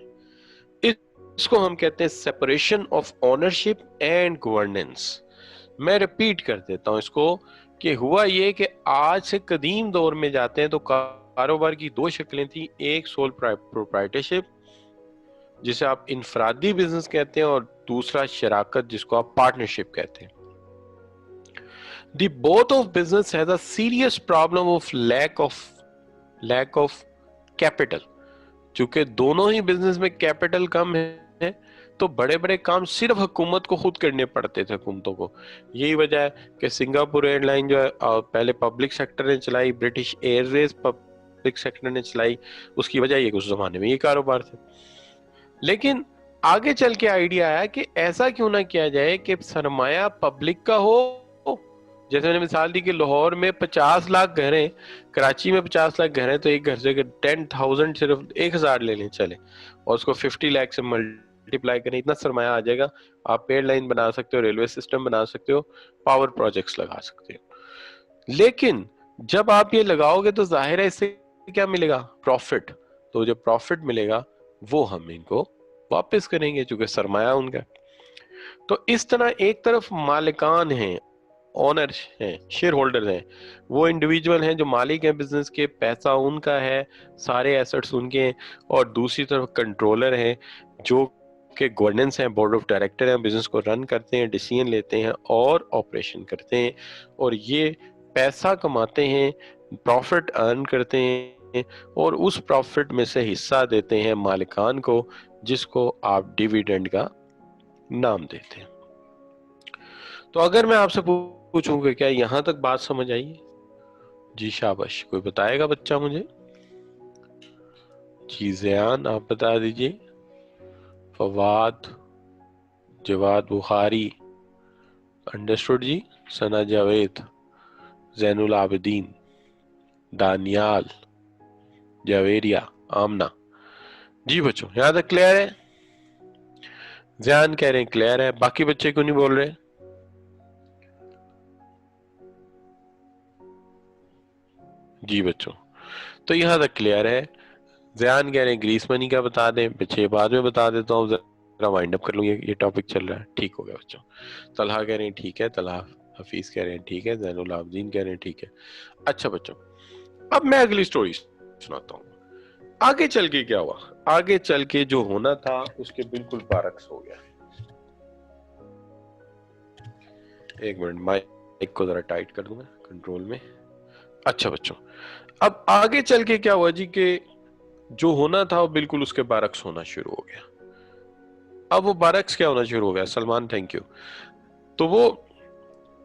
इसको हम कहते हैं separation of ownership and governance. मैं रिपीट कर देता हूं इसको, कि हुआ ये कि आज से कदीम दौर में जाते हैं तो कारोबार की दो शक्लें थी, एक सोल प्रोप्राइटरशिप जिसे आप इनफरादी बिजनेस कहते हैं, और दूसरा शराकत जिसको आप पार्टनरशिप कहते हैं। The both of business has a serious problem of lack of capital. चूंकि दोनों ही बिजनेस में कैपिटल कम है तो बड़े बड़े काम सिर्फ हुकूमत को खुद करने पड़ते थे, हुकूमतों को। यही वजह है कि सिंगापुर एयरलाइन जो है पहले पब्लिक सेक्टर ने चलाई, ब्रिटिश एयरवेज पब्लिक सेक्टर ने चलाई। उसकी वजह ये उस जमाने में ये कारोबार थे। लेकिन आगे चल के आइडिया आया कि ऐसा क्यों ना किया जाए कि सरमाया पब्लिक का हो। जैसे मैंने मिसाल दी कि लाहौर में 50 लाख घर हैं, कराची में 50 लाख घर हैं, तो एक घर से 10,000 सिर्फ 1,000 ले लें चले, और उसको 50 लाख से मल्टीप्लाई करें, इतना सरमाया आ जाएगा। आप एयरलाइन बना सकते हो, रेलवे सिस्टम बना सकते हो, पावर प्रोजेक्ट्स लगा सकते हो। लेकिन जब आप ये लगाओगे तो जाहिर है इससे क्या मिलेगा, प्रॉफिट। तो जो प्रॉफिट मिलेगा वो हम इनको वापस करेंगे चूंकि सरमाया उनका। तो इस तरह एक तरफ मालिकान हैं, ओनर हैं, शेयर होल्डर हैं, वो इंडिविजुअल हैं जो मालिक हैं बिजनेस के, पैसा उनका है, सारे एसेट्स उनके हैं, और दूसरी तरफ कंट्रोलर हैं जो के गवर्नेंस हैं, बोर्ड ऑफ डायरेक्टर हैं, बिजनेस को रन करते हैं, डिसीजन लेते हैं और ऑपरेशन करते हैं, और ये पैसा कमाते हैं, प्रॉफिट अर्न करते हैं, और उस प्रॉफिट में से हिस्सा देते हैं मालिकान को, जिसको आप डिविडेंड का नाम देते हैं। तो अगर मैं आपसे पूछूं कि क्या यहां तक बात समझ आई? जी शाबाश, कोई बताएगा बच्चा मुझे? जी ज़ियान आप बता दीजिए, फवाद, जवाद बुखारी, अंडरस्टूड जी, सना जावेद, जैनुल आबिदीन, दानियाल, जावेरिया, आमना। जी बच्चों यहाँ तक क्लियर है? ज़ियान कह रहे हैं क्लियर है, बाकी बच्चे क्यों नहीं बोल रहे? जी बच्चों तो यहाँ तक क्लियर है। ज़ियान कह रहे हैं ग्रीस मनी का बता दें, पीछे बाद में बता देता हूँ, जरा वाइंड अप कर लूँ, ये टॉपिक चल रहा है। ठीक हो गया बच्चों। तलहा कह रहे हैं ठीक है, तलहा हफीज कह रहे हैं ठीक है, ज़ैनुल आबिदीन कह रहे हैं ठीक है। अच्छा बच्चों, अब मैं अगली स्टोरी सुनाता हूँ। आगे चल के क्या हुआ, आगे चल के जो होना था उसके बिल्कुल बरक्स हो गया। एक मिनट, माइक को जरा टाइट कर दूंगा कंट्रोल में। अच्छा बच्चों, अब आगे चल के क्या हुआ जी कि जो होना था वो बिल्कुल उसके बरक्स होना शुरू हो गया। अब वो बरक्स क्या होना शुरू हो गया? Salman thank you. तो वो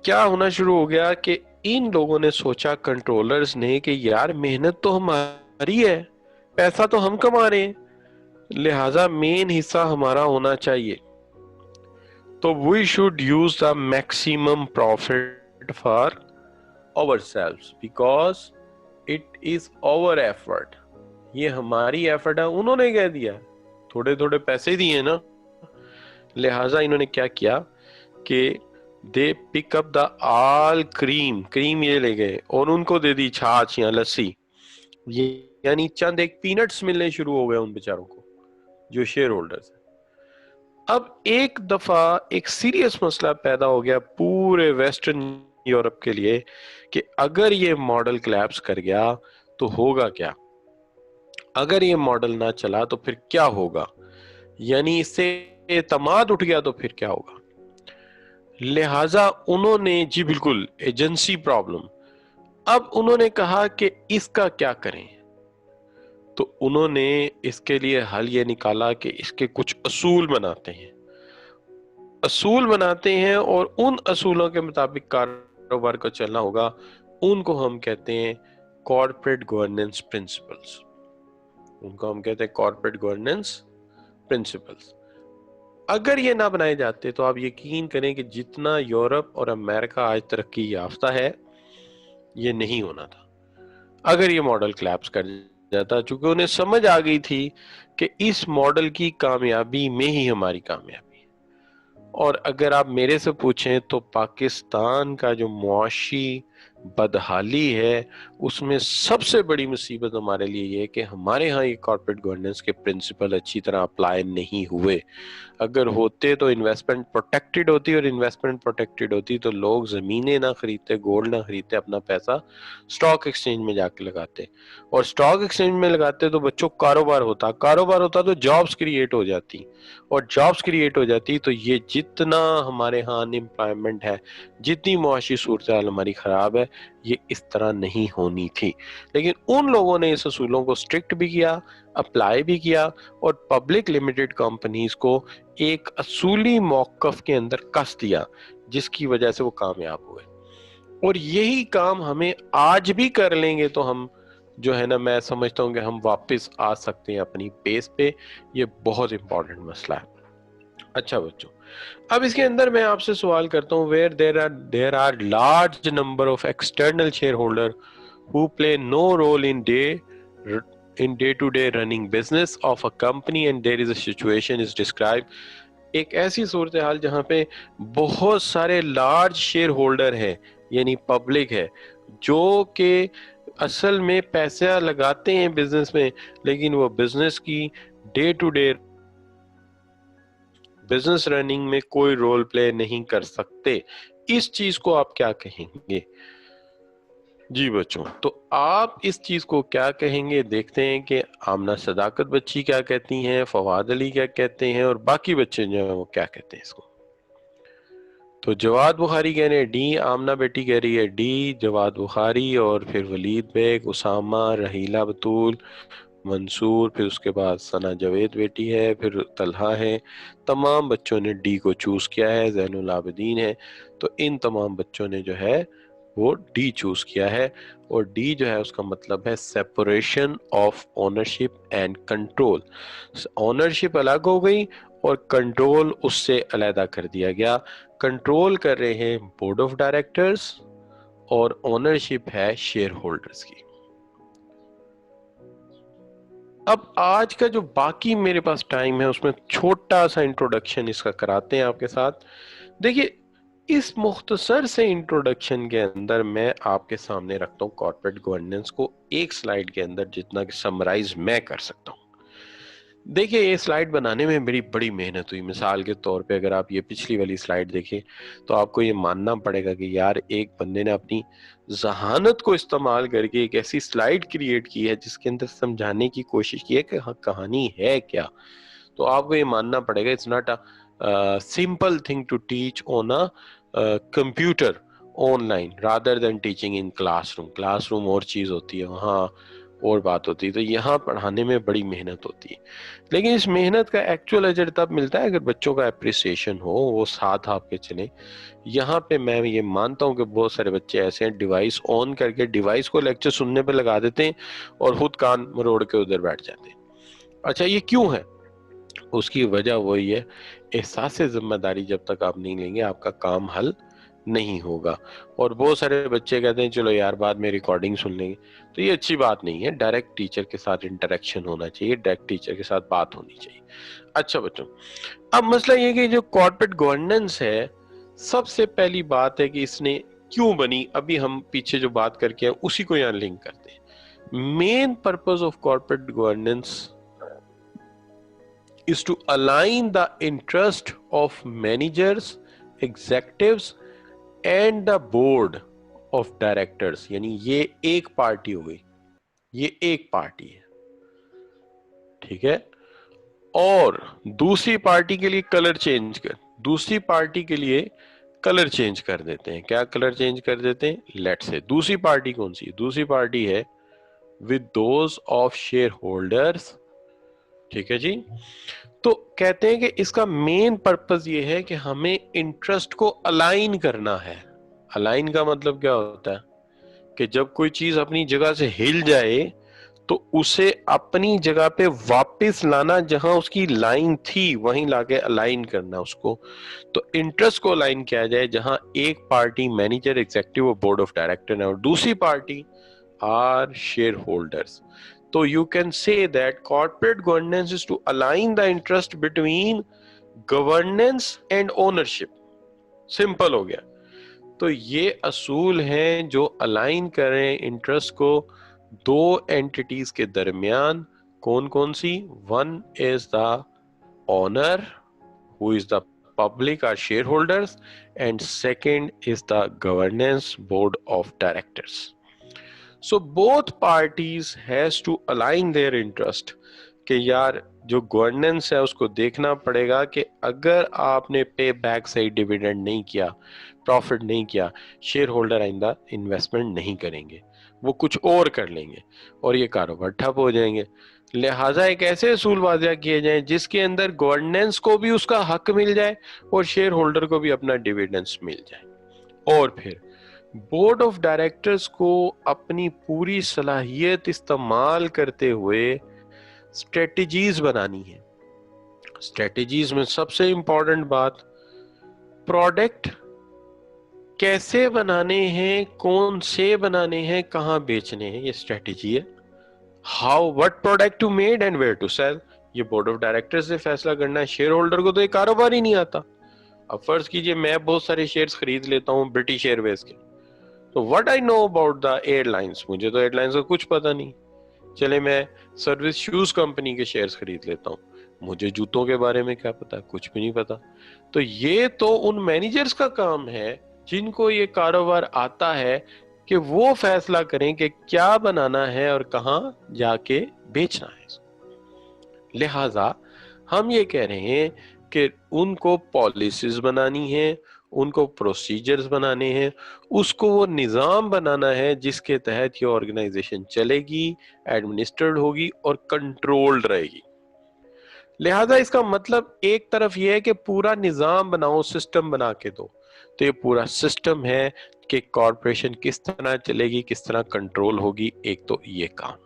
क्या होना शुरू हो गया कि इन लोगों ने सोचा, कंट्रोलर्स ने, कि यार मेहनत तो हमारी है, पैसा तो हम कमा रहे हैं, लिहाजा मेन हिस्सा हमारा होना चाहिए। तो we should use the maximum profit for ourselves because it is our effort। ये हमारी एफर्ट है, उन्होंने कह दिया, थोड़े थोड़े पैसे दिए ना, लिहाजा इन्होंने क्या किया कि they pick up the all cream ये ले गए और उनको दे दी छाछ या लस्सी। ये یعنی چند ایک پینٹس ملنے شروع ہو گئے ان بیچاروں کو جو شیئر ہولڈرز ہیں. اب ایک دفعہ ایک سیریس مسئلہ پیدا ہو گیا پورے ویسٹرن یورپ کے لیے کہ اگر یہ ماڈل کلیپس کر گیا تو ہوگا کیا, اگر یہ ماڈل نہ چلا تو پھر کیا ہوگا, یعنی اس سے اعتماد اٹھ گیا تو پھر کیا ہوگا. لہٰذا انہوں نے, جی بالکل ایجنسی پرابلم, اب انہوں نے کہا کہ اس کا کیا کریں, تو انہوں نے اس کے لیے حل یہ نکالا کہ اس کے کچھ اصول بناتے ہیں اور ان اصولوں کے مطابق کاروبار کو چلنا ہوگا. ان کو ہم کہتے ہیں کارپوریٹ گورننس پرنسپلز. اگر یہ نہ بنائے جاتے تو آپ یقین کریں کہ جتنا یورپ اور امریکہ آج ترقی یافتہ ہے یہ نہیں ہونا تھا اگر یہ ماڈل کلیپس کر جاتا, چونکہ انہیں سمجھ آ گئی تھی کہ اس ماڈل کی کامیابی میں ہی ہماری کامیابی ہے. اور اگر آپ میرے سے پوچھیں تو پاکستان کا جو معاشی بدحالی ہے اس میں سب سے بڑی مصیبت ہمارے لیے یہ ہے کہ ہمارے ہاں یہ کارپوریٹ گورننس کے پرنسپل اچھی طرح اپلائی نہیں ہوئے. اگر ہوتے تو انویسٹمنٹ پروٹیکٹڈ ہوتی, اور انویسٹمنٹ پروٹیکٹڈ ہوتی تو لوگ زمینیں نہ خریدتے, گولڈ نہ خریدتے, اپنا پیسہ سٹاک ایکسچینج میں جا کے لگاتے, اور سٹاک ایکسچینج میں لگاتے تو بچوں کاروبار ہوتا تو جابز کریٹ ہو جاتی, اور جابز کریٹ ہو جاتی تو یہ جتنا ہمارے ہاں ان امپلائمنٹ ہے, جتنی معاشی صورتحال ہماری خراب ہے, یہ اس طرح نہیں ہونی تھی. لیکن ان لوگوں نے اس اصولوں کو سٹرکٹ بھی کیا, اپلائی بھی کیا, اور پبلک لمیٹڈ کمپنیز کو ایک اصولی موقف کے اندر کس دیا جس کی وجہ سے وہ کامیاب ہوئے. اور یہی کام ہمیں آج بھی کر لیں گے تو ہم جو ہے نا, میں سمجھتا ہوں کہ ہم واپس آ سکتے ہیں اپنی پیس پہ. یہ بہت امپورٹنٹ مسئلہ ہے. اچھا بچوں, اب اس کے اندر میں آپ سے سوال کرتا ہوں, where there are large number of external shareholder who play no role in day-to-day running business of a company and there is a situation is described. ایک ایسی صورتحال جہاں پہ بہت سارے لارج شیئر ہولڈر ہیں, یعنی پبلک ہے, جو کہ اصل میں پیسہ لگاتے ہیں بزنس میں, لیکن وہ بزنس کی day to day business running میں کوئی رول پلے نہیں کر سکتے. اس چیز کو آپ کیا کہیں گے؟ جی بچوں, تو آپ اس چیز کو کیا کہیں گے؟ دیکھتے ہیں کہ آمنہ صداقت بچی کیا کہتی ہیں, فواد علی کیا کہتے ہیں, اور باقی بچے جو ہیں وہ کیا کہتے ہیں اس کو. تو جواد بخاری کہہ رہے ہیں ڈی, آمنہ بیٹی کہہ رہی ہے ڈی, جواد بخاری, اور پھر ولید بیگ, اسامہ, رحیلہ بطول, منصور, پھر اس کے بعد ثنا جاوید بیٹی ہے, پھر طلحہ ہے. تمام بچوں نے ڈی کو چوز کیا ہے. زین العابدین ہے. تو ان تمام بچوں نے جو ہے وہ ڈی چوز کیا ہے, اور ڈی جو ہے اس کا مطلب ہے separation of ownership and control. Ownership الگ ہو گئی اور کنٹرول اس سے علیحدہ کر دیا گیا. کنٹرول کر رہے ہیں بورڈ آف ڈائریکٹرز, اور اونرشپ ہے شیئر ہولڈرز کی. اب آج کا جو باقی میرے پاس ٹائم ہے اس میں چھوٹا سا انٹروڈکشن اس کا کراتے ہیں آپ کے ساتھ. دیکھیے, اس مختصر سے انٹروڈکشن کے اندر میں آپ کے سامنے رکھتا ہوں کارپوریٹ گورننس کو ایک سلائیڈ کے اندر جتنا کہ سمرائز میں کر سکتا ہوں. دیکھیے, یہ سلائیڈ بنانے میں میری بڑی محنت ہوئی. مثال کے طور پہ اگر آپ یہ پچھلی والی سلائیڈ دیکھیں تو آپ کو یہ ماننا پڑے گا کہ یار ایک بندے نے اپنی ذہانت کو استعمال کر کے ایک ایسی سلائیڈ کریٹ کی ہے جس کے اندر سمجھانے کی کوشش کی ہے کہ کہانی ہے کیا. تو آپ کو یہ ماننا پڑے گا it's not a simple thing to teach on a computer online rather than teaching in class room. Class room اور چیز ہوتی ہے, وہاں اور بات ہوتی ہے. تو یہاں پڑھانے میں بڑی محنت ہوتی ہے, لیکن اس محنت کا ایکچوئل اجر تب ملتا ہے اگر بچوں کا اپریسیشن ہو, وہ ساتھ آپ کے چلیں. یہاں پہ میں یہ مانتا ہوں کہ بہت سارے بچے ایسے ہیں ڈیوائس آن کر کے ڈیوائس کو لیکچر سننے پہ لگا دیتے ہیں اور خود کان مروڑ کے ادھر بیٹھ جاتے ہیں. اچھا, یہ کیوں ہے؟ اس کی وجہ وہی ہے, احساس ذمہ داری جب تک آپ نہیں لیں گے آپ کا کام حل نہیں ہوگا. اور بہت سارے بچے کہتے ہیں چلو یار بعد میں ریکارڈنگ سن لیں گے. تو یہ اچھی بات نہیں ہے. ڈائریکٹ ٹیچر کے ساتھ انٹریکشن ہونا چاہیے, ڈائریکٹ ٹیچر کے ساتھ بات ہونی چاہیے. اچھا بچوں, اب مسئلہ یہ کہ جو کارپوریٹ گورننس ہے, سب سے پہلی بات ہے کہ اس نے کیوں بنی. ابھی ہم پیچھے جو بات کر کے ہیں اسی کو یہاں لنک کرتے ہیں. Main purpose of corporate governance is to align the interest of managers, executives and the board of directors. यानी ये एक पार्टी हो गई, ये एक पार्टी है, ठीक है। और दूसरी पार्टी के लिए कलर चेंज कर, दूसरी पार्टी के लिए कलर चेंज कर देते हैं। क्या कलर चेंज कर देते हैं? लेट्स से दूसरी पार्टी कौन सी है? दूसरी पार्टी है with those of share holders, ठीक है जी। तो कहते हैं कि इसका मेन पर्पस ये है कि हमें इंटरेस्ट को अलाइन करना है। अलाइन का मतलब क्या होता है कि जब कोई चीज अपनी जगह से हिल जाए तो उसे अपनी जगह पे वापस लाना, जहां उसकी लाइन थी वहीं लाके अलाइन करना उसको। तो इंटरेस्ट को अलाइन किया जाए जहां एक पार्टी मैनेजर, एग्जीक्यूटिव और बोर्ड ऑफ डायरेक्टर है और दूसरी पार्टी आर शेयर होल्डर्स। तो you can say that corporate governance is to align the interest between governance and ownership. Simple हो गया। तो ये असूल हैं जो अलाइन करें इंटरेस्ट को दो एंटिटीज के दरमियान। कौन कौन सी? One is the owner who is the public or shareholders, and second is the governance board of directors. So both parties has to align their interest कि यार जो गवर्नेंस है उसको देखना पड़ेगा कि अगर आपने पे बैक सही डिविडेंड नहीं किया, प्रॉफिट नहीं किया, शेयर होल्डर आइंदा इन्वेस्टमेंट नहीं करेंगे, वो कुछ और कर लेंगे और ये कारोबार ठप हो जाएंगे। लिहाजा एक ऐसे असूल वाज़िया किए जाए जिसके अंदर गवर्नेंस को भी उसका हक मिल जाए और शेयर होल्डर को भी अपना डिविडेंड्स मिल जाए। और फिर बोर्ड ऑफ डायरेक्टर्स को अपनी पूरी सलाहियत इस्तेमाल करते हुए स्ट्रेटजीज बनानी है। स्ट्रेटजीज में सबसे इंपॉर्टेंट बात, प्रोडक्ट कैसे बनाने हैं, कौन से बनाने हैं, कहां बेचने हैं, ये स्ट्रेटजी है। How, what product to made and where to sell, ये बोर्ड ऑफ डायरेक्टर्स से फैसला करना है। शेयर होल्डर को तो ये कारोबार ही नहीं आता। अब फर्ज कीजिए मैं बहुत सारे शेयर्स खरीद लेता हूँ ब्रिटिश एयरवेज के, तो what I know about the airlines, मुझे तो एयरलाइंस का कुछ पता नहीं। चले मैं सर्विस शूज कंपनी के शेयर्स खरीद लेता हूँ, मुझे जूतों के बारे में क्या पता, कुछ भी नहीं पता। तो ये तो उन मैनेजर्स का काम है जिनको ये कारोबार आता है कि वो फैसला करें कि क्या बनाना है और कहाँ जाके बेचना है। लिहाजा हम ये कह रहे हैं कि उनको पॉलिसीज बनानी है, उनको प्रोसीजर्स बनाने हैं, उसको वो निज़ाम बनाना है जिसके तहत ये ऑर्गेनाइजेशन चलेगी, एडमिनिस्ट्रेड होगी और कंट्रोल्ड रहेगी। लिहाजा इसका मतलब एक तरफ ये है कि पूरा निज़ाम बनाओ, सिस्टम बना के दो, तो ये पूरा सिस्टम है कि कॉरपोरेशन किस तरह चलेगी, किस तरह कंट्रोल होगी। एक तो ये काम।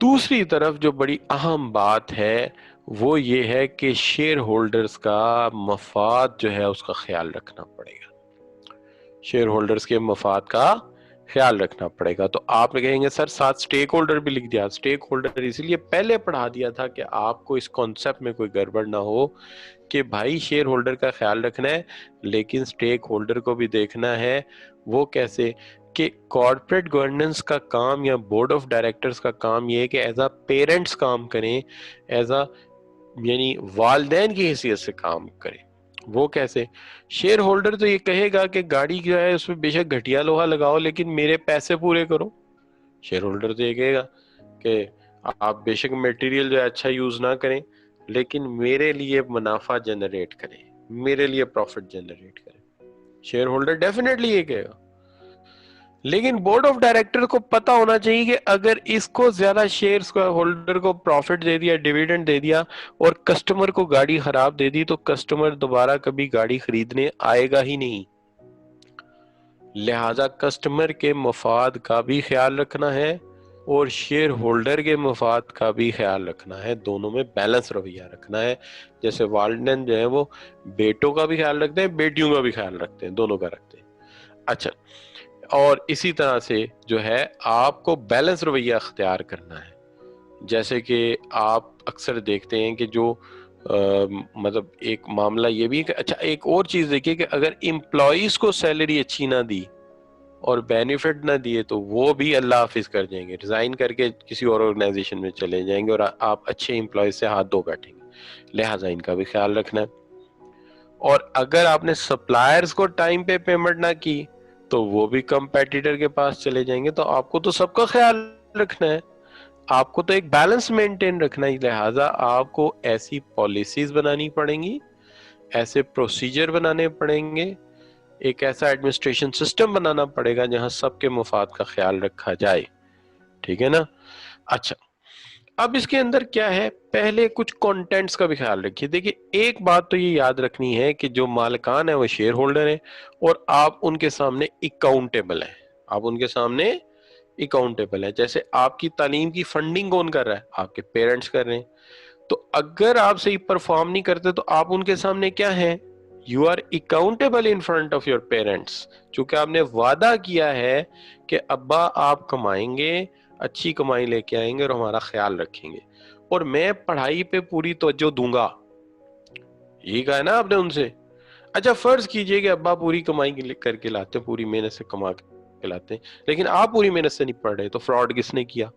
दूसरी तरफ जो बड़ी अहम बात है वो ये है कि शेयर होल्डर्स का मफाद जो है उसका ख्याल रखना पड़ेगा। शेयर होल्डर्स के मफाद का ख्याल रखना पड़ेगा। तो आप कहेंगे सर साथ स्टेक होल्डर भी लिख दिया। स्टेक होल्डर इसीलिए पहले पढ़ा दिया था कि आपको इस कॉन्सेप्ट में कोई गड़बड़ ना हो कि भाई शेयर होल्डर का ख्याल रखना है लेकिन स्टेक होल्डर को भी देखना है। वो कैसे कि कॉर्पोरेट गवर्नेंस का काम या बोर्ड ऑफ डायरेक्टर्स का काम ये है कि एज अ पेरेंट्स काम करें, एज अ यानी वालदैन की हैसियत से काम करें। वो कैसे? शेयर होल्डर तो ये कहेगा कि गाड़ी जो है उसमें बेशक घटिया लोहा लगाओ लेकिन मेरे पैसे पूरे करो। शेयर होल्डर तो ये कहेगा कि आप बेशक मटेरियल जो है अच्छा यूज ना करें लेकिन मेरे लिए मुनाफा जनरेट करें, मेरे लिए प्रॉफिट जनरेट करें। शेयर होल्डर डेफिनेटली ये कहेगा। लेकिन बोर्ड ऑफ डायरेक्टर को पता होना चाहिए कि अगर इसको ज्यादा शेयर्स को होल्डर को प्रॉफिट दे दिया, डिविडेंड दे दिया और कस्टमर को गाड़ी खराब दे दी तो कस्टमर दोबारा कभी गाड़ी खरीदने आएगा ही नहीं। लिहाजा कस्टमर के मफाद का भी ख्याल रखना है और शेयर होल्डर के मफाद का भी ख्याल रखना है। दोनों में बैलेंस रवैया रखना है। जैसे वालिदैन जो है वो बेटों का भी ख्याल रखते हैं, बेटियों का भी ख्याल रखते हैं, दोनों का रखते हैं। अच्छा, और इसी तरह से जो है आपको बैलेंस रवैया अख्तियार करना है। जैसे कि आप अक्सर देखते हैं कि जो मतलब एक मामला ये भी है कि अच्छा एक और चीज देखिए कि अगर एम्प्लॉइज को सैलरी अच्छी ना दी اور بینیفٹ نہ دیے تو وہ بھی اللہ حافظ کر جائیں گے, ریزائن کر کے کسی اور آرگنائزیشن میں چلے جائیں گے, اور آپ اچھے امپلائیز سے ہاتھ دھو بیٹھیں گے. لہٰذا ان کا بھی خیال رکھنا ہے. اور اگر آپ نے سپلائرز کو ٹائم پہ پیمنٹ نہ کی تو وہ بھی کمپیٹیٹر کے پاس چلے جائیں گے. تو آپ کو تو سب کا خیال رکھنا ہے, آپ کو تو ایک بیلنس مینٹین رکھنا ہے. لہٰذا آپ کو ایسی پالیسیز بنانی پڑیں گی, ایسے پروسیجر بنانے پڑیں گے, ایک ایسا ایڈمنسٹریشن سسٹم بنانا پڑے گا جہاں سب کے مفاد کا خیال رکھا جائے. ٹھیک ہے نا. اچھا, اب اس کے اندر کیا ہے, پہلے کچھ کانٹینٹس کا بھی خیال رکھیے. دیکھیے ایک بات تو یہ یاد رکھنی ہے کہ جو مالکان ہیں وہ شیئر ہولڈر ہیں, اور آپ ان کے سامنے اکاؤنٹیبل ہیں. آپ ان کے سامنے اکاؤنٹیبل ہیں. جیسے آپ کی تعلیم کی فنڈنگ کون کر رہا ہے, آپ کے پیرنٹس کر رہے ہیں. تو اگر آپ صحیح پرفارم نہیں کرتے تو آپ ان کے سامنے کیا ہیں, you are accountable in front of your parents. چونکہ آپ نے وعدہ کیا ہے کہ ابا آپ کمائیں گے, اچھی کمائی لے کے آئیں گے اور ہمارا خیال رکھیں گے, اور میں پڑھائی پہ پوری توجہ دوں گا. یہی کہا ہے نا آپ نے ان سے. اچھا فرض کیجئے کہ ابا پوری کمائی کر کے لاتے ہیں, پوری محنت سے کما کے لاتے ہیں, لیکن آپ پوری محنت سے نہیں پڑھ رہے, تو فراڈ کس نے کیا,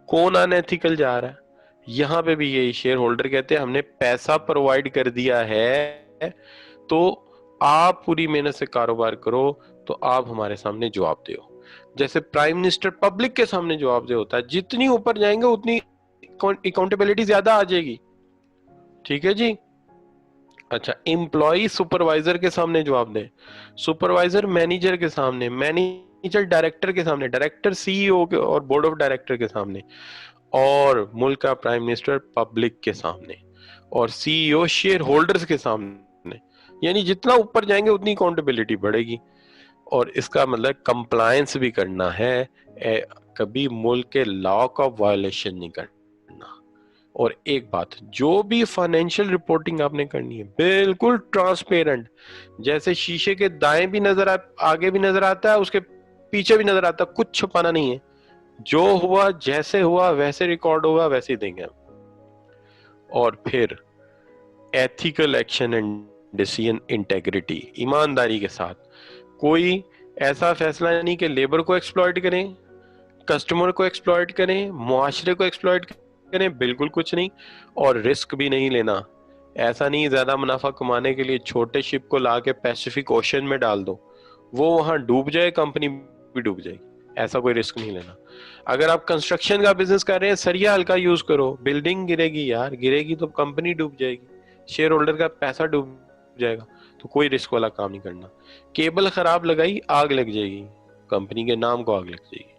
کون ان ایتھیکل جا رہا ہے. یہاں پہ بھی یہی شیئر ہولڈر کہتے ہیں ہم نے پیسہ پرووائڈ کر دیا ہے تو آپ پوری محنت سے کاروبار کرو, تو آپ ہمارے سامنے جواب دو. جیسے پرائم منسٹر پبلک کے سامنے جواب دہ ہوتا ہے, جتنی اوپر جائیں گے اتنی اکاؤنٹیبلٹی زیادہ آ جائے گی. ٹھیک ہے جی. اچھا, امپلائی سپروائزر کے سامنے جواب دے, سپروائزر مینیجر کے سامنے, مینیجر ڈائریکٹر کے سامنے, ڈائریکٹر سی ای او اور بورڈ آف ڈائریکٹر کے سامنے, اور ملک کا پرائم منسٹر پبلک کے سامنے, اور سی ای او شیئر ہولڈرز کے سامنے. یعنی جتنا اوپر جائیں گے اتنی اکاؤنٹیبلٹی بڑھے گی. اور اس کا مطلب کمپلائنس بھی کرنا ہے, کبھی ملک کے لا کا وائلیشن نہیں کرنا. اور ایک بات, جو بھی فائنینشیل رپورٹنگ آپ نے کرنی ہے بالکل ٹرانسپیرنٹ, جیسے شیشے کے دائیں بھی نظر آگے بھی نظر آتا ہے, اس کے پیچھے بھی نظر آتا ہے, کچھ چھپانا نہیں ہے. جو ہوا جیسے ہوا ویسے ریکارڈ ہوگا ویسے ہی دیں گے. اور پھر ethical action and decision integrity, ایمانداری کے ساتھ. کوئی ایسا فیصلہ نہیں کہ لیبر کو ایکسپلائٹ کریں, کسٹمر کو ایکسپلائٹ کریں, معاشرے کو ایکسپلائٹ کریں, بالکل کچھ نہیں. اور رسک بھی نہیں لینا. ایسا نہیں زیادہ منافع کمانے کے لیے چھوٹے شپ کو لا کے پیسیفک اوشن میں ڈال دو, وہ وہاں ڈوب جائے, کمپنی بھی ڈوب جائے گی. ایسا کوئی رسک نہیں لینا. اگر آپ کنسٹرکشن کا بزنس کر رہے ہیں, سریا ہلکا یوز کرو, بلڈنگ گرے گی یار, گرے گی تو کمپنی ڈوب جائے گی, شیئر ہولڈر کا پیسہ ڈوب جائے گا. تو کوئی رسک والا کام نہیں کرنا. کیبل خراب لگائی, آگ لگ جائے گی, کمپنی کے نام کو آگ لگ جائے گی.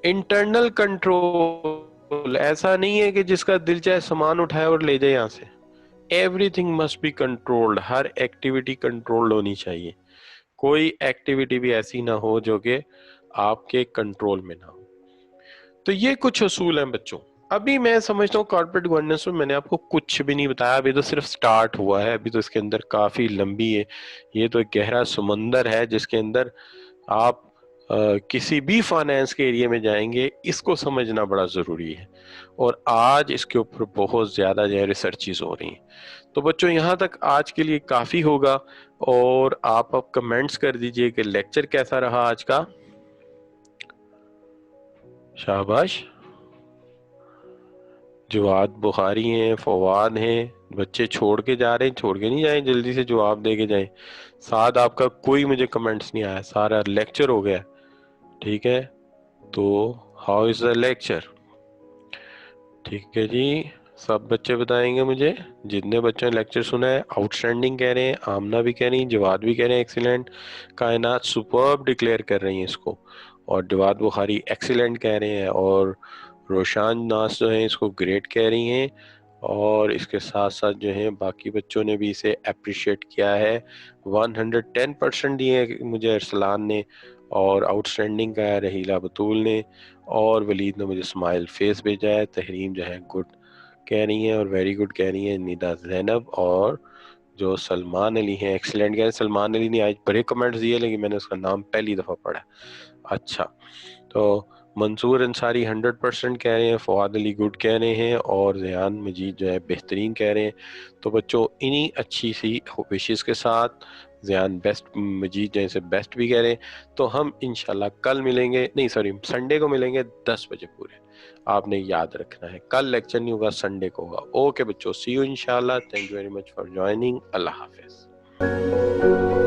انٹرنل کنٹرول, ایسا نہیں ہے کہ جس کا دل چاہے سامان اٹھائے اور لے جائے یہاں سے. Everything must be controlled, ہر ایکٹیویٹی کنٹرولڈ ہونی چاہیے. کوئی ایکٹیویٹی بھی ایسی نہ ہو جو کہ آپ کے کنٹرول میں نہ ہو. تو یہ کچھ اصول ہیں بچوں. ابھی میں سمجھتا ہوں کارپوریٹ گورننس میں نے آپ کو کچھ بھی نہیں بتایا, ابھی تو صرف سٹارٹ ہوا ہے, ابھی تو اس کے اندر کافی لمبی ہے. یہ تو ایک گہرا سمندر ہے جس کے اندر آپ کسی بھی فائنینس کے ایریے میں جائیں گے, اس کو سمجھنا بڑا ضروری ہے. اور آج اس کے اوپر بہت زیادہ جو ہے ریسرچز ہو رہی ہیں. تو بچوں یہاں تک آج کے لیے کافی ہوگا, اور آپ اب کمنٹس کر دیجئے کہ لیکچر کیسا رہا آج کا. شاباش. جواد بخاری ہیں, فواد ہیں, بچے چھوڑ کے جا رہے ہیں, چھوڑ کے نہیں جائیں, جلدی سے جواب دے کے جائیں. ساتھ آپ کا کوئی مجھے کمنٹس نہیں آیا, سارا لیکچر ہو گیا. ٹھیک ہے, تو ہاؤ از دا لیکچر. ٹھیک ہے جی, سب بچے بتائیں گے مجھے, جتنے بچوں نے لیکچر سنا ہے. آؤٹ اسٹینڈنگ کہہ رہے ہیں, آمنہ بھی کہہ رہی ہیں, جواد بھی کہہ رہے ہیں ایکسیلنٹ, کائنات سپرب ڈکلیئر کر رہی ہیں اس کو, اور جواد بخاری ایکسیلنٹ کہہ رہے ہیں, اور روشان ناز جو ہیں اس کو گریٹ کہہ رہی ہیں, اور اس کے ساتھ ساتھ جو ہیں باقی بچوں نے بھی اسے اپریشیٹ کیا ہے. 110% دیے مجھے ارسلان نے, اور آؤٹ اسٹینڈنگ کا ہے رحیلہ بطول نے, اور ولید نے مجھے اسمائل فیس بھیجا ہے. تحریم جو ہے گڈ کہہ رہی ہیں, اور ویری گڈ کہہ رہی ہیں ندا زینب, اور جو سلمان علی ہیں ایکسیلنٹ کہہ رہے ہیں. سلمان علی نے آج بڑے کمنٹس دیے لیکن میں نے اس کا نام پہلی دفعہ پڑھا. اچھا, تو منصور انصاری 100% کہہ رہے ہیں, فواد علی گڈ کہہ رہے ہیں, اور ریحان مجید جو ہے بہترین کہہ رہے ہیں. تو بچوں انہی اچھی سی وشز کے ساتھ ذیان بیسٹ مجید جیسے بیسٹ بھی کہہ رہے ہیں. تو ہم انشاءاللہ کل ملیں گے, نہیں سوری سنڈے کو ملیں گے 10 بجے پورے. آپ نے یاد رکھنا ہے کل لیکچر نہیں ہوگا, سنڈے کو ہوگا. اوکے بچوں, سی یو انشاءاللہ. Thank you very much for joining. اللہ حافظ.